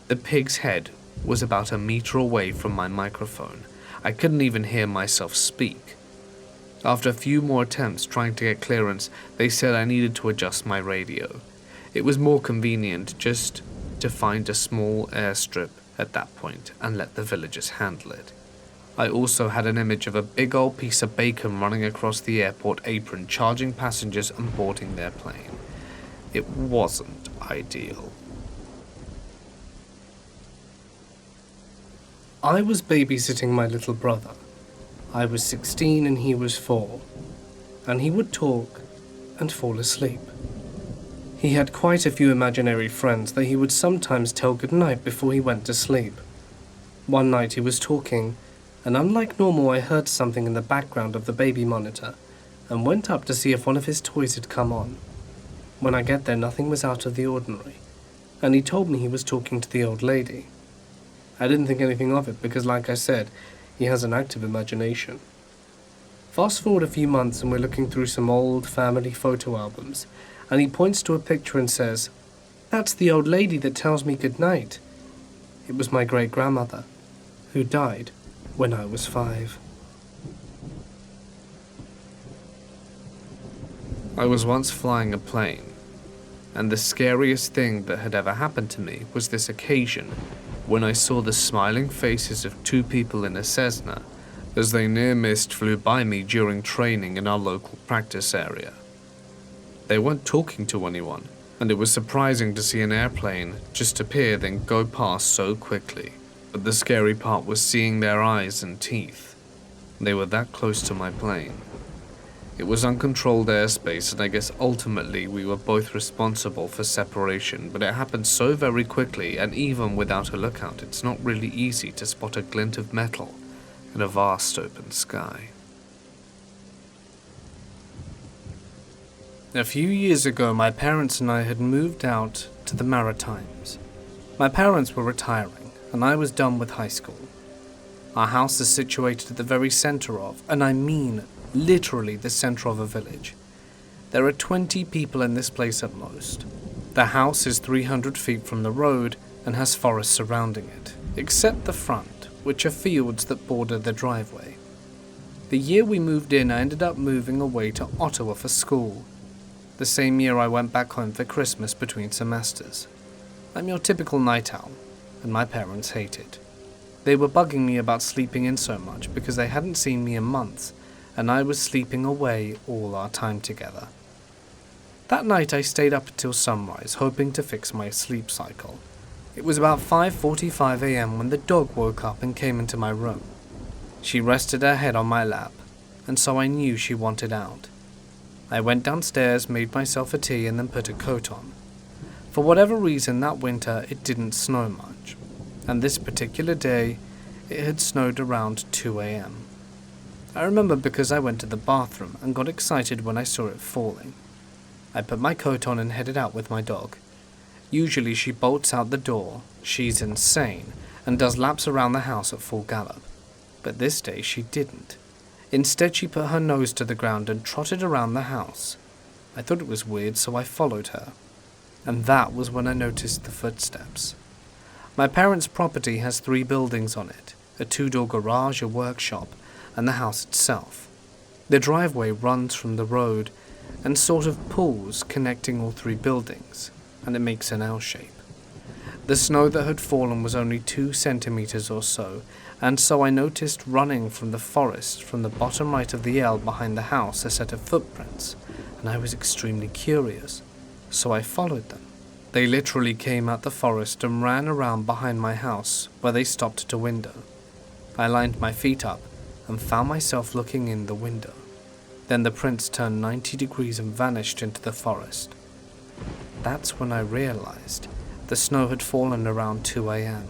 The pig's head was about a meter away from my microphone. I couldn't even hear myself speak. After a few more attempts trying to get clearance, they said I needed to adjust my radio. It was more convenient just to find a small airstrip at that point and let the villagers handle it. I also had an image of a big old piece of bacon running across the airport apron, charging passengers and boarding their plane. It wasn't ideal. I was babysitting my little brother. I was 16 and he was 4, and he would talk and fall asleep. He had quite a few imaginary friends that he would sometimes tell goodnight before he went to sleep. One night he was talking, and unlike normal I heard something in the background of the baby monitor, and went up to see if one of his toys had come on. When I get there, nothing was out of the ordinary, and he told me he was talking to the old lady. I didn't think anything of it because, like I said, he has an active imagination. Fast forward a few months and we're looking through some old family photo albums, and he points to a picture and says, "That's the old lady that tells me goodnight." It was my great-grandmother, who died when I was 5. I was once flying a plane, and the scariest thing that had ever happened to me was this occasion when I saw the smiling faces of 2 people in a Cessna as they near missed flew by me during training in our local practice area. They weren't talking to anyone, and it was surprising to see an airplane just appear then go past so quickly. But the scary part was seeing their eyes and teeth. They were that close to my plane. It was uncontrolled airspace, and I guess ultimately we were both responsible for separation, but it happened so very quickly, and even without a lookout, it's not really easy to spot a glint of metal in a vast open sky. A few years ago, my parents and I had moved out to the Maritimes. My parents were retiring, and I was done with high school. Our house is situated at the very center of, and I mean literally the center of a village. There are 20 people in this place at most. The house is 300 feet from the road and has forests surrounding it, except the front, which are fields that border the driveway. The year we moved in, I ended up moving away to Ottawa for school. The same year I went back home for Christmas between semesters. I'm your typical night owl, and my parents hate it. They were bugging me about sleeping in so much because they hadn't seen me in months, and I was sleeping away all our time together. That night I stayed up until sunrise, hoping to fix my sleep cycle. It was about 5:45 a.m. when the dog woke up and came into my room. She rested her head on my lap, and so I knew she wanted out. I went downstairs, made myself a tea, and then put a coat on. For whatever reason, that winter it didn't snow much, and this particular day it had snowed around 2 a.m. I remember because I went to the bathroom and got excited when I saw it falling. I put my coat on and headed out with my dog. Usually she bolts out the door, she's insane, and does laps around the house at full gallop. But this day she didn't. Instead she put her nose to the ground and trotted around the house. I thought it was weird, so I followed her. And that was when I noticed the footsteps. My parents' property has 3 buildings on it, a 2-door garage, a workshop, and the house itself. The driveway runs from the road and sort of pulls, connecting all 3 buildings, and it makes an L shape. The snow that had fallen was only 2 centimeters or so, and so I noticed running from the forest from the bottom right of the L behind the house a set of footprints, and I was extremely curious, so I followed them. They literally came out the forest and ran around behind my house, where they stopped at a window. I lined my feet up and found myself looking in the window. Then the prints turned 90 degrees and vanished into the forest. That's when I realized the snow had fallen around 2 a.m.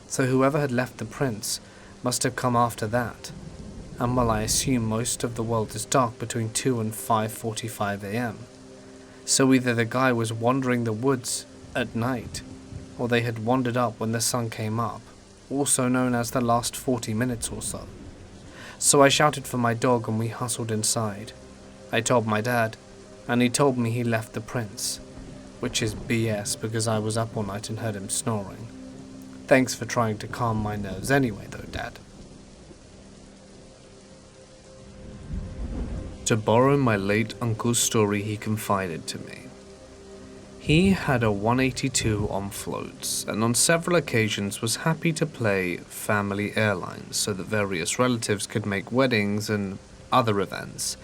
So whoever had left the prints must have come after that. And while I assume most of the world is dark between 2 and 5:45 a.m. So either the guy was wandering the woods at night, or they had wandered up when the sun came up, also known as the last 40 minutes or so. So I shouted for my dog and we hustled inside. I told my dad, and he told me he left the prints, which is BS because I was up all night and heard him snoring. Thanks for trying to calm my nerves anyway though, Dad. To borrow my late uncle's story, he confided to me. He had a 182 on floats, and on several occasions was happy to play family airlines so that various relatives could make weddings and other events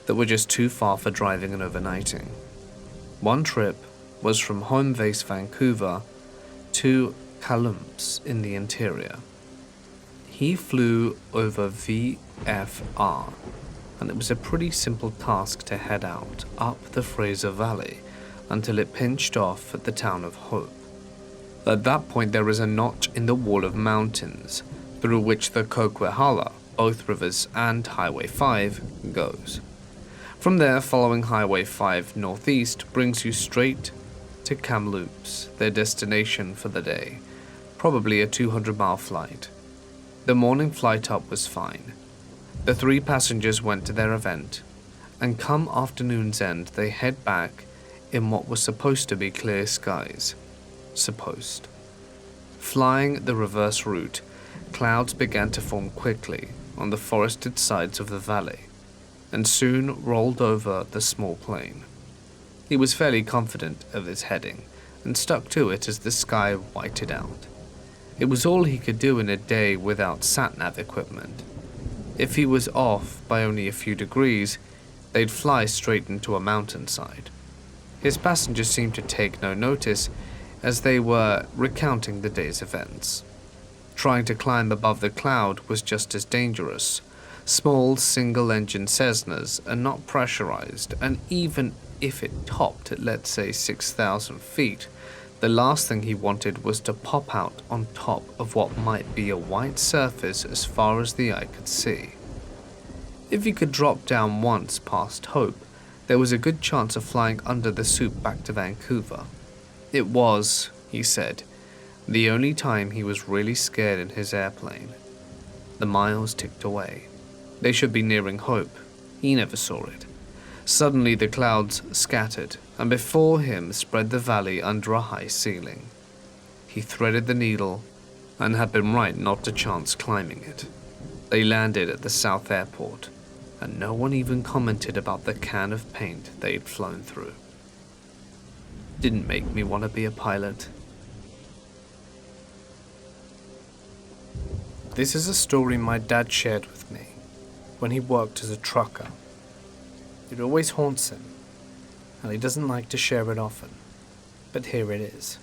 that were just too far for driving and overnighting. One trip was from home base Vancouver to Kamloops in the interior. He flew over VFR, and it was a pretty simple task to head out up the Fraser Valley until it pinched off at the town of Hope. At that point there is a notch in the wall of mountains through which the Coquihalla, both rivers, and Highway 5 goes. From there, following Highway 5 northeast brings you straight to Kamloops, their destination for the day, probably a 200-mile flight. The morning flight up was fine. The 3 passengers went to their event, and come afternoon's end they head back in what was supposed to be clear skies. Supposed. Flying the reverse route, clouds began to form quickly on the forested sides of the valley, and soon rolled over the small plain. He was fairly confident of his heading, and stuck to it as the sky whited out. It was all he could do in a day without sat-nav equipment. If he was off by only a few degrees, they'd fly straight into a mountainside. His passengers seemed to take no notice, as they were recounting the day's events. Trying to climb above the cloud was just as dangerous, Small single-engine Cessnas are not pressurized, and even if it topped at, let's say, 6,000 feet, the last thing he wanted was to pop out on top of what might be a white surface as far as the eye could see. If he could drop down once past Hope, there was a good chance of flying under the soup back to Vancouver. It was, he said, the only time he was really scared in his airplane. The miles ticked away. They should be nearing Hope. He never saw it. Suddenly the clouds scattered, and before him spread the valley under a high ceiling. He threaded the needle, and had been right not to chance climbing it. They landed at the South Airport, and no one even commented about the can of paint they'd flown through. Didn't make me want to be a pilot. This is a story my dad shared with me when he worked as a trucker. It always haunts him, and he doesn't like to share it often, but here it is.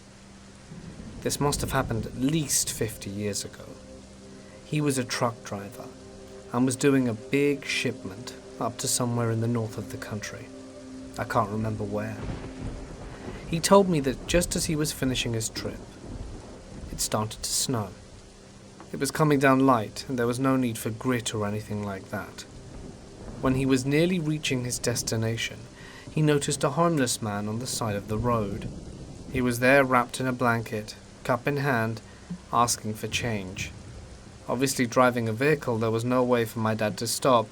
This must have happened at least 50 years ago. He was a truck driver and was doing a big shipment up to somewhere in the north of the country. I can't remember where. He told me that just as he was finishing his trip, it started to snow. It was coming down light, and there was no need for grit or anything like that. When he was nearly reaching his destination, he noticed a homeless man on the side of the road. He was there wrapped in a blanket, cup in hand, asking for change. Obviously driving a vehicle, there was no way for my dad to stop,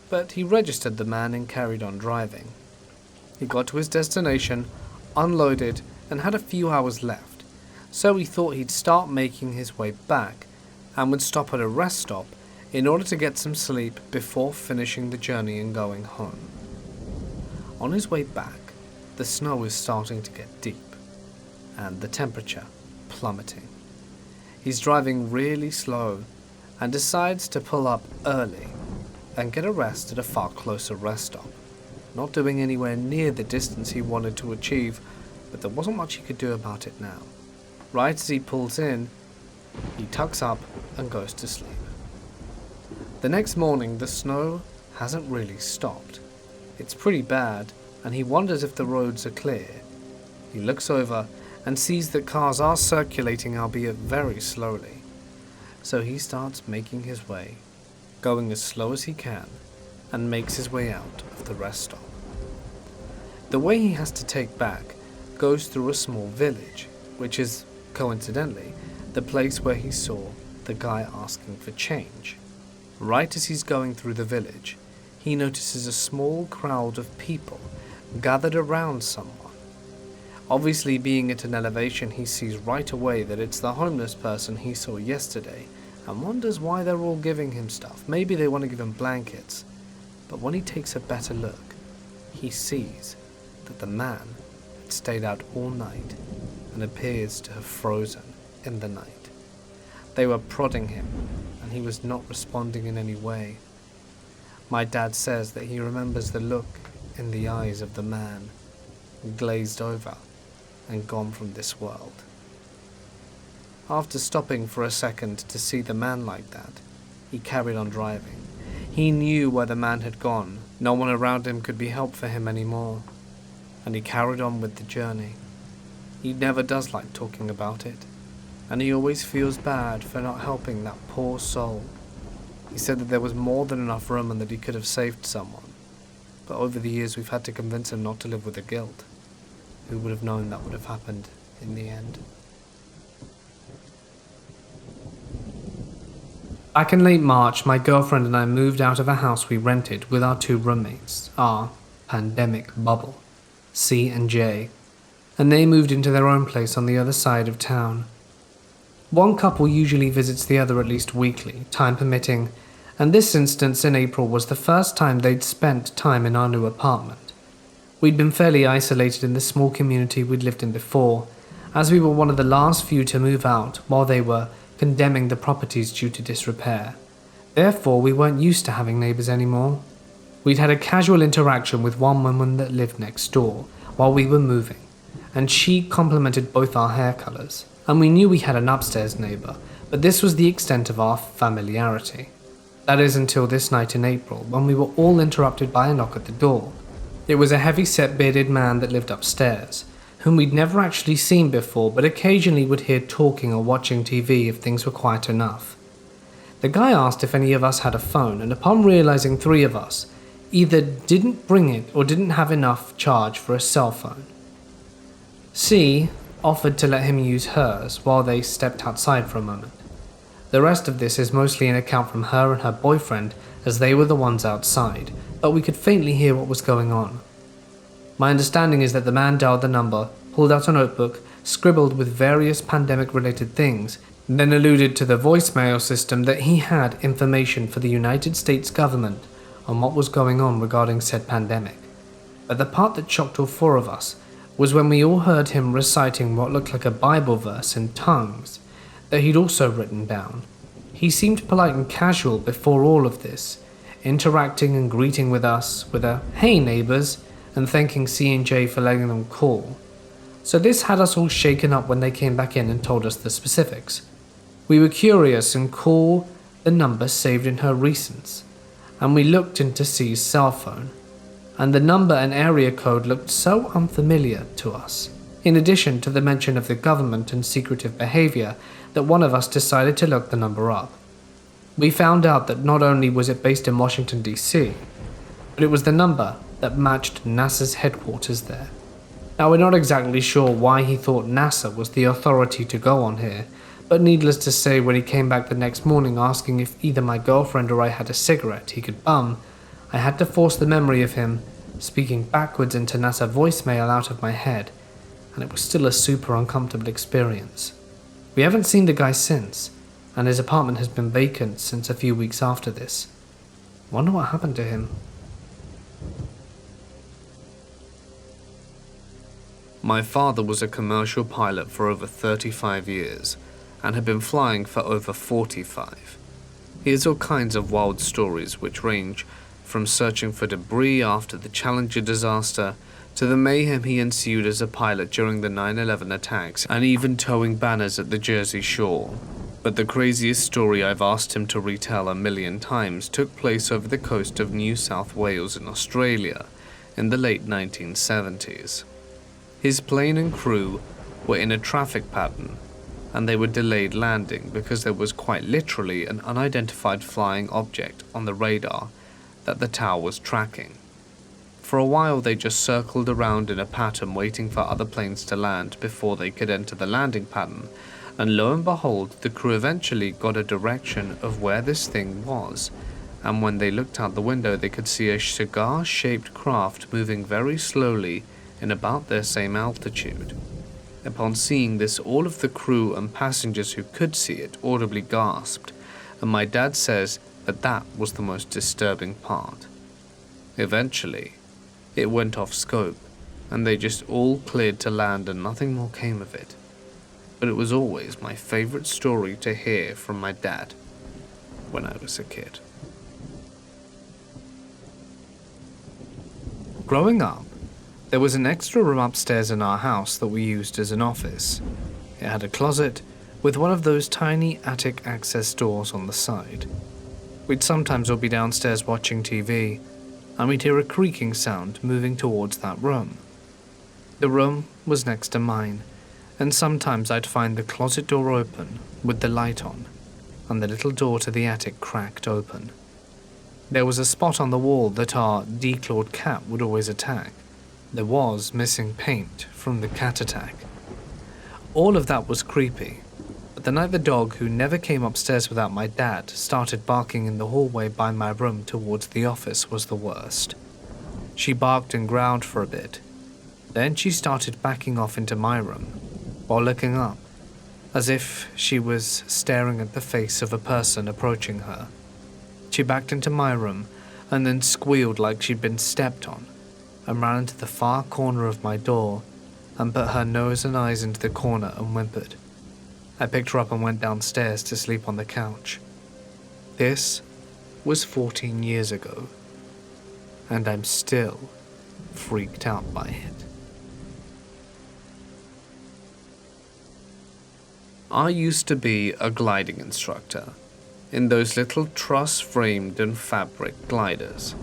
but he registered the man and carried on driving. He got to his destination, unloaded, and had a few hours left, so he thought he'd start making his way back and would stop at a rest stop in order to get some sleep before finishing the journey and going home. On his way back, the snow is starting to get deep, and the temperature plummeting. He's driving really slow and decides to pull up early and get a rest at a far closer rest stop, not doing anywhere near the distance he wanted to achieve, but there wasn't much he could do about it now. Right as he pulls in, he tucks up and goes to sleep. The next morning, the snow hasn't really stopped. It's pretty bad, and he wonders if the roads are clear. He looks over and sees that cars are circulating, albeit very slowly. So he starts making his way, going as slow as he can, and makes his way out of the rest stop. The way he has to take back goes through a small village, which is, coincidentally, the place where he saw the guy asking for change. Right as he's going through the village, he notices a small crowd of people gathered around someone. Obviously, being at an elevation, he sees right away that it's the homeless person he saw yesterday and wonders why they're all giving him stuff. Maybe they want to give him blankets. But when he takes a better look, he sees that the man had stayed out all night and appears to have frozen in the night. They were prodding him, and he was not responding in any way. My dad says that he remembers the look in the eyes of the man, glazed over and gone from this world. After stopping for a second to see the man like that, he carried on driving. He knew where the man had gone. No one around him could be help for him anymore, and he carried on with the journey. He never does like talking about it, and he always feels bad for not helping that poor soul. He said that there was more than enough room and that he could have saved someone, but over the years we've had to convince him not to live with the guilt. Who would have known that would have happened in the end? Back in late March, my girlfriend and I moved out of a house we rented with our 2 roommates, our pandemic bubble, C and J, and they moved into their own place on the other side of town. One couple usually visits the other at least weekly, time permitting, and this instance in April was the first time they'd spent time in our new apartment. We'd been fairly isolated in the small community we'd lived in before, as we were one of the last few to move out while they were condemning the properties due to disrepair. Therefore, we weren't used to having neighbours anymore. We'd had a casual interaction with one woman that lived next door while we were moving, and she complimented both our hair colours, and we knew we had an upstairs neighbour, but this was the extent of our familiarity. That is until this night in April, when we were all interrupted by a knock at the door. It was a heavy-set bearded man that lived upstairs, whom we'd never actually seen before, but occasionally would hear talking or watching TV if things were quiet enough. The guy asked if any of us had a phone, and upon realizing 3 of us either didn't bring it or didn't have enough charge for a cell phone, C offered to let him use hers while they stepped outside for a moment. The rest of this is mostly an account from her and her boyfriend, as they were the ones outside, but we could faintly hear what was going on. My understanding is that the man dialed the number, pulled out a notebook, scribbled with various pandemic-related things, then alluded to the voicemail system that he had information for the United States government on what was going on regarding said pandemic. But the part that shocked all 4 of us was when we all heard him reciting what looked like a Bible verse in tongues that he'd also written down. He seemed polite and casual before all of this, interacting and greeting with us with a "Hey neighbours," and thanking C&J for letting them call. So this had us all shaken up when they came back in and told us the specifics. We were curious and called the number saved in her recents, and we looked into C's cell phone, and the number and area code looked so unfamiliar to us, in addition to the mention of the government and secretive behavior, that one of us decided to look the number up. We found out that not only was it based in Washington, D.C., but it was the number that matched NASA's headquarters there. Now, we're not exactly sure why he thought NASA was the authority to go on here, but needless to say, when he came back the next morning asking if either my girlfriend or I had a cigarette he could bum, I had to force the memory of him speaking backwards into NASA voicemail out of my head, and it was still a super uncomfortable experience. We haven't seen the guy since, and his apartment has been vacant since a few weeks after this. Wonder what happened to him. My father was a commercial pilot for over 35 years and had been flying for over 45. He has all kinds of wild stories which range from searching for debris after the Challenger disaster to the mayhem he ensued as a pilot during the 9/11 attacks and even towing banners at the Jersey Shore. But the craziest story I've asked him to retell a million times took place over the coast of New South Wales in Australia in the late 1970s. His plane and crew were in a traffic pattern, and they were delayed landing because there was quite literally an unidentified flying object on the radar that the tower was tracking. For a while they just circled around in a pattern waiting for other planes to land before they could enter the landing pattern, and lo and behold, the crew eventually got a direction of where this thing was, and when they looked out the window they could see a cigar-shaped craft moving very slowly in about their same altitude. Upon seeing this, all of the crew and passengers who could see it audibly gasped, and my dad says that that was the most disturbing part. Eventually, it went off scope, and they just all cleared to land and nothing more came of it. But it was always my favorite story to hear from my dad when I was a kid. Growing up, there was an extra room upstairs in our house that we used as an office. It had a closet with one of those tiny attic access doors on the side. We'd sometimes all be downstairs watching TV, and we'd hear a creaking sound moving towards that room. The room was next to mine, and sometimes I'd find the closet door open with the light on, and the little door to the attic cracked open. There was a spot on the wall that our declawed cat would always attack. There was missing paint from the cat attack. All of that was creepy, but the night the dog, who never came upstairs without my dad, started barking in the hallway by my room towards the office was the worst. She barked and growled for a bit. Then she started backing off into my room, while looking up, as if she was staring at the face of a person approaching her. She backed into my room, and then squealed like she'd been stepped on, and ran into the far corner of my door, and put her nose and eyes into the corner and whimpered. I picked her up and went downstairs to sleep on the couch. This was 14 years ago, and I'm still freaked out by it. I used to be a gliding instructor. in those little truss-framed and fabric gliders.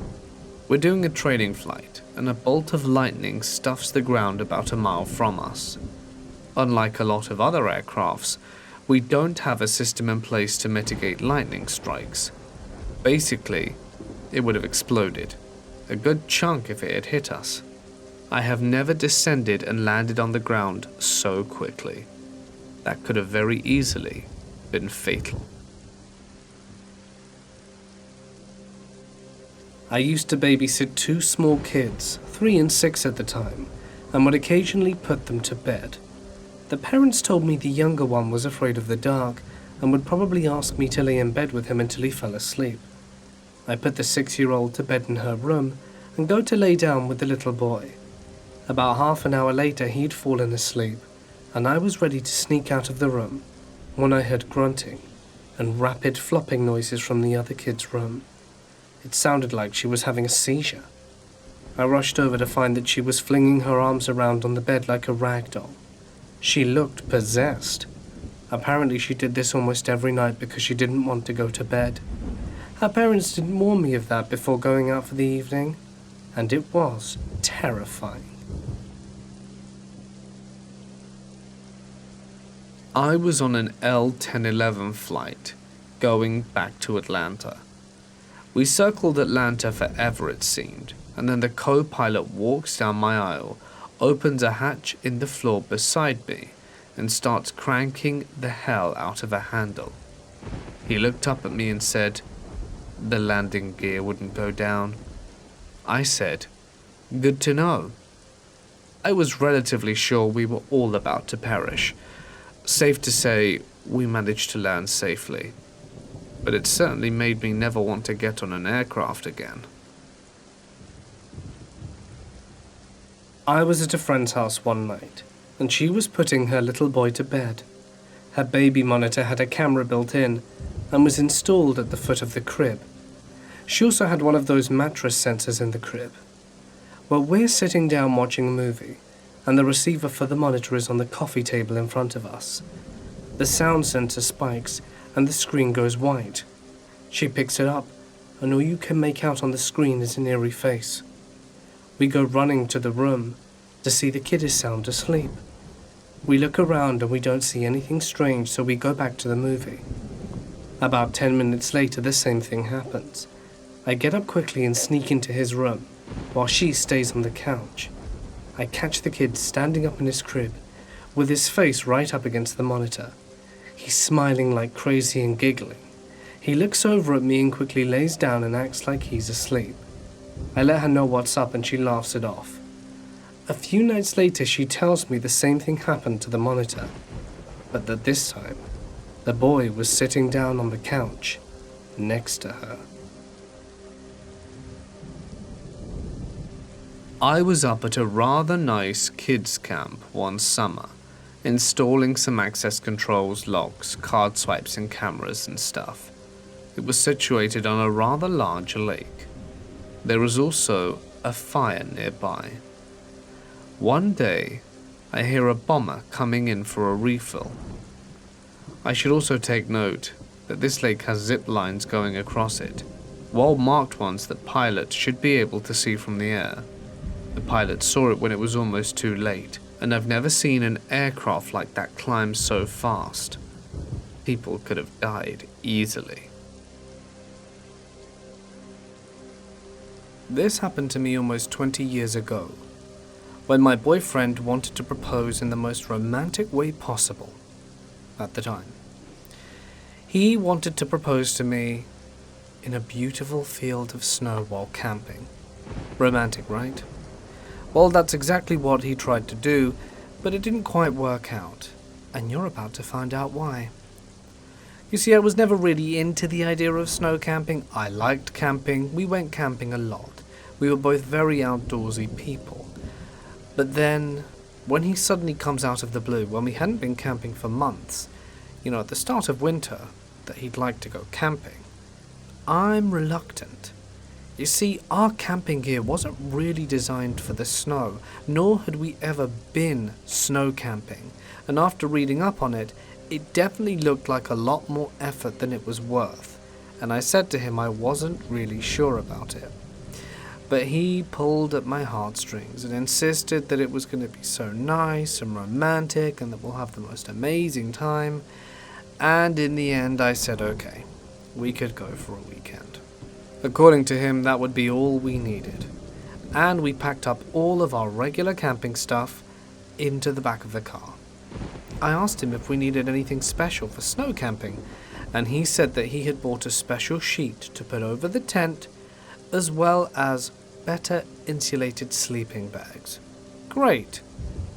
We're doing a trading flight, and a bolt of lightning stuffs the ground about a mile from us. Unlike a lot of other aircrafts, we don't have a system in place to mitigate lightning strikes. Basically, it would have exploded. A good chunk if it had hit us. I have never descended and landed on the ground so quickly. That could have very easily been fatal. I used to babysit two small kids, 3 and 6 at the time, and would occasionally put them to bed. The parents told me the younger one was afraid of the dark and would probably ask me to lay in bed with him until he fell asleep. I put the 6-year-old to bed in her room and go to lay down with the little boy. About half an hour later he'd fallen asleep, and I was ready to sneak out of the room when I heard grunting and rapid flopping noises from the other kid's room. It sounded like she was having a seizure. I rushed over to find that she was flinging her arms around on the bed like a rag doll. She looked possessed. Apparently she did this almost every night because she didn't want to go to bed. Her parents didn't warn me of that before going out for the evening, and it was terrifying. I was on an L-1011 flight, going back to Atlanta. We circled Atlanta forever, it seemed, and then the co-pilot walks down my aisle, opens a hatch in the floor beside me, and starts cranking the hell out of a handle. He looked up at me and said, "The landing gear wouldn't go down." I said, "Good to know." I was relatively sure we were all about to perish. Safe to say, we managed to land safely. But it certainly made me never want to get on an aircraft again. I was at a friend's house one night, and she was putting her little boy to bed. Her baby monitor had a camera built in and was installed at the foot of the crib. She also had one of those mattress sensors in the crib. Well, we're sitting down watching a movie, and the receiver for the monitor is on the coffee table in front of us. The sound sensor spikes, and the screen goes white. She picks it up, and all you can make out on the screen is an eerie face. We go running to the room to see the kid is sound asleep. We look around and we don't see anything strange, so we go back to the movie. About 10 minutes later, the same thing happens. I get up quickly and sneak into his room, while she stays on the couch. I catch the kid standing up in his crib, with his face right up against the monitor. He's smiling like crazy and giggling. He looks over at me and quickly lays down and acts like he's asleep. I let her know what's up and she laughs it off. A few nights later, she tells me the same thing happened to the monitor, but that this time, the boy was sitting down on the couch next to her. I was up at a rather nice kids camp one summer, installing some access controls, locks, card swipes and cameras and stuff. It was situated on a rather large lake. There was also a fire nearby. One day, I hear a bomber coming in for a refill. I should also take note that this lake has zip lines going across it, well-marked ones that pilots should be able to see from the air. The pilot saw it when it was almost too late, and I've never seen an aircraft like that climb so fast. People could have died easily. This happened to me almost 20 years ago, when my boyfriend wanted to propose in the most romantic way possible at the time. He wanted to propose to me in a beautiful field of snow while camping. Romantic, right? Well, that's exactly what he tried to do, but it didn't quite work out, and you're about to find out why. You see, I was never really into the idea of snow camping. I liked camping. We went camping a lot. We were both very outdoorsy people. But then, when he suddenly comes out of the blue, when we hadn't been camping for months, at the start of winter, that he'd like to go camping, I'm reluctant. You see, our camping gear wasn't really designed for the snow, nor had we ever been snow camping, and after reading up on it, it definitely looked like a lot more effort than it was worth. and I said to him I wasn't really sure about it. But he pulled at my heartstrings and insisted that it was going to be so nice and romantic and that we'll have the most amazing time. And in the end I said okay, we could go for a weekend. According to him, that would be all we needed. And we packed up all of our regular camping stuff into the back of the car. I asked him if we needed anything special for snow camping, and he said that he had bought a special sheet to put over the tent, as well as better insulated sleeping bags. Great.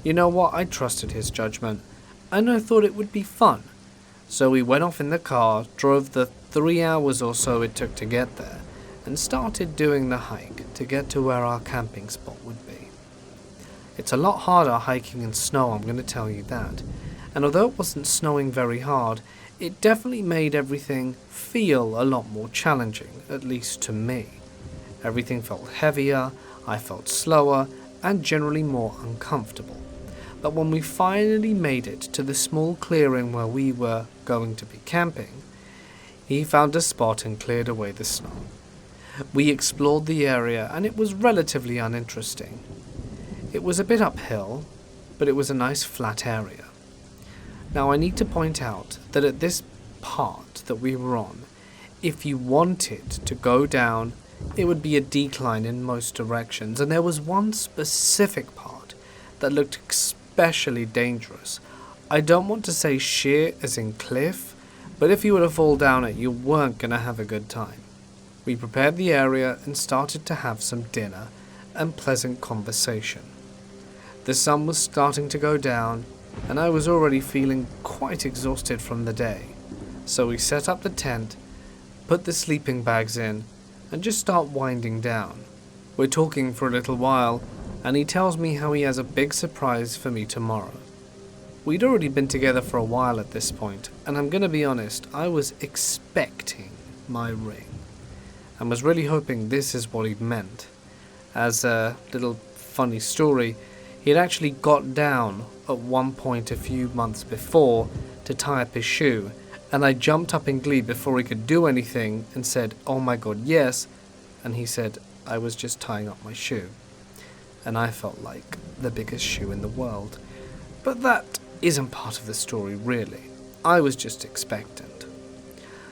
You know what? I trusted his judgment, and I thought it would be fun. So we went off in the car, drove the 3 hours or so it took to get there, and started doing the hike to get to where our camping spot would be. It's a lot harder hiking in snow, I'm going to tell you that. And although it wasn't snowing very hard, it definitely made everything feel a lot more challenging, at least to me. Everything felt heavier, I felt slower, and generally more uncomfortable. But when we finally made it to the small clearing where we were going to be camping, he found a spot and cleared away the snow. We explored the area and it was relatively uninteresting. It was a bit uphill, but it was a nice flat area. Now I need to point out that at this part that we were on, if you wanted to go down, it would be a decline in most directions, and there was one specific part that looked especially dangerous. I don't want to say sheer as in cliff, but if you were to fall down it, you weren't going to have a good time. We prepared the area and started to have some dinner and pleasant conversation. The sun was starting to go down, and I was already feeling quite exhausted from the day. So we set up the tent, put the sleeping bags in, and just start winding down. We're talking for a little while, and he tells me how he has a big surprise for me tomorrow. We'd already been together for a while at this point, and I'm gonna be honest, I was expecting my ring, and was really hoping this is what he'd meant. As a little funny story, he had actually got down at one point a few months before to tie up his shoe, and I jumped up in glee before he could do anything and said, "Oh my god, yes," and he said, "I was just tying up my shoe." And I felt like the biggest shoe in the world. But that isn't part of the story really. I was just expectant.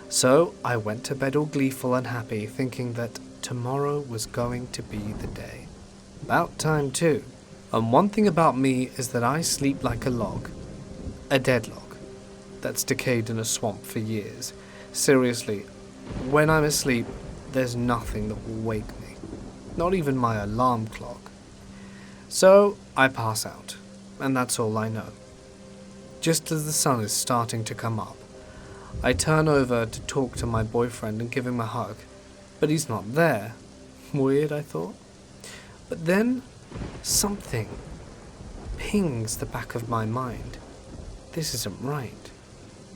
So I went to bed all gleeful and happy, thinking that tomorrow was going to be the day. About time too. And one thing about me is that I sleep like a log. A dead log that's decayed in a swamp for years. Seriously, when I'm asleep, there's nothing that will wake me. Not even my alarm clock. So I pass out, and that's all I know. Just as the sun is starting to come up, I turn over to talk to my boyfriend and give him a hug, but he's not there. Weird, I thought. But then something pings the back of my mind. This isn't right.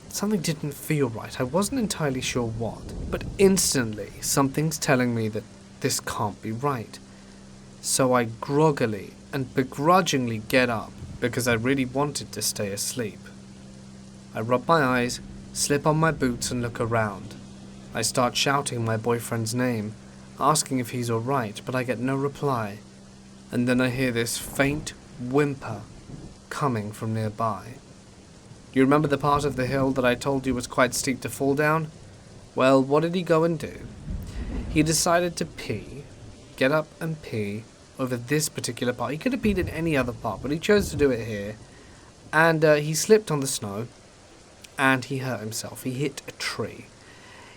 Something didn't feel right. I wasn't entirely sure what, but instantly something's telling me that this can't be right. So I groggily and begrudgingly get up because I really wanted to stay asleep. I rub my eyes, slip on my boots and look around. I start shouting my boyfriend's name, asking if he's alright, but I get no reply. And then I hear this faint whimper coming from nearby. You remember the part of the hill that I told you was quite steep to fall down? Well, what did he go and do? He decided to pee, get up and pee over this particular part. He could have peed in any other part, but he chose to do it here. And he slipped on the snow, and he hurt himself. He hit a tree.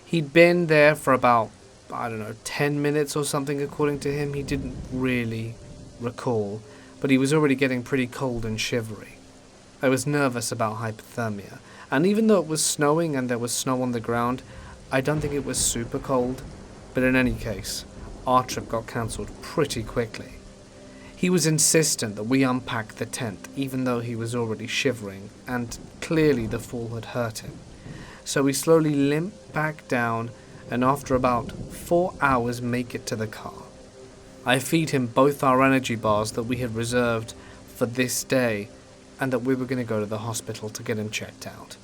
He'd been there for about, 10 minutes or something according to him. He didn't really recall, but he was already getting pretty cold and shivery. I was nervous about hypothermia, and even though it was snowing and there was snow on the ground, I don't think it was super cold, but in any case, our trip got cancelled pretty quickly. He was insistent that we unpack the tent, even though he was already shivering, and clearly the fall had hurt him. So we slowly limp back down, and after about 4 hours make it to the car. I feed him both our energy bars that we had reserved for this day, and that we were going to go to the hospital to get him checked out.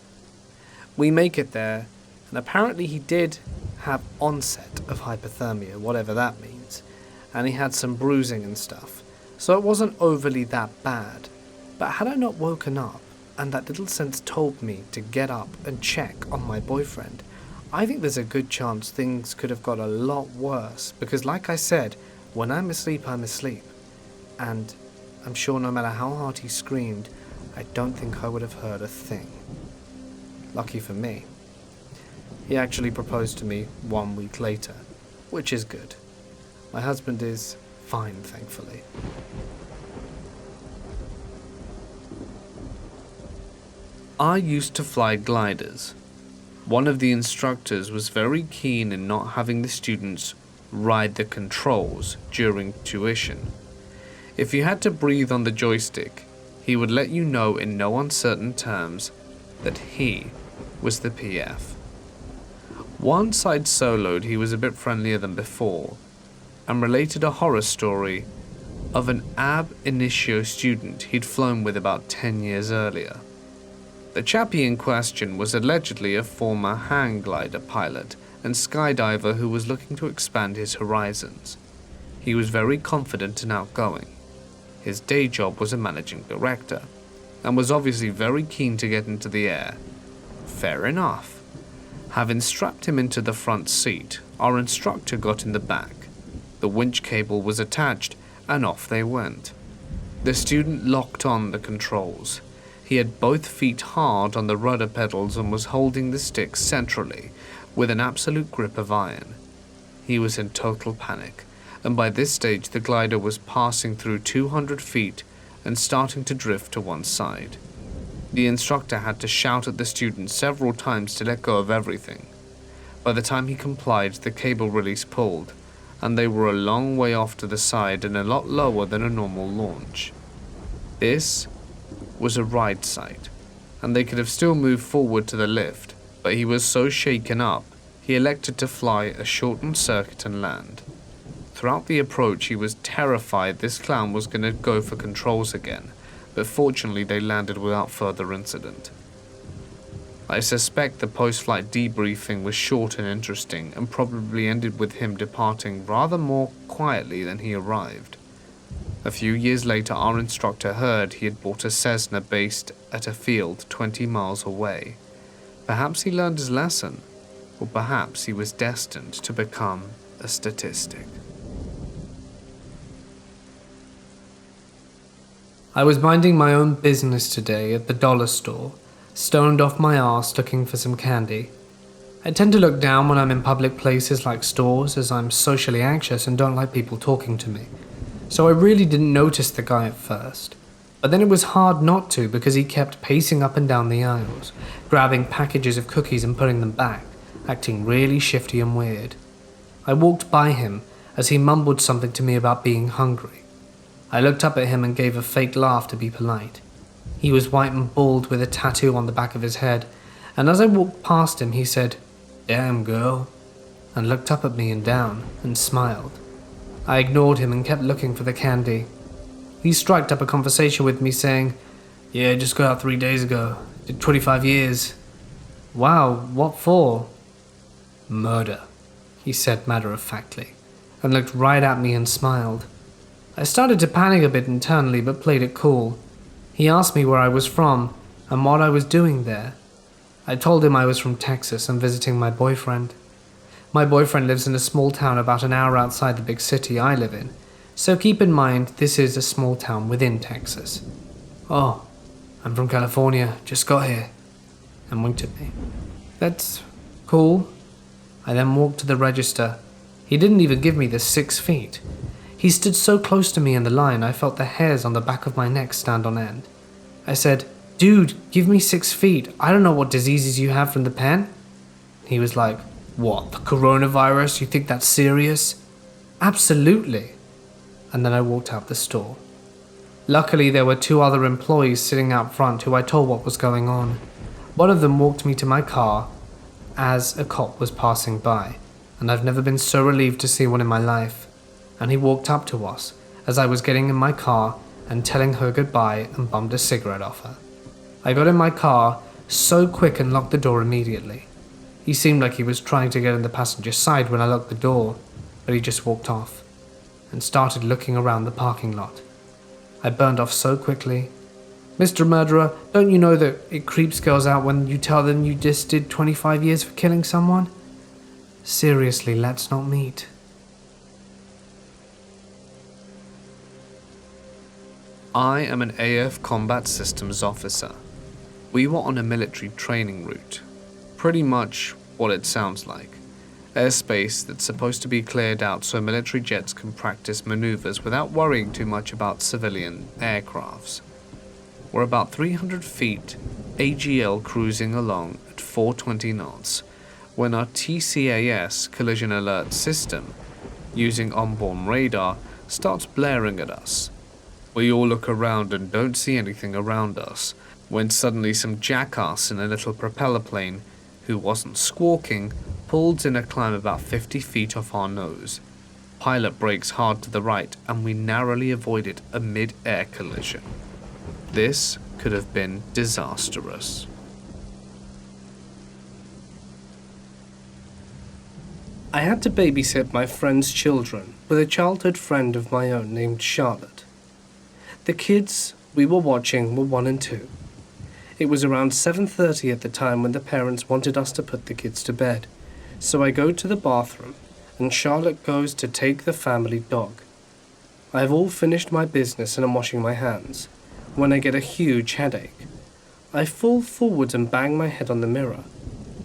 We make it there, and apparently he did have onset of hypothermia, whatever that means, and he had some bruising and stuff, so it wasn't overly that bad. But had I not woken up, and that little sense told me to get up and check on my boyfriend, I think there's a good chance things could have got a lot worse, because like I said, when I'm asleep, and I'm sure no matter how hard he screamed, I don't think I would have heard a thing. Lucky for me. He actually proposed to me 1 week later, which is good. My husband is fine, thankfully. I used to fly gliders. One of the instructors was very keen in not having the students ride the controls during tuition. If you had to breathe on the joystick, he would let you know in no uncertain terms that he was the PF. Once I'd soloed, he was a bit friendlier than before, and related a horror story of an ab initio student he'd flown with about 10 years earlier. The chappie in question was allegedly a former hang glider pilot and skydiver who was looking to expand his horizons. He was very confident and outgoing. His day job was a managing director, and was obviously very keen to get into the air. Fair enough. Having strapped him into the front seat, our instructor got in the back. The winch cable was attached, and off they went. The student locked on the controls. He had both feet hard on the rudder pedals and was holding the stick centrally, with an absolute grip of iron. He was in total panic, and by this stage the glider was passing through 200 feet and starting to drift to one side. The instructor had to shout at the student several times to let go of everything. By the time he complied, the cable release pulled, and they were a long way off to the side and a lot lower than a normal launch. This was a ride site, and they could have still moved forward to the lift, but he was so shaken up, he elected to fly a shortened circuit and land. Throughout the approach, he was terrified this clown was going to go for controls again, but fortunately they landed without further incident. I suspect the post-flight debriefing was short and interesting, and probably ended with him departing rather more quietly than he arrived. A few years later, our instructor heard he had bought a Cessna based at a field 20 miles away. Perhaps he learned his lesson, or perhaps he was destined to become a statistic. I was minding my own business today at the dollar store, stoned off my arse looking for some candy. I tend to look down when I'm in public places like stores, as I'm socially anxious and don't like people talking to me. So I really didn't notice the guy at first. But then it was hard not to, because he kept pacing up and down the aisles, grabbing packages of cookies and putting them back, acting really shifty and weird. I walked by him as he mumbled something to me about being hungry. I looked up at him and gave a fake laugh to be polite. He was white and bald with a tattoo on the back of his head, and as I walked past him he said, "Damn girl," and looked up at me and down and smiled. I ignored him and kept looking for the candy. He struck up a conversation with me saying, "Yeah, just got out 3 days ago. Did 25 years. "Wow, what for?" "Murder," he said matter-of-factly, and looked right at me and smiled. I started to panic a bit internally, but played it cool. He asked me where I was from and what I was doing there. I told him I was from Texas and visiting my boyfriend. My boyfriend lives in a small town about an hour outside the big city I live in, so keep in mind this is a small town within Texas. "Oh, I'm from California, just got here," and winked at me. "That's cool." I then walked to the register. He didn't even give me the 6 feet. He stood so close to me in the line I felt the hairs on the back of my neck stand on end. I said, "Dude, give me 6 feet. I don't know what diseases you have from the pen." He was like, "What, the coronavirus? You think that's serious?" "Absolutely." And then I walked out the store. Luckily, there were 2 other employees sitting out front who I told what was going on. One of them walked me to my car as a cop was passing by, and I've never been so relieved to see one in my life. And he walked up to us as I was getting in my car and telling her goodbye and bummed a cigarette off her. I got in my car so quick and locked the door immediately. He seemed like he was trying to get in the passenger side when I locked the door, but he just walked off and started looking around the parking lot. I burned off so quickly. Mr. Murderer, don't you know that it creeps girls out when you tell them you just did 25 years for killing someone? Seriously, let's not meet. I am an AF Combat Systems officer. We were on a military training route. Pretty much what it sounds like. Airspace that's supposed to be cleared out so military jets can practice maneuvers without worrying too much about civilian aircrafts. We're about 300 feet, AGL cruising along at 420 knots, when our TCAS collision alert system, using onboard radar, starts blaring at us. We all look around and don't see anything around us, when suddenly some jackass in a little propeller plane, who wasn't squawking, pulls in a climb about 50 feet off our nose. Pilot brakes hard to the right and we narrowly avoided a mid-air collision. This could have been disastrous. I had to babysit my friend's children with a childhood friend of my own named Charlotte. The kids we were watching were 1 and 2. It was around 7:30 at the time when the parents wanted us to put the kids to bed. So I go to the bathroom, and Charlotte goes to take the family dog. I have all finished my business and am washing my hands, when I get a huge headache. I fall forward and bang my head on the mirror.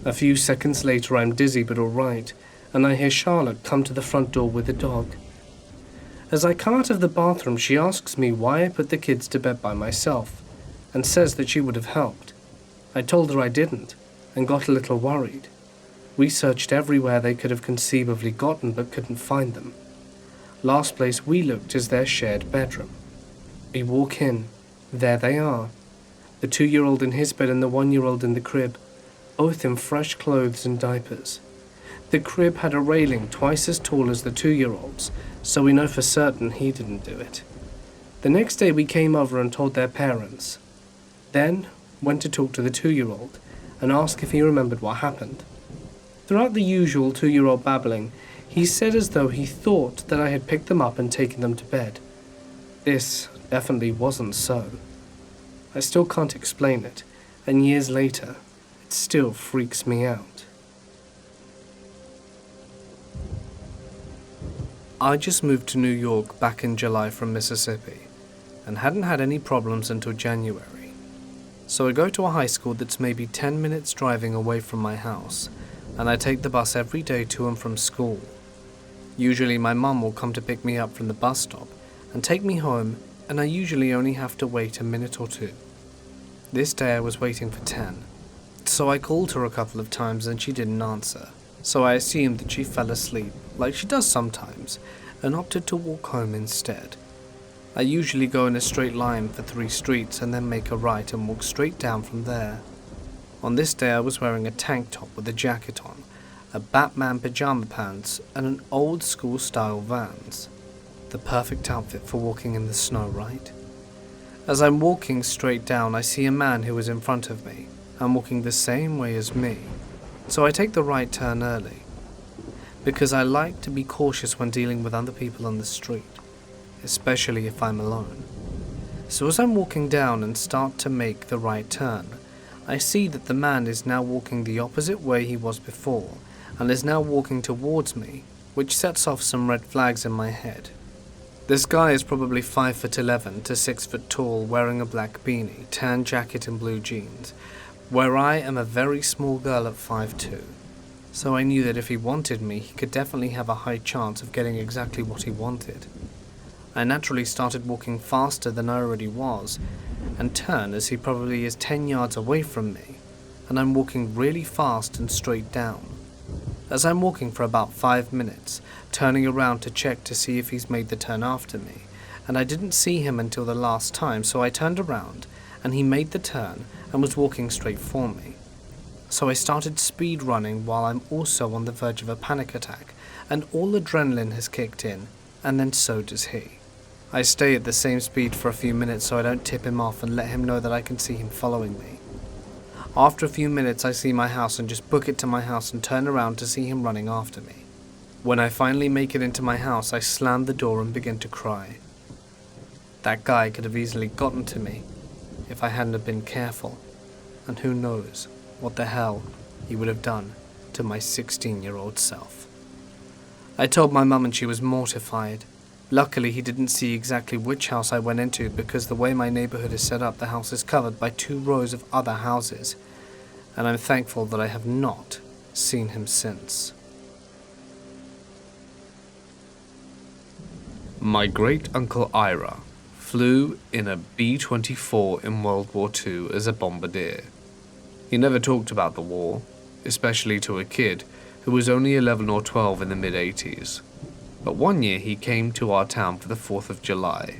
A few seconds later I'm dizzy but alright, and I hear Charlotte come to the front door with the dog. As I come out of the bathroom, she asks me why I put the kids to bed by myself, and says that she would have helped. I told her I didn't, and got a little worried. We searched everywhere they could have conceivably gotten but couldn't find them. Last place we looked is their shared bedroom. We walk in. There they are. The 2-year-old in his bed and the 1-year-old in the crib, both in fresh clothes and diapers. The crib had a railing twice as tall as the 2-year-old's, so we know for certain he didn't do it. The next day we came over and told their parents. Then went to talk to the 2-year-old and ask if he remembered what happened. Throughout the usual 2-year-old babbling, he said as though he thought that I had picked them up and taken them to bed. This definitely wasn't so. I still can't explain it, and years later, it still freaks me out. I just moved to New York back in July from Mississippi, and hadn't had any problems until January. So I go to a high school that's maybe 10 minutes driving away from my house, and I take the bus every day to and from school. Usually my mum will come to pick me up from the bus stop and take me home, and I usually only have to wait a minute or two. This day I was waiting for 10, so I called her a couple of times and she didn't answer, so I assumed that she fell asleep, like she does sometimes, and opted to walk home instead. I usually go in a straight line for 3 streets and then make a right and walk straight down from there. On this day I was wearing a tank top with a jacket on, a Batman pajama pants, and an old school style Vans. The perfect outfit for walking in the snow, right? As I'm walking straight down, I see a man who is in front of me and walking the same way as me, so I take the right turn early, because I like to be cautious when dealing with other people on the street, especially if I'm alone. So as I'm walking down and start to make the right turn, I see that the man is now walking the opposite way he was before, and is now walking towards me, which sets off some red flags in my head. This guy is probably 5'11" to 6 foot tall, wearing a black beanie, tan jacket and blue jeans, where I am a very small girl at 5'2". So I knew that if he wanted me, he could definitely have a high chance of getting exactly what he wanted. I naturally started walking faster than I already was, and turn as he probably is 10 yards away from me, and I'm walking really fast and straight down. As I'm walking for about 5 minutes, turning around to check to see if he's made the turn after me, and I didn't see him until the last time, so I turned around, and he made the turn and was walking straight for me. So I started speed running while I'm also on the verge of a panic attack, and all adrenaline has kicked in, and then so does he. I stay at the same speed for a few minutes so I don't tip him off and let him know that I can see him following me. After a few minutes, I see my house and just book it to my house and turn around to see him running after me. When I finally make it into my house, I slam the door and begin to cry. That guy could have easily gotten to me if I hadn't have been careful, and who knows what the hell he would have done to my 16-year-old self. I told my mum and she was mortified. Luckily, he didn't see exactly which house I went into because the way my neighborhood is set up, the house is covered by 2 rows of other houses, and I'm thankful that I have not seen him since. My great-uncle Ira flew in a B-24 in World War II as a bombardier. He never talked about the war, especially to a kid who was only 11 or 12 in the mid-80s. But one year he came to our town for the 4th of July.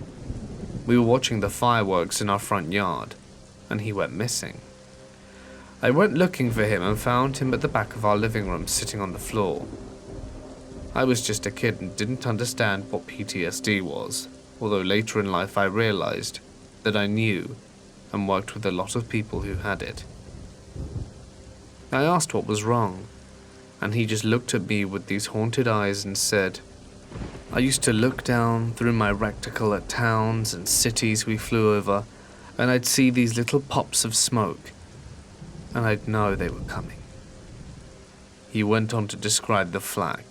We were watching the fireworks in our front yard, and he went missing. I went looking for him and found him at the back of our living room sitting on the floor. I was just a kid and didn't understand what PTSD was, although later in life I realized that I knew and worked with a lot of people who had it. I asked what was wrong, and he just looked at me with these haunted eyes and said, "I used to look down through my recticle at towns and cities we flew over, and I'd see these little pops of smoke, and I'd know they were coming." He went on to describe the flak.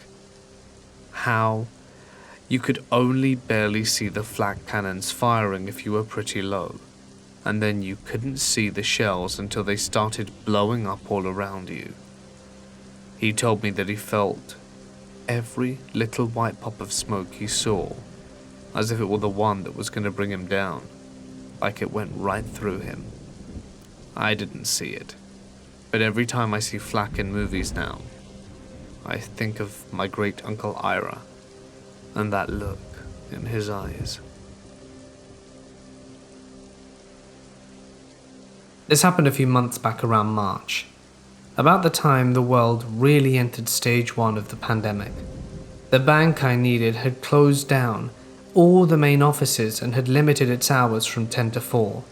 How you could only barely see the flak cannons firing if you were pretty low, and then you couldn't see the shells until they started blowing up all around you. He told me that he felt every little white pop of smoke he saw as if it were the one that was going to bring him down, like it went right through him. I didn't see it, but every time I see flak in movies now, I think of my great-uncle Ira and that look in his eyes. This happened a few months back around March, about the time the world really entered stage 1 of the pandemic. The bank I needed had closed down all the main offices and had limited its hours from 10 to 4.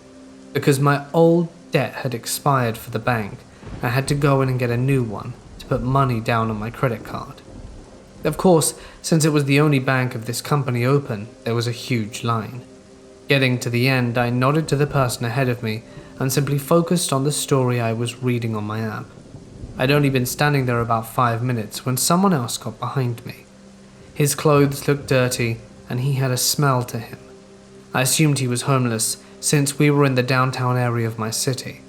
Because my old debt had expired for the bank, I had to go in and get a new one to put money down on my credit card. Of course, since it was the only bank of this company open, there was a huge line. Getting to the end, I nodded to the person ahead of me and simply focused on the story I was reading on my app. I'd only been standing there about 5 minutes when someone else got behind me. His clothes looked dirty and he had a smell to him. I assumed he was homeless since we were in the downtown area of my city,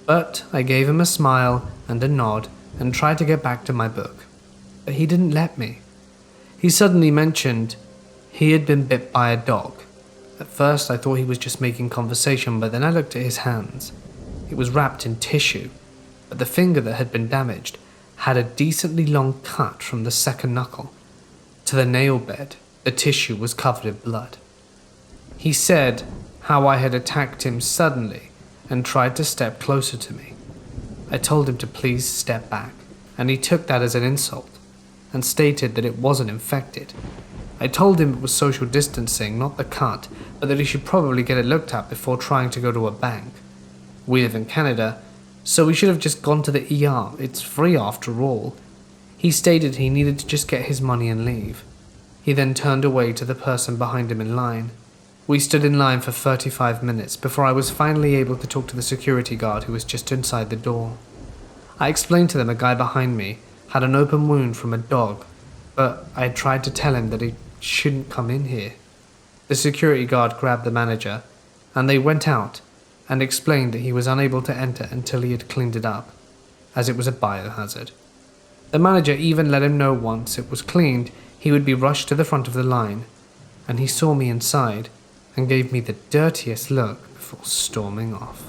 but I gave him a smile and a nod and tried to get back to my book. But he didn't let me. He suddenly mentioned he had been bit by a dog. At first I thought he was just making conversation, but then I looked at his hands. It was wrapped in tissue, but the finger that had been damaged had a decently long cut from the second knuckle to the nail bed. The tissue was covered in blood. He said how I had attacked him suddenly and tried to step closer to me. I told him to please step back, and he took that as an insult and stated that it wasn't infected. I told him it was social distancing, not the cut, but that he should probably get it looked at before trying to go to a bank. We live in Canada, so we should have just gone to the ER. It's free after all. He stated he needed to just get his money and leave. He then turned away to the person behind him in line. We stood in line for 35 minutes before I was finally able to talk to the security guard who was just inside the door. I explained to them a guy behind me had an open wound from a dog, but I had tried to tell him that he shouldn't come in here. The security guard grabbed the manager, and they went out and explained that he was unable to enter until he had cleaned it up, as it was a biohazard. The manager even let him know once it was cleaned, he would be rushed to the front of the line, and he saw me inside and gave me the dirtiest look before storming off.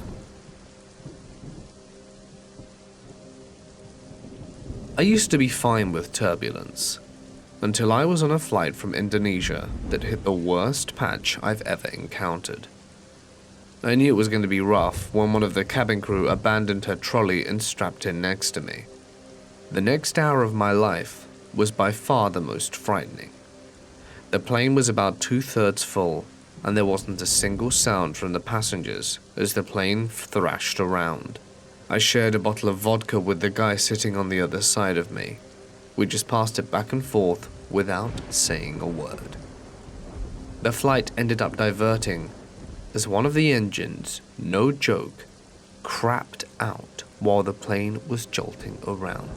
I used to be fine with turbulence, until I was on a flight from Indonesia that hit the worst patch I've ever encountered. I knew it was going to be rough when one of the cabin crew abandoned her trolley and strapped in next to me. The next hour of my life was by far the most frightening. The plane was about 2/3 full, and there wasn't a single sound from the passengers as the plane thrashed around. I shared a bottle of vodka with the guy sitting on the other side of me. We just passed it back and forth without saying a word. The flight ended up diverting as one of the engines, no joke, crapped out while the plane was jolting around.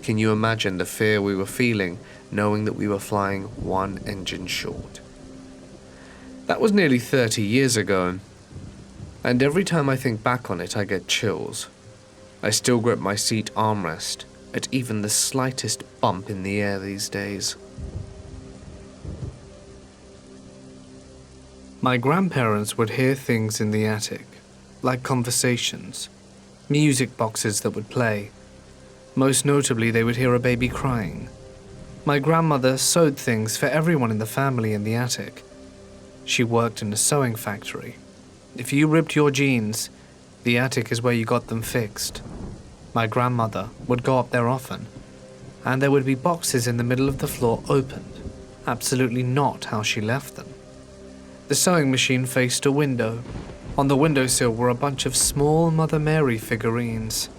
Can you imagine the fear we were feeling knowing that we were flying one engine short? That was nearly 30 years ago, and every time I think back on it I get chills. I still grip my seat armrest at even the slightest bump in the air these days. My grandparents would hear things in the attic, like conversations, music boxes that would play. Most notably, they would hear a baby crying. My grandmother sewed things for everyone in the family in the attic. She worked in a sewing factory. If you ripped your jeans, the attic is where you got them fixed. My grandmother would go up there often, and there would be boxes in the middle of the floor opened, absolutely not how she left them. The sewing machine faced a window. On the windowsill were a bunch of small Mother Mary figurines.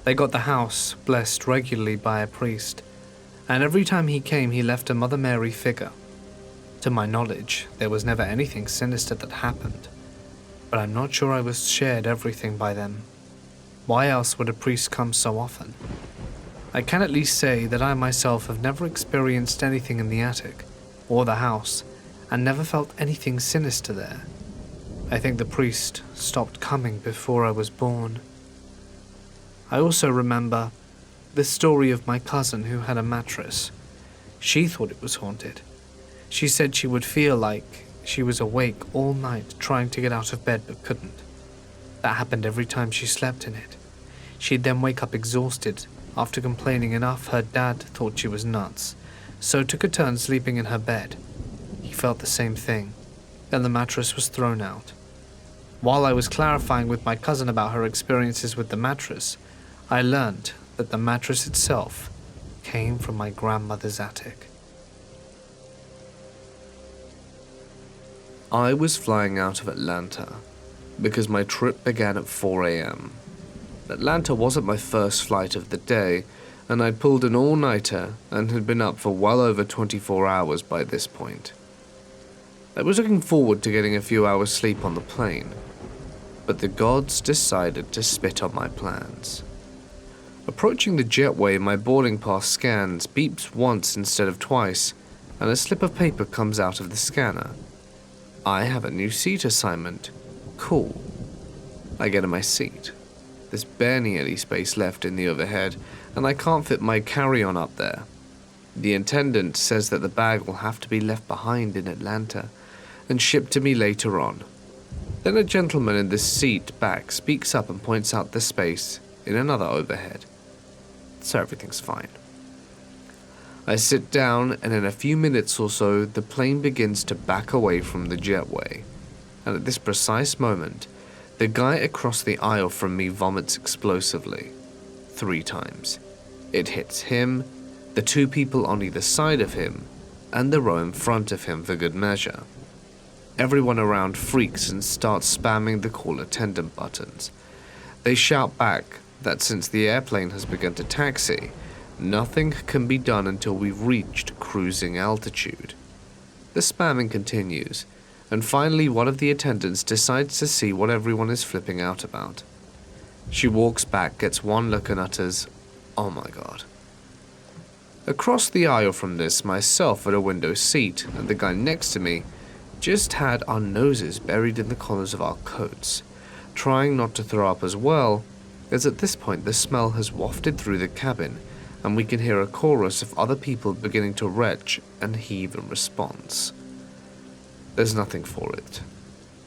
They got the house blessed regularly by a priest, and every time he came he left a Mother Mary figure. To my knowledge, there was never anything sinister that happened, but I'm not sure I was shared everything by them. Why else would a priest come so often? I can at least say that I myself have never experienced anything in the attic, or the house, and never felt anything sinister there. I think the priest stopped coming before I was born. I also remember the story of my cousin who had a mattress. She thought it was haunted. She said she would feel like she was awake all night trying to get out of bed but couldn't. That happened every time she slept in it. She'd then wake up exhausted after complaining enough her dad thought she was nuts, so took a turn sleeping in her bed. He felt the same thing, and the mattress was thrown out. While I was clarifying with my cousin about her experiences with the mattress, I learned that the mattress itself came from my grandmother's attic. I was flying out of Atlanta because my trip began at 4 a.m. Atlanta wasn't my first flight of the day, and I'd pulled an all-nighter and had been up for well over 24 hours by this point. I was looking forward to getting a few hours sleep on the plane, but the gods decided to spit on my plans. Approaching the jetway, my boarding pass scans, beeps once instead of twice, and a slip of paper comes out of the scanner. I have a new seat assignment. Cool. I get in my seat. There's barely any space left in the overhead, and I can't fit my carry-on up there. The attendant says that the bag will have to be left behind in Atlanta and shipped to me later on. Then a gentleman in the seat back speaks up and points out the space in another overhead. So everything's fine. I sit down, and in a few minutes or so, the plane begins to back away from the jetway. And at this precise moment, the guy across the aisle from me vomits explosively. 3 times. It hits him, the 2 people on either side of him, and the row in front of him for good measure. Everyone around freaks and starts spamming the call attendant buttons. They shout back that since the airplane has begun to taxi, nothing can be done until we've reached cruising altitude. The spamming continues, and finally one of the attendants decides to see what everyone is flipping out about. She walks back, gets one look and utters, "Oh my god." Across the aisle from this, myself at a window seat and the guy next to me just had our noses buried in the collars of our coats, trying not to throw up as well, as at this point the smell has wafted through the cabin and we can hear a chorus of other people beginning to retch and heave in response. There's nothing for it.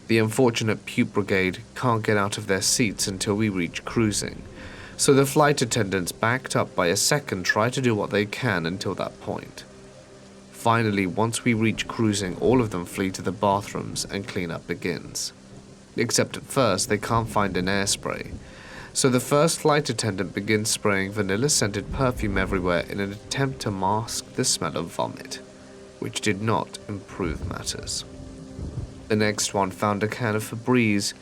The unfortunate puke brigade can't get out of their seats until we reach cruising, so the flight attendants, backed up by a second, try to do what they can until that point. Finally, once we reach cruising, all of them flee to the bathrooms and cleanup begins. Except at first, they can't find an air spray, so the first flight attendant begins spraying vanilla-scented perfume everywhere in an attempt to mask the smell of vomit, which did not improve matters. The next one found a can of Febreze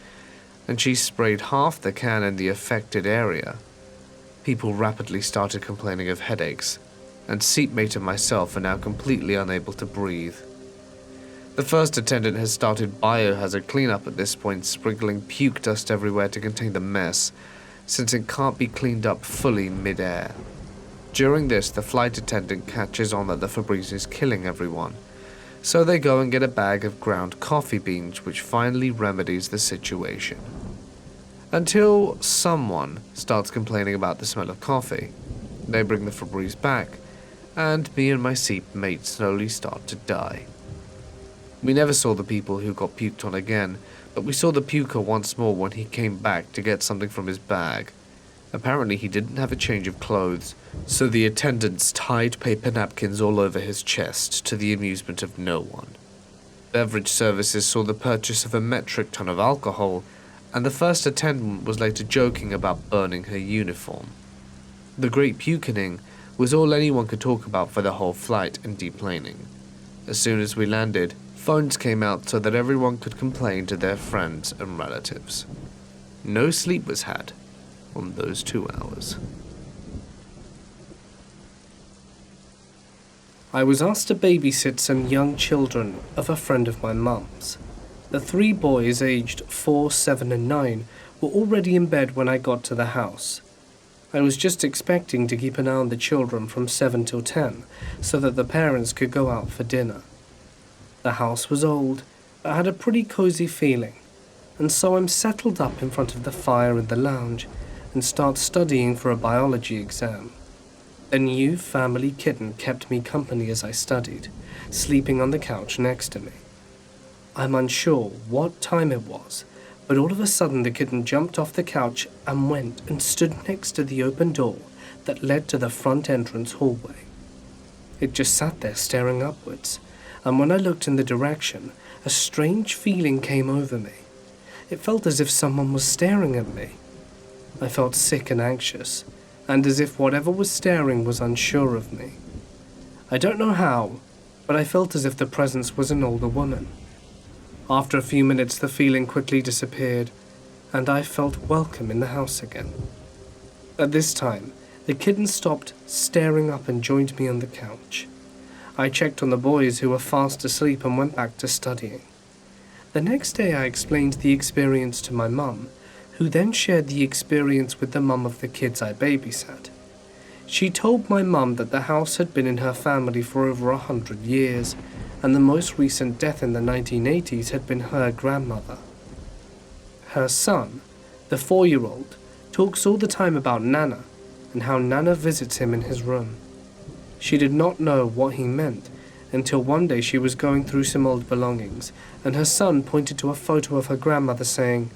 and she sprayed half the can in the affected area. People rapidly started complaining of headaches, and seatmate and myself are now completely unable to breathe. The first attendant has started biohazard cleanup at this point, sprinkling puke dust everywhere to contain the mess, since it can't be cleaned up fully mid-air. During this, the flight attendant catches on that the Febreze is killing everyone, so they go and get a bag of ground coffee beans, which finally remedies the situation. Until someone starts complaining about the smell of coffee. They bring the Febreze back, and me and my seatmate slowly start to die. We never saw the people who got puked on again, but we saw the puker once more when he came back to get something from his bag. Apparently he didn't have a change of clothes, so the attendants tied paper napkins all over his chest, to the amusement of no one. Beverage services saw the purchase of a metric ton of alcohol, and the first attendant was later joking about burning her uniform. The great pukening was all anyone could talk about for the whole flight and deplaning. As soon as we landed, phones came out so that everyone could complain to their friends and relatives. No sleep was had on those 2 hours. I was asked to babysit some young children of a friend of my mum's. The 3 boys aged 4, 7 and 9 were already in bed when I got to the house. I was just expecting to keep an eye on the children from 7 till 10 so that the parents could go out for dinner. The house was old, but had a pretty cozy feeling, and so I'm settled up in front of the fire in the lounge and start studying for a biology exam. A new family kitten kept me company as I studied, sleeping on the couch next to me. I'm unsure what time it was, but all of a sudden the kitten jumped off the couch and went and stood next to the open door that led to the front entrance hallway. It just sat there staring upwards, and when I looked in the direction, a strange feeling came over me. It felt as if someone was staring at me. I felt sick and anxious, and as if whatever was staring was unsure of me. I don't know how, but I felt as if the presence was an older woman. After a few minutes, the feeling quickly disappeared, and I felt welcome in the house again. At this time, the kitten stopped staring up and joined me on the couch. I checked on the boys who were fast asleep and went back to studying. The next day I explained the experience to my mum, who then shared the experience with the mum of the kids I babysat. She told my mum that the house had been in her family for over 100 years, and the most recent death in the 1980s had been her grandmother. Her son, the 4-year-old, talks all the time about Nana and how Nana visits him in his room. She did not know what he meant until one day she was going through some old belongings, and her son pointed to a photo of her grandmother saying,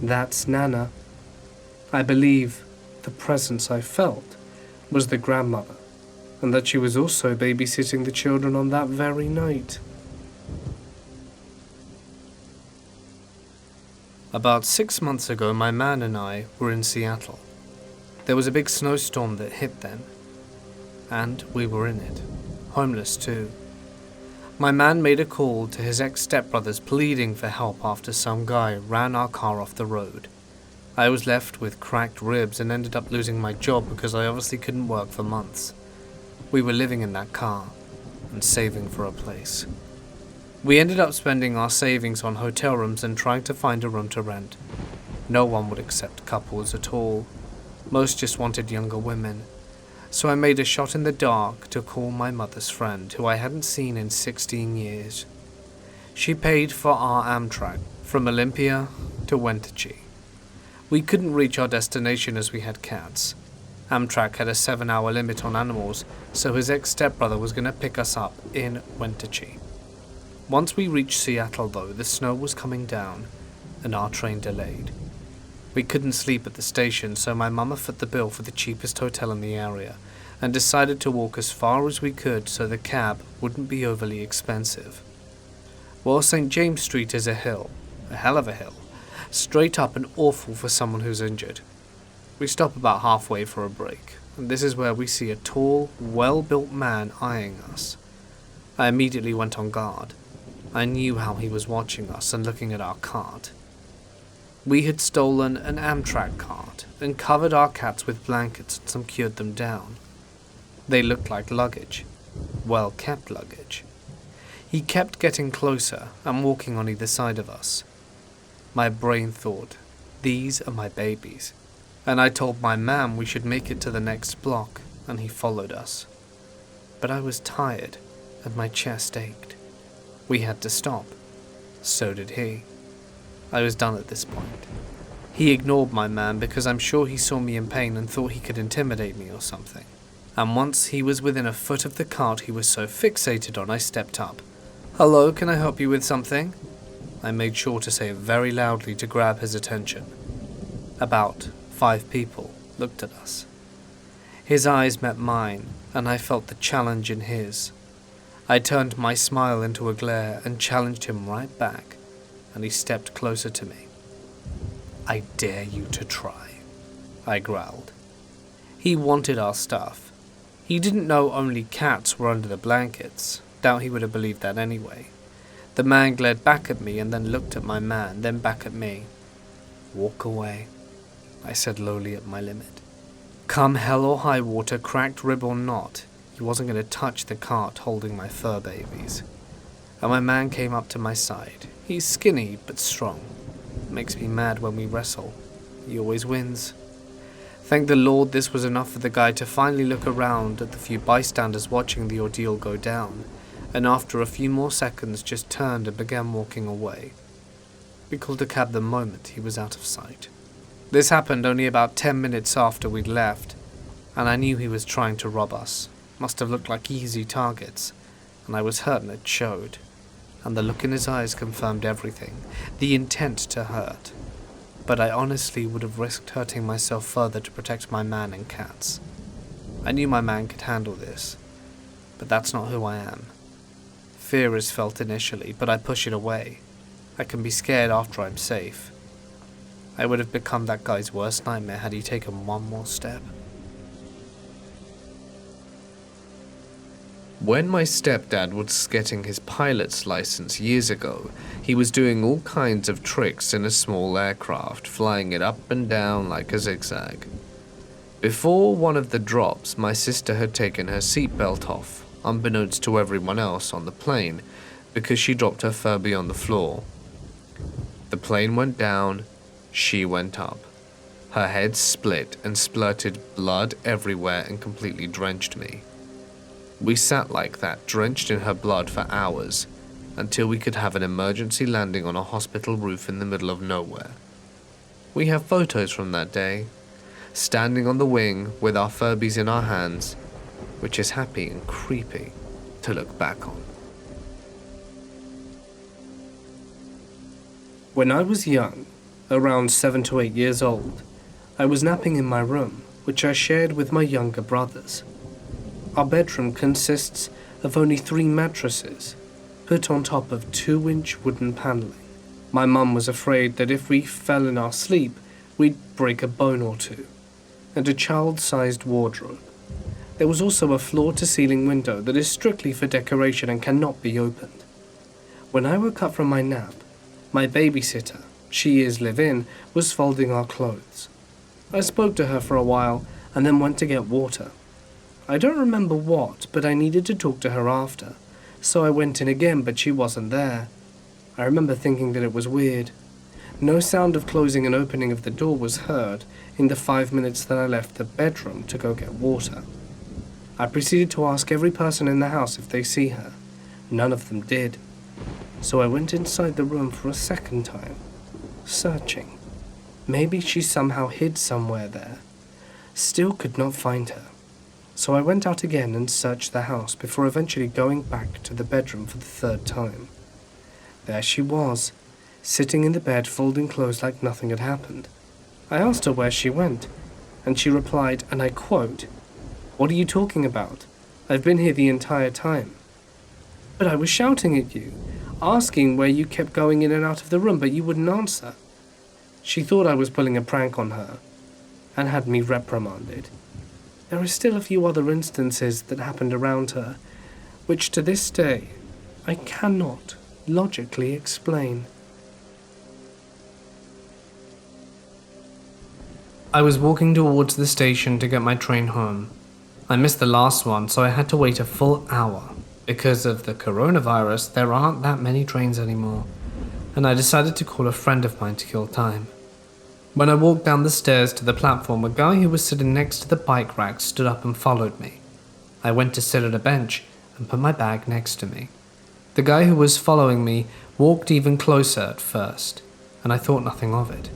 "That's Nana." I believe the presence I felt was the grandmother, and that she was also babysitting the children on that very night. About 6 months ago, my man and I were in Seattle. There was a big snowstorm that hit then, and we were in it, homeless too. My man made a call to his ex-stepbrothers pleading for help after some guy ran our car off the road. I was left with cracked ribs and ended up losing my job because I obviously couldn't work for months. We were living in that car and saving for a place. We ended up spending our savings on hotel rooms and trying to find a room to rent. No one would accept couples at all. Most just wanted younger women. So I made a shot in the dark to call my mother's friend, who I hadn't seen in 16 years. She paid for our Amtrak from Olympia to Wenatchee. We couldn't reach our destination as we had cats. Amtrak had a 7-hour limit on animals, so his ex-stepbrother was going to pick us up in Wenatchee. Once we reached Seattle though, the snow was coming down and our train delayed. We couldn't sleep at the station, so my mama foot the bill for the cheapest hotel in the area and decided to walk as far as we could so the cab wouldn't be overly expensive. Well, St. James Street is a hill, a hell of a hill, straight up and awful for someone who's injured. We stop about halfway for a break, and this is where we see a tall, well-built man eyeing us. I immediately went on guard. I knew how he was watching us and looking at our cart. We had stolen an Amtrak cart and covered our cats with blankets and secured them down. They looked like luggage, well-kept luggage. He kept getting closer and walking on either side of us. My brain thought, these are my babies. And I told my man we should make it to the next block, and he followed us. But I was tired, and my chest ached. We had to stop. So did he. I was done at this point. He ignored my man because I'm sure he saw me in pain and thought he could intimidate me or something. And once he was within a foot of the cart he was so fixated on, I stepped up. "Hello, can I help you with something?" I made sure to say it very loudly to grab his attention. About 5 people looked at us. His eyes met mine, and I felt the challenge in his. I turned my smile into a glare and challenged him right back, and he stepped closer to me. "I dare you to try," I growled. He wanted our stuff. He didn't know only cats were under the blankets. Doubt he would have believed that anyway. The man glared back at me and then looked at my man, then back at me. "Walk away," I said lowly at my limit. Come hell or high water, cracked rib or not, he wasn't going to touch the cart holding my fur babies. And my man came up to my side. He's skinny but strong. Makes me mad when we wrestle. He always wins. Thank the Lord this was enough for the guy to finally look around at the few bystanders watching the ordeal go down, and after a few more seconds just turned and began walking away. We called a cab the moment he was out of sight. This happened only about 10 minutes after we'd left, and I knew he was trying to rob us. Must have looked like easy targets, and I was hurt and it showed. And the look in his eyes confirmed everything, the intent to hurt. But I honestly would have risked hurting myself further to protect my man and cats. I knew my man could handle this, but that's not who I am. Fear is felt initially, but I push it away. I can be scared after I'm safe. I would have become that guy's worst nightmare had he taken one more step. When my stepdad was getting his pilot's license years ago, he was doing all kinds of tricks in a small aircraft, flying it up and down like a zigzag. Before one of the drops, my sister had taken her seatbelt off, unbeknownst to everyone else on the plane, because she dropped her Furby on the floor. The plane went down, she went up. Her head split and splurted blood everywhere and completely drenched me. We sat like that, drenched in her blood for hours, until we could have an emergency landing on a hospital roof in the middle of nowhere. We have photos from that day, standing on the wing with our Furbies in our hands, which is happy and creepy to look back on. When I was young, around 7 to 8 years old, I was napping in my room, which I shared with my younger brothers. Our bedroom consists of only 3 mattresses, put on top of 2-inch wooden paneling. My mum was afraid that if we fell in our sleep, we'd break a bone or two, and a child-sized wardrobe. There was also a floor-to-ceiling window that is strictly for decoration and cannot be opened. When I woke up from my nap, my babysitter, she is live-in, was folding our clothes. I spoke to her for a while and then went to get water. I don't remember what, but I needed to talk to her after, so I went in again, but she wasn't there. I remember thinking that it was weird. No sound of closing and opening of the door was heard in the 5 minutes that I left the bedroom to go get water. I proceeded to ask every person in the house if they see her. None of them did. So I went inside the room for a second time, searching. Maybe she somehow hid somewhere there. Still could not find her. So I went out again and searched the house before eventually going back to the bedroom for the 3rd time. There she was, sitting in the bed folding clothes like nothing had happened. I asked her where she went, and she replied, and I quote, "What are you talking about? I've been here the entire time." But I was shouting at you, asking where you kept going in and out of the room, but you wouldn't answer. She thought I was pulling a prank on her, and had me reprimanded. There are still a few other instances that happened around her, which to this day I cannot logically explain. I was walking towards the station to get my train home. I missed the last one, so I had to wait a full hour. Because of the coronavirus, there aren't that many trains anymore, and I decided to call a friend of mine to kill time. When I walked down the stairs to the platform, a guy who was sitting next to the bike rack stood up and followed me. I went to sit at a bench and put my bag next to me. The guy who was following me walked even closer at first, and I thought nothing of it.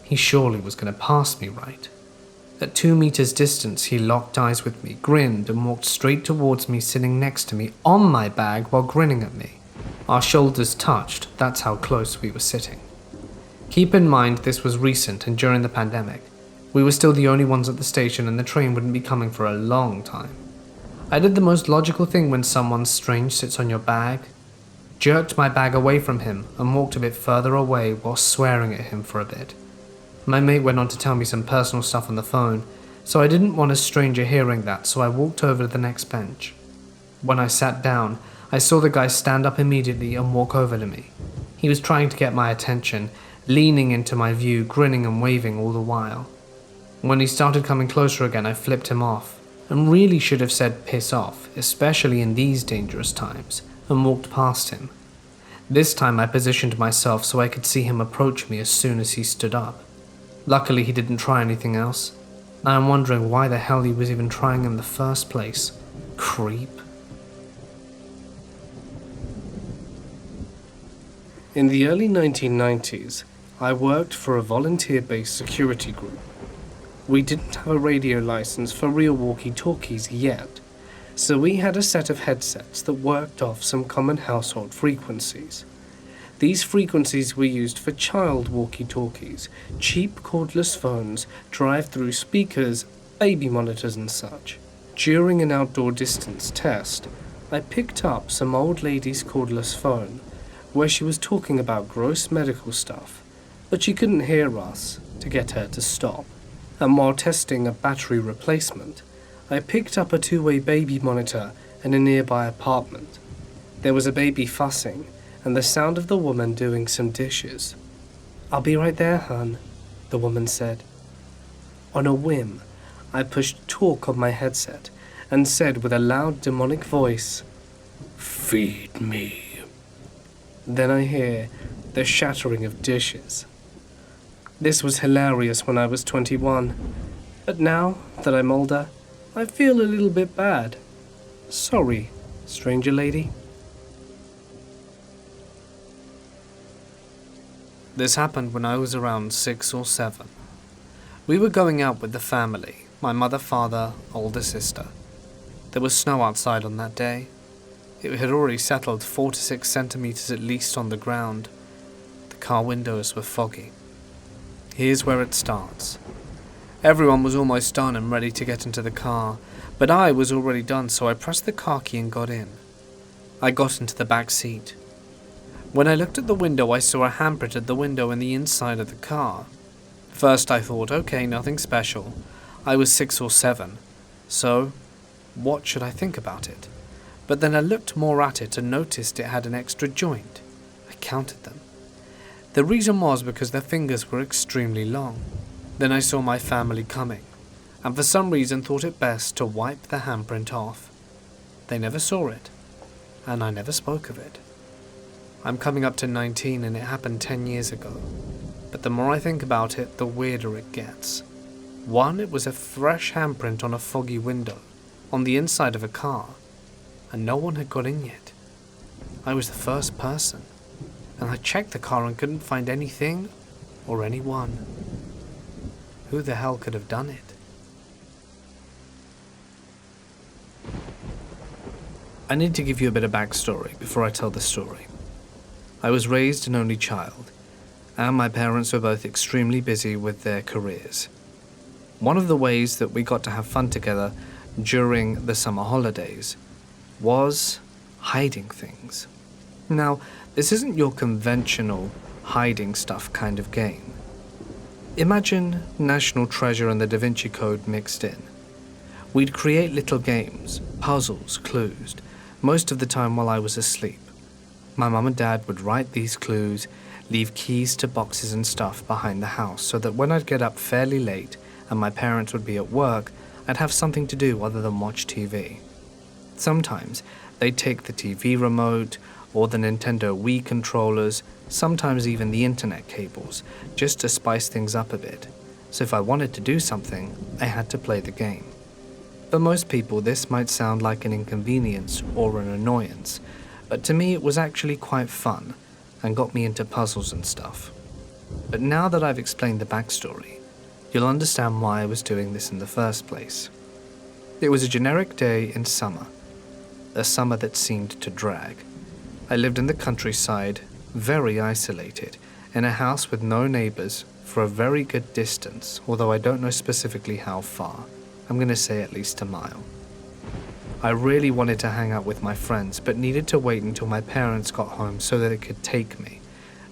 He surely was going to pass me, right? At 2 meters distance, he locked eyes with me, grinned, and walked straight towards me, sitting next to me on my bag while grinning at me. Our shoulders touched, that's how close we were sitting. Keep in mind this was recent and during the pandemic. We were still the only ones at the station and the train wouldn't be coming for a long time. I did the most logical thing when someone strange sits on your bag. Jerked my bag away from him and walked a bit further away while swearing at him for a bit. My mate went on to tell me some personal stuff on the phone, so I didn't want a stranger hearing that, so I walked over to the next bench. When I sat down, I saw the guy stand up immediately and walk over to me. He was trying to get my attention, leaning into my view, grinning and waving all the while. When he started coming closer again, I flipped him off, and really should have said piss off, especially in these dangerous times, and walked past him. This time I positioned myself so I could see him approach me as soon as he stood up. Luckily he didn't try anything else. Now I'm wondering why the hell he was even trying in the first place. Creep. In the early 1990s, I worked for a volunteer-based security group. We didn't have a radio license for real walkie-talkies yet, so we had a set of headsets that worked off some common household frequencies. These frequencies were used for child walkie-talkies, cheap cordless phones, drive-through speakers, baby monitors and such. During an outdoor distance test, I picked up some old lady's cordless phone, where she was talking about gross medical stuff, but she couldn't hear us to get her to stop. And while testing a battery replacement, I picked up a two-way baby monitor in a nearby apartment. There was a baby fussing, and the sound of the woman doing some dishes. "I'll be right there, hon," the woman said. On a whim, I pushed talk on my headset and said with a loud demonic voice, "Feed me." Then I hear the shattering of dishes. This was hilarious when I was 21, but now that I'm older, I feel a little bit bad. Sorry, stranger lady. This happened when I was around 6 or 7. We were going out with the family, my mother, father, older sister. There was snow outside on that day. It had already settled 4 to 6 centimeters at least on the ground. The car windows were foggy. Here's where it starts. Everyone was almost done and ready to get into the car, but I was already done, so I pressed the car key and got in. I got into the back seat. When I looked at the window, I saw a handprint at the window in the inside of the car. First I thought, okay, nothing special. I was 6 or 7, so what should I think about it? But then I looked more at it and noticed it had an extra joint. I counted them. The reason was because their fingers were extremely long. Then I saw my family coming, and for some reason thought it best to wipe the handprint off. They never saw it, and I never spoke of it. I'm coming up to 19 and it happened 10 years ago, but the more I think about it, the weirder it gets. One, it was a fresh handprint on a foggy window, on the inside of a car, and no one had got in yet. I was the first person, and I checked the car and couldn't find anything or anyone. Who the hell could have done it? I need to give you a bit of backstory before I tell the story. I was raised an only child, and my parents were both extremely busy with their careers. One of the ways that we got to have fun together during the summer holidays was hiding things. Now, this isn't your conventional hiding stuff kind of game. Imagine National Treasure and the Da Vinci Code mixed in. We'd create little games, puzzles, clues, most of the time while I was asleep. My mum and dad would write these clues, leave keys to boxes and stuff behind the house so that when I'd get up fairly late and my parents would be at work, I'd have something to do other than watch TV. Sometimes they'd take the TV remote or the Nintendo Wii controllers, sometimes even the internet cables, just to spice things up a bit. So if I wanted to do something, I had to play the game. For most people, this might sound like an inconvenience or an annoyance, but to me it was actually quite fun and got me into puzzles and stuff. But now that I've explained the backstory, you'll understand why I was doing this in the first place. It was a generic day in summer, a summer that seemed to drag. I lived in the countryside, very isolated, in a house with no neighbors for a very good distance, although I don't know specifically how far. I'm going to say at least a mile. I really wanted to hang out with my friends, but needed to wait until my parents got home so that it could take me,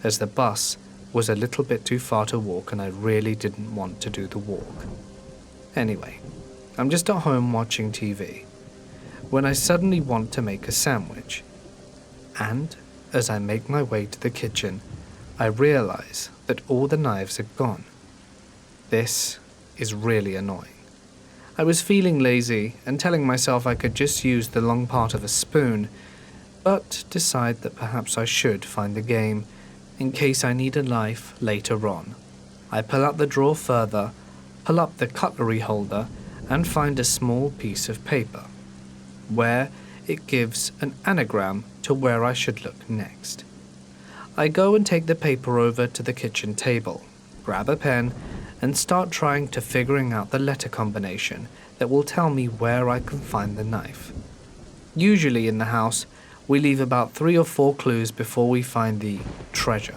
as the bus was a little bit too far to walk and I really didn't want to do the walk. Anyway, I'm just at home watching TV, when I suddenly want to make a sandwich. And, as I make my way to the kitchen, I realize that all the knives are gone. This is really annoying. I was feeling lazy and telling myself I could just use the long part of a spoon, but decide that perhaps I should find the game in case I need a knife later on. I pull out the drawer further, pull up the cutlery holder, and find a small piece of paper, where it gives an anagram to where I should look next. I go and take the paper over to the kitchen table, grab a pen, and start trying to figuring out the letter combination that will tell me where I can find the knife. Usually in the house, we leave about 3 or 4 clues before we find the treasure.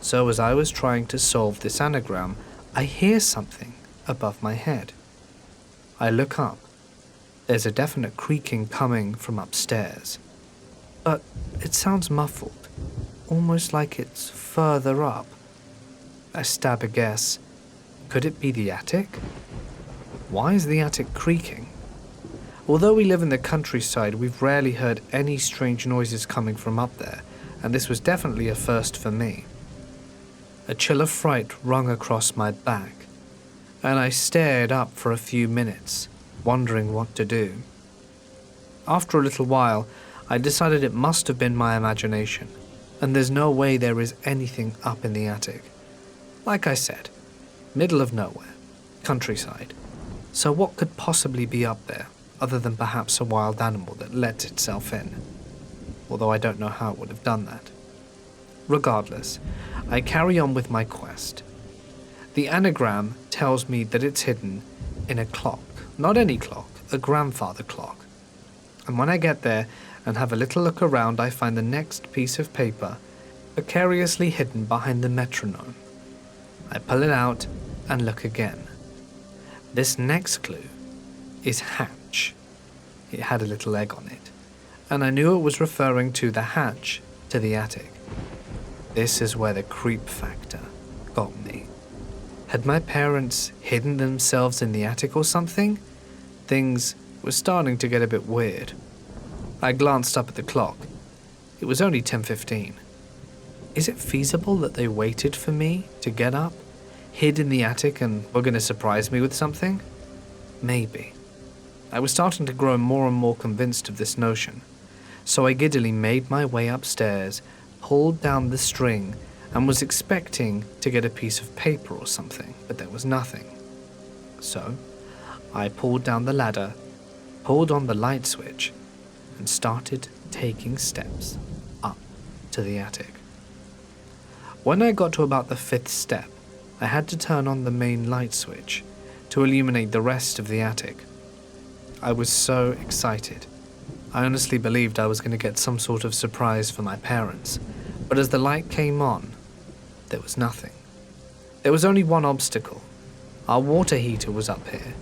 So as I was trying to solve this anagram, I hear something above my head. I look up. There's a definite creaking coming from upstairs, but it sounds muffled, almost like it's further up. I stab a guess. Could it be the attic? Why is the attic creaking? Although we live in the countryside, we've rarely heard any strange noises coming from up there, and this was definitely a first for me. A chill of fright wrung across my back, and I stared up for a few minutes, wondering what to do. After a little while, I decided it must have been my imagination, and there's no way there is anything up in the attic. Like I said, middle of nowhere, countryside. So what could possibly be up there, other than perhaps a wild animal that let itself in? Although I don't know how it would have done that. Regardless, I carry on with my quest. The anagram tells me that it's hidden in a clock. Not any clock, a grandfather clock. And when I get there and have a little look around, I find the next piece of paper precariously hidden behind the metronome. I pull it out and look again. This next clue is hatch. It had a little egg on it, and I knew it was referring to the hatch to the attic. This is where the creep factor got me. Had my parents hidden themselves in the attic or something? Things were starting to get a bit weird. I glanced up at the clock. It was only 10:15. Is it feasible that they waited for me to get up, hid in the attic, and were going to surprise me with something? Maybe. I was starting to grow more and more convinced of this notion, so I giddily made my way upstairs, pulled down the string, and was expecting to get a piece of paper or something, but there was nothing. So, I pulled down the ladder, pulled on the light switch, and started taking steps up to the attic. When I got to about the 5th step, I had to turn on the main light switch to illuminate the rest of the attic. I was so excited. I honestly believed I was going to get some sort of surprise for my parents, but as the light came on, there was nothing. There was only one obstacle. Our water heater was up here,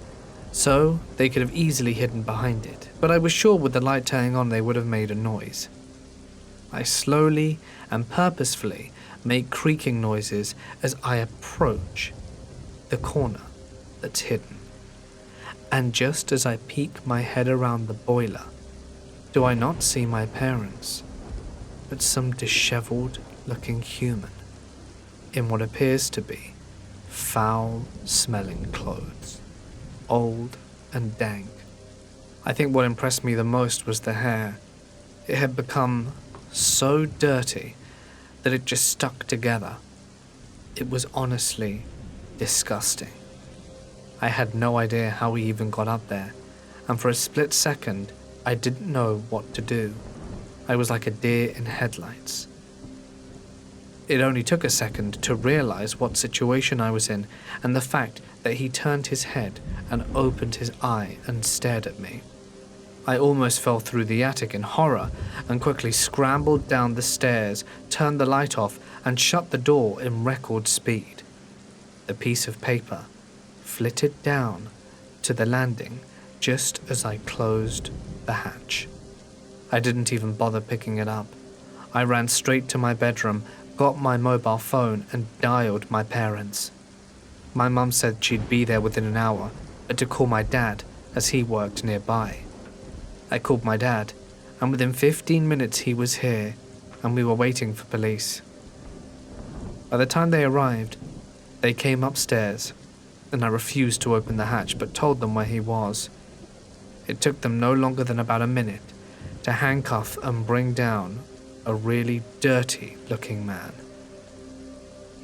so they could have easily hidden behind it, but I was sure with the light turning on they would have made a noise. I slowly and purposefully make creaking noises as I approach the corner that's hidden. And just as I peek my head around the boiler, do I not see my parents, but some disheveled-looking human in what appears to be foul-smelling clothes, old and dank. I think what impressed me the most was the hair. It had become so dirty that it just stuck together. It was honestly disgusting. I had no idea how he even got up there, and for a split second, I didn't know what to do. I was like a deer in headlights. It only took a second to realize what situation I was in, and the fact that he turned his head and opened his eye and stared at me. I almost fell through the attic in horror and quickly scrambled down the stairs, turned the light off, and shut the door in record speed. The piece of paper flitted down to the landing just as I closed the hatch. I didn't even bother picking it up. I ran straight to my bedroom, got my mobile phone, and dialed my parents. My mum said she'd be there within an hour, but to call my dad as he worked nearby. I called my dad, and within 15 minutes he was here, and we were waiting for police. By the time they arrived, they came upstairs, and I refused to open the hatch but told them where he was. It took them no longer than about a minute to handcuff and bring down a really dirty-looking man.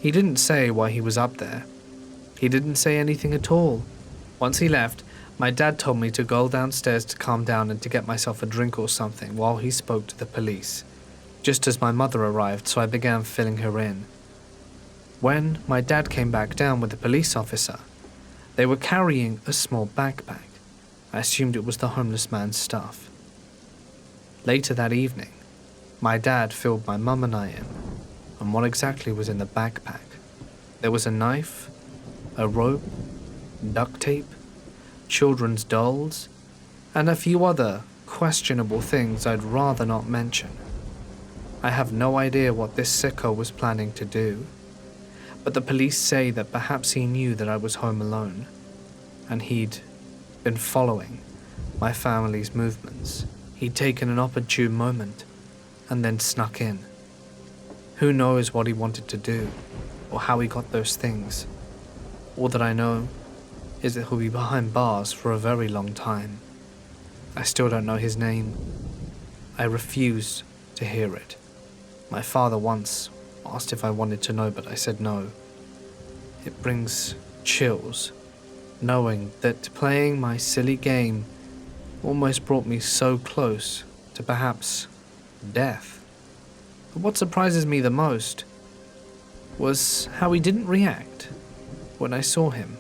He didn't say why he was up there. He didn't say anything at all. Once he left, my dad told me to go downstairs to calm down and to get myself a drink or something while he spoke to the police, just as my mother arrived, so I began filling her in. When my dad came back down with the police officer, they were carrying a small backpack. I assumed it was the homeless man's stuff. Later that evening, my dad filled my mum and I in on what exactly was in the backpack. There was a knife, a rope, duct tape, children's dolls, and a few other questionable things I'd rather not mention. I have no idea what this sicko was planning to do, but the police say that perhaps he knew that I was home alone, and he'd been following my family's movements. He'd taken an opportune moment and then snuck in. Who knows what he wanted to do, or how he got those things. All that I know is that he'll be behind bars for a very long time. I still don't know his name. I refuse to hear it. My father once asked if I wanted to know, but I said no. It brings chills, knowing that playing my silly game almost brought me so close to perhaps death. But what surprises me the most was how he didn't react when I saw him.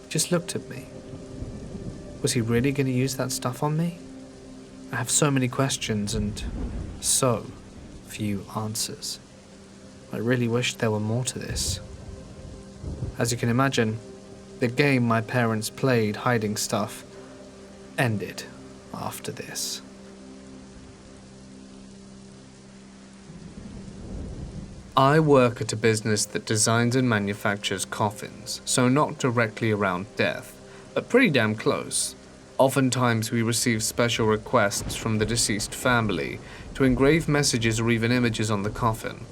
He just looked at me. Was he really going to use that stuff on me? I have so many questions and so few answers. I really wish there were more to this. As you can imagine, the game my parents played hiding stuff ended after this. I work at a business that designs and manufactures coffins, so not directly around death, but pretty damn close. Oftentimes we receive special requests from the deceased family to engrave messages or even images on the coffin.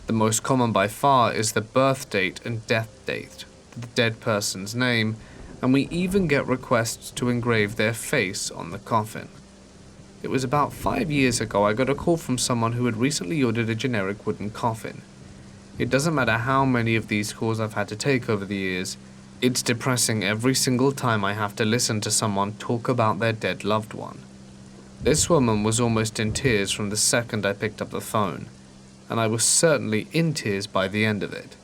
The most common by far is the birth date and death date, the dead person's name, and we even get requests to engrave their face on the coffin. It was about 5 years ago I got a call from someone who had recently ordered a generic wooden coffin. It doesn't matter how many of these calls I've had to take over the years, it's depressing every single time I have to listen to someone talk about their dead loved one. This woman was almost in tears from the second I picked up the phone, and I was certainly in tears by the end of it.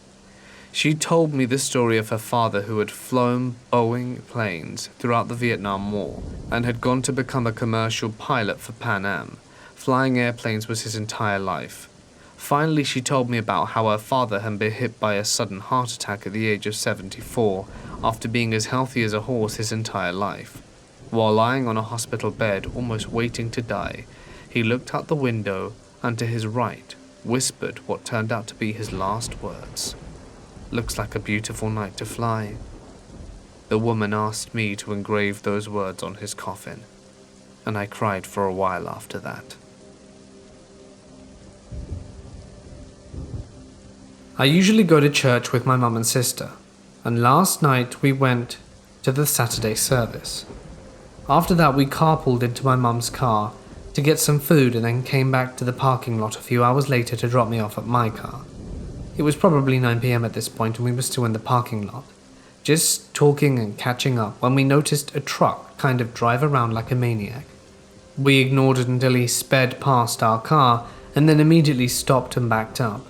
She told me the story of her father who had flown Boeing planes throughout the Vietnam War and had gone to become a commercial pilot for Pan Am. Flying airplanes was his entire life. Finally, she told me about how her father had been hit by a sudden heart attack at the age of 74 after being as healthy as a horse his entire life. While lying on a hospital bed, almost waiting to die, he looked out the window and to his right whispered what turned out to be his last words. "Looks like a beautiful night to fly." The woman asked me to engrave those words on his coffin, and I cried for a while after that. I usually go to church with my mum and sister, and last night we went to the Saturday service. After that, we carpooled into my mum's car to get some food and then came back to the parking lot a few hours later to drop me off at my car. It was probably 9 p.m. at this point and we were still in the parking lot, just talking and catching up when we noticed a truck kind of drive around like a maniac. We ignored it until he sped past our car and then immediately stopped and backed up.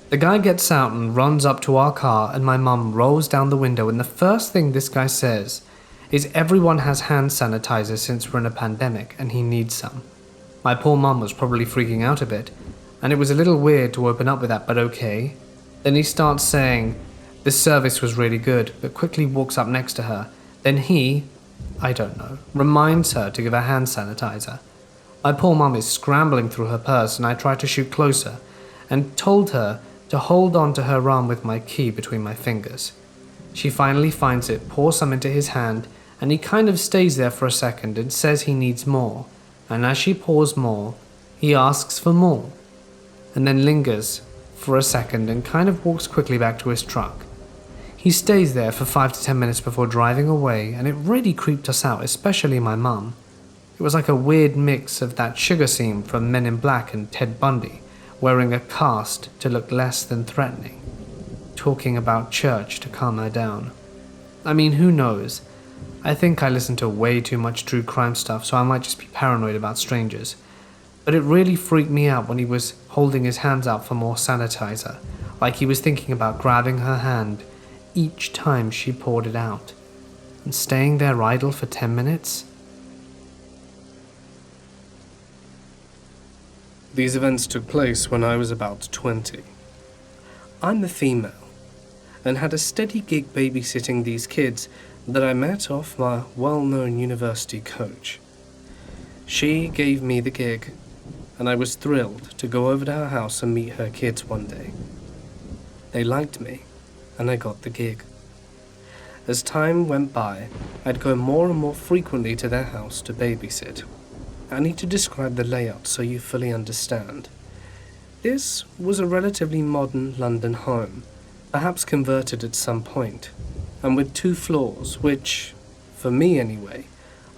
The guy gets out and runs up to our car and my mum rolls down the window and the first thing this guy says is everyone has hand sanitizer since we're in a pandemic and he needs some. My poor mum was probably freaking out a bit, and it was a little weird to open up with that, but okay. Then he starts saying the service was really good, but quickly walks up next to her. Then he, I don't know, reminds her to give her hand sanitizer. My poor mum is scrambling through her purse and I try to shoot closer and told her to hold on to her arm with my key between my fingers. She finally finds it, pours some into his hand, and he kind of stays there for a second and says he needs more. And as she pours more, he asks for more, and then lingers for a second and kind of walks quickly back to his truck. He stays there for 5 to 10 minutes before driving away, and it really creeped us out, especially my mum. It was like a weird mix of that sugar scene from Men in Black and Ted Bundy, wearing a cast to look less than threatening, talking about church to calm her down. I mean, who knows? I think I listen to way too much true crime stuff, so I might just be paranoid about strangers. But it really freaked me out when he was holding his hands out for more sanitizer, like he was thinking about grabbing her hand each time she poured it out, and staying there idle for 10 minutes. These events took place when I was about 20. I'm a female, and had a steady gig babysitting these kids that I met off my well-known university coach. She gave me the gig, and I was thrilled to go over to her house and meet her kids one day. They liked me, and I got the gig. As time went by, I'd go more and more frequently to their house to babysit. I need to describe the layout so you fully understand. This was a relatively modern London home, perhaps converted at some point, and with 2 floors, which, for me anyway,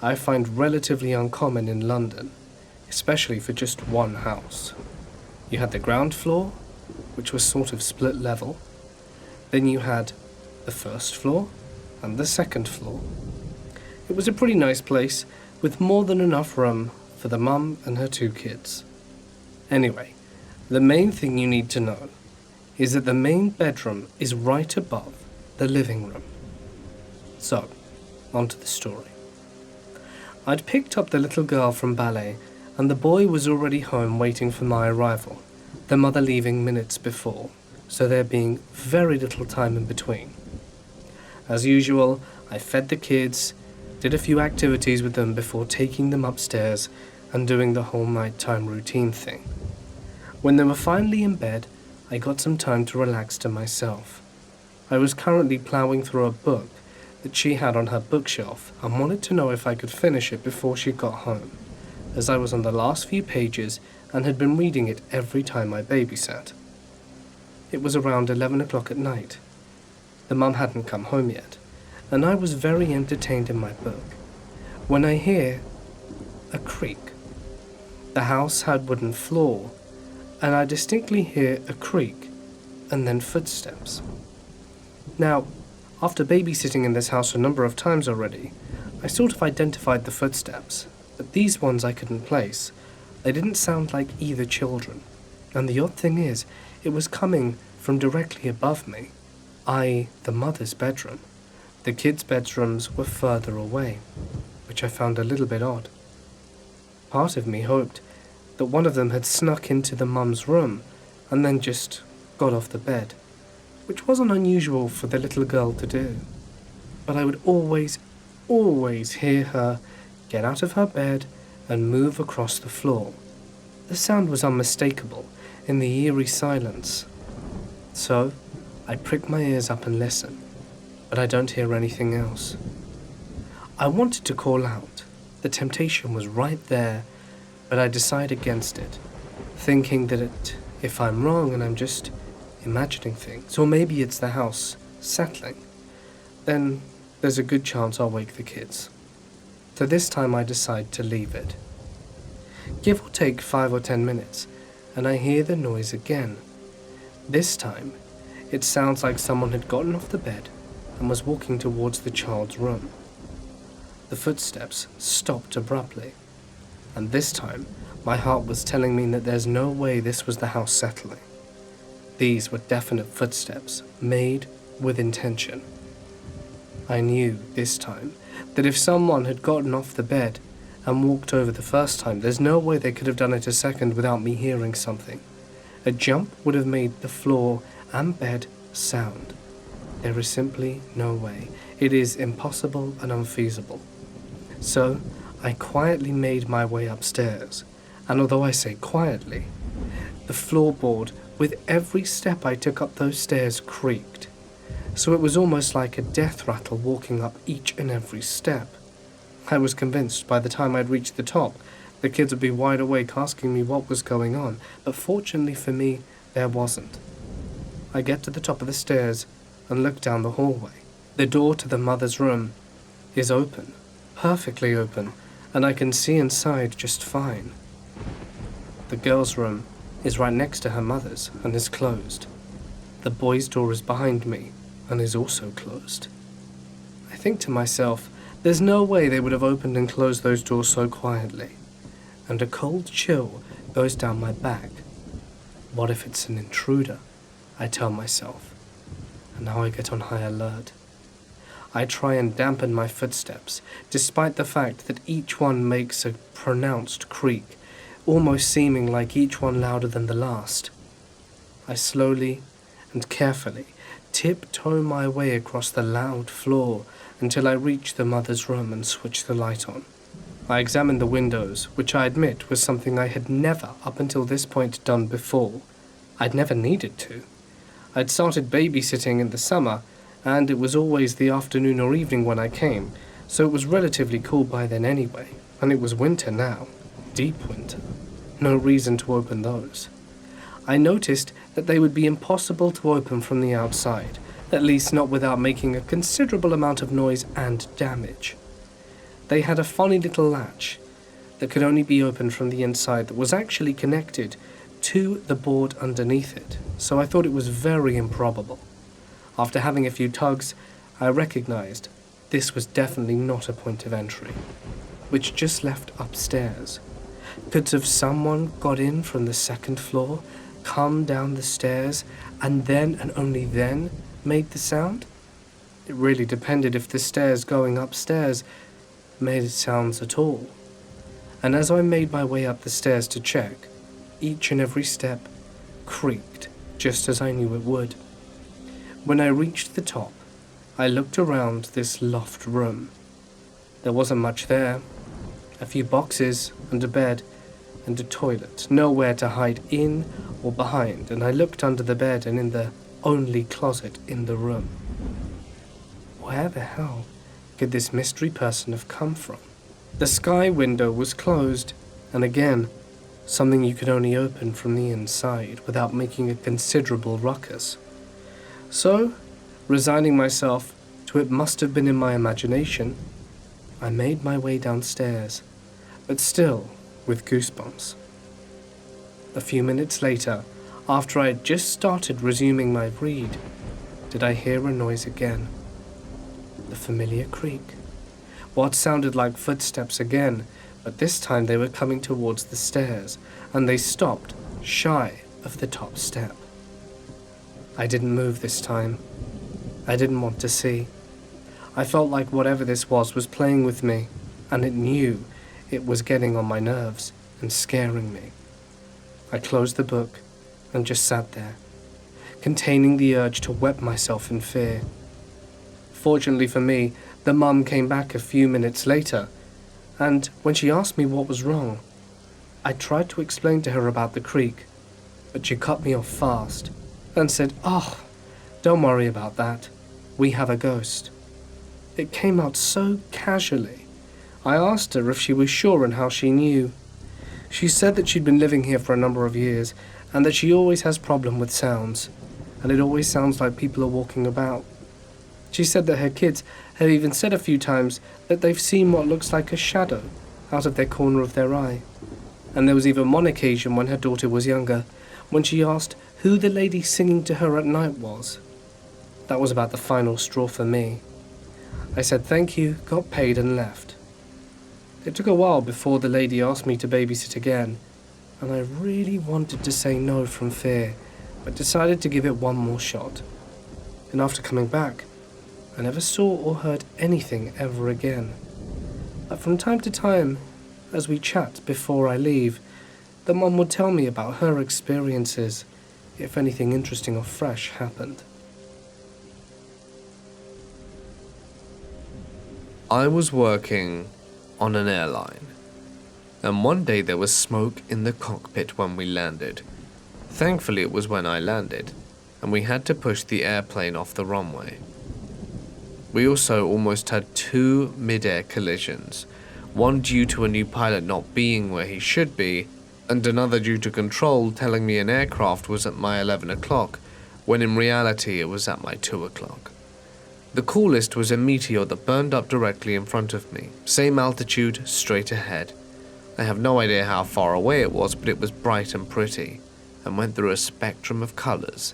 I find relatively uncommon in London, especially for just one house. You had the ground floor, which was sort of split level. Then you had the first floor and the second floor. It was a pretty nice place, with more than enough room for the mum and her 2 kids. Anyway, the main thing you need to know is that the main bedroom is right above the living room. So, on to the story. I'd picked up the little girl from ballet, and the boy was already home waiting for my arrival, the mother leaving minutes before, so there being very little time in between. As usual, I fed the kids, did a few activities with them before taking them upstairs and doing the whole nighttime routine thing. When they were finally in bed, I got some time to relax to myself. I was currently ploughing through a book that she had on her bookshelf and wanted to know if I could finish it before she got home, as I was on the last few pages and had been reading it every time I babysat. It was around 11 o'clock at night. The mum hadn't come home yet, and I was very entertained in my book, when I hear a creak. The house had wooden floor, and I distinctly hear a creak and then footsteps. Now, after babysitting in this house a number of times already, I sort of identified the footsteps, but these ones I couldn't place. They didn't sound like either children, and the odd thing is, it was coming from directly above me, i.e. the mother's bedroom. The kids' bedrooms were further away, which I found a little bit odd. Part of me hoped that one of them had snuck into the mum's room and then just got off the bed, which wasn't unusual for the little girl to do. But I would always hear her get out of her bed and move across the floor. The sound was unmistakable in the eerie silence. So, I prick my ears up and listen, but I don't hear anything else. I wanted to call out. The temptation was right there, but I decide against it, thinking that if I'm wrong and I'm just imagining things, or maybe it's the house settling, then there's a good chance I'll wake the kids. So this time I decide to leave it. Give or take 5 or 10 minutes, and I hear the noise again. This time, it sounds like someone had gotten off the bed and was walking towards the child's room. The footsteps stopped abruptly, and this time, my heart was telling me that there's no way this was the house settling. These were definite footsteps, made with intention. I knew this time that if someone had gotten off the bed and walked over the first time, there's no way they could have done it a second without me hearing something. A jump would have made the floor and bed sound. There is simply no way. It is impossible and unfeasible. So, I quietly made my way upstairs, and although I say quietly, the floorboard with every step I took up those stairs creaked. So it was almost like a death rattle walking up each and every step. I was convinced by the time I'd reached the top, the kids would be wide awake asking me what was going on, but fortunately for me, there wasn't. I get to the top of the stairs and look down the hallway. The door to the mother's room is open, perfectly open, and I can see inside just fine. The girl's room is right next to her mother's and is closed. The boy's door is behind me and is also closed. I think to myself, there's no way they would have opened and closed those doors so quietly, and a cold chill goes down my back. What if it's an intruder? I tell myself, and now I get on high alert. I try and dampen my footsteps, despite the fact that each one makes a pronounced creak, almost seeming like each one louder than the last. I slowly and carefully tiptoe my way across the loud floor until I reach the mother's room and switch the light on. I examine the windows, which I admit was something I had never, up until this point, done before. I'd never needed to. I'd started babysitting in the summer, and it was always the afternoon or evening when I came, so it was relatively cool by then anyway, and it was winter now, deep winter. No reason to open those. I noticed that they would be impossible to open from the outside, at least not without making a considerable amount of noise and damage. They had a funny little latch that could only be opened from the inside that was actually connected to the board underneath it, so I thought it was very improbable. After having a few tugs, I recognized this was definitely not a point of entry, which just left upstairs. Could have someone got in from the second floor, come down the stairs, and then and only then made the sound? It really depended if the stairs going upstairs made sounds at all. And as I made my way up the stairs to check, each and every step creaked, just as I knew it would. When I reached the top, I looked around this loft room. There wasn't much there. A few boxes and a bed and a toilet, nowhere to hide in or behind, and I looked under the bed and in the only closet in the room. Where the hell could this mystery person have come from? The sky window was closed, and again, something you could only open from the inside without making a considerable ruckus. So, resigning myself to it must have been in my imagination, I made my way downstairs, but still with goosebumps. A few minutes later, after I had just started resuming my read, did I hear a noise again. The familiar creak. What sounded like footsteps again, but this time they were coming towards the stairs, and they stopped shy of the top step. I didn't move this time. I didn't want to see. I felt like whatever this was playing with me, and it knew it was getting on my nerves and scaring me. I closed the book and just sat there, containing the urge to wet myself in fear. Fortunately for me, the mum came back a few minutes later, and when she asked me what was wrong, I tried to explain to her about the creak, but she cut me off fast and said, "Oh, don't worry about that. We have a ghost." It came out so casually. I asked her if she was sure and how she knew. She said that she'd been living here for a number of years and that she always has problem with sounds, and it always sounds like people are walking about. She said that her kids have even said a few times that they've seen what looks like a shadow out of their corner of their eye. And there was even one occasion when her daughter was younger, when she asked who the lady singing to her at night was. That was about the final straw for me. I said thank you, got paid and left. It took a while before the lady asked me to babysit again, and I really wanted to say no from fear, but decided to give it one more shot. And after coming back, I never saw or heard anything ever again. But from time to time, as we chat before I leave, the mum would tell me about her experiences, if anything interesting or fresh happened. I was working on an airline, and one day there was smoke in the cockpit when we landed. Thankfully it was when I landed, and we had to push the airplane off the runway. We also almost had 2 mid-air collisions, one due to a new pilot not being where he should be, and another due to control telling me an aircraft was at my 11 o'clock, when in reality it was at my 2 o'clock. The coolest was a meteor that burned up directly in front of me, same altitude, straight ahead. I have no idea how far away it was, but it was bright and pretty, and went through a spectrum of colors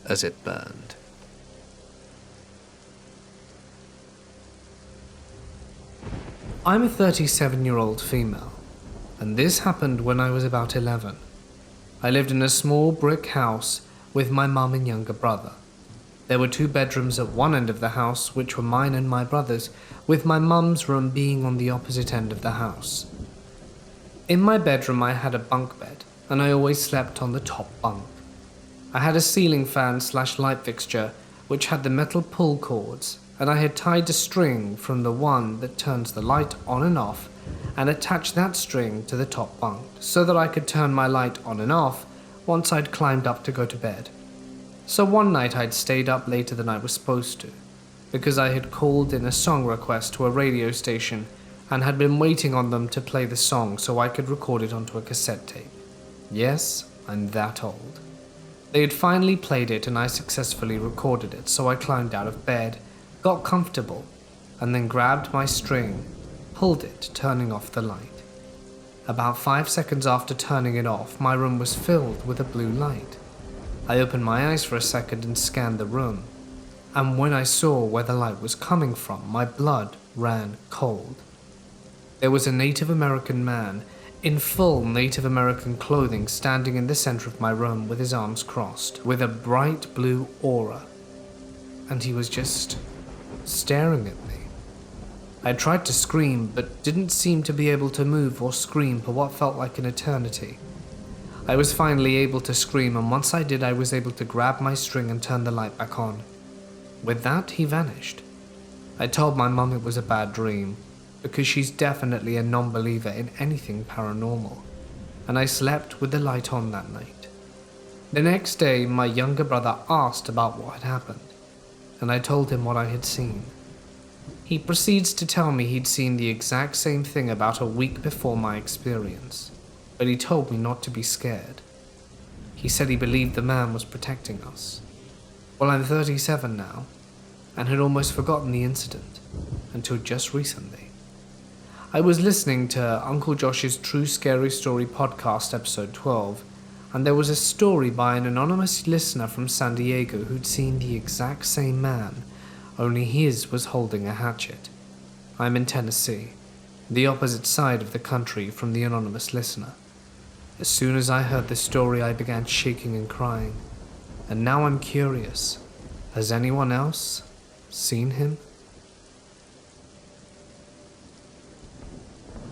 as it burned. I'm a 37-year-old female, and this happened when I was about 11. I lived in a small brick house with my mum and younger brother. There were 2 bedrooms at one end of the house, which were mine and my brother's, with my mum's room being on the opposite end of the house. In my bedroom I had a bunk bed, and I always slept on the top bunk. I had a ceiling fan / light fixture, which had the metal pull cords, and I had tied a string from the one that turns the light on and off, and attached that string to the top bunk, so that I could turn my light on and off once I'd climbed up to go to bed. So one night I'd stayed up later than I was supposed to, because I had called in a song request to a radio station and had been waiting on them to play the song so I could record it onto a cassette tape. Yes, I'm that old. They had finally played it and I successfully recorded it, so I climbed out of bed, got comfortable, and then grabbed my string, pulled it, turning off the light. About 5 seconds after turning it off, my room was filled with a blue light. I opened my eyes for a second and scanned the room, and when I saw where the light was coming from, my blood ran cold. There was a Native American man in full Native American clothing standing in the center of my room with his arms crossed, with a bright blue aura, and he was just staring at me. I tried to scream, but didn't seem to be able to move or scream for what felt like an eternity. I was finally able to scream, and once I did, I was able to grab my string and turn the light back on. With that, he vanished. I told my mum it was a bad dream, because she's definitely a non-believer in anything paranormal, and I slept with the light on that night. The next day, my younger brother asked about what had happened, and I told him what I had seen. He proceeds to tell me he'd seen the exact same thing about a week before my experience, but he told me not to be scared. He said he believed the man was protecting us. Well, I'm 37 now, and had almost forgotten the incident, until just recently. I was listening to Uncle Josh's True Scary Story podcast, episode 12, and there was a story by an anonymous listener from San Diego who'd seen the exact same man, only his was holding a hatchet. I'm in Tennessee, the opposite side of the country from the anonymous listener. As soon as I heard the story, I began shaking and crying, and now I'm curious. Has anyone else seen him?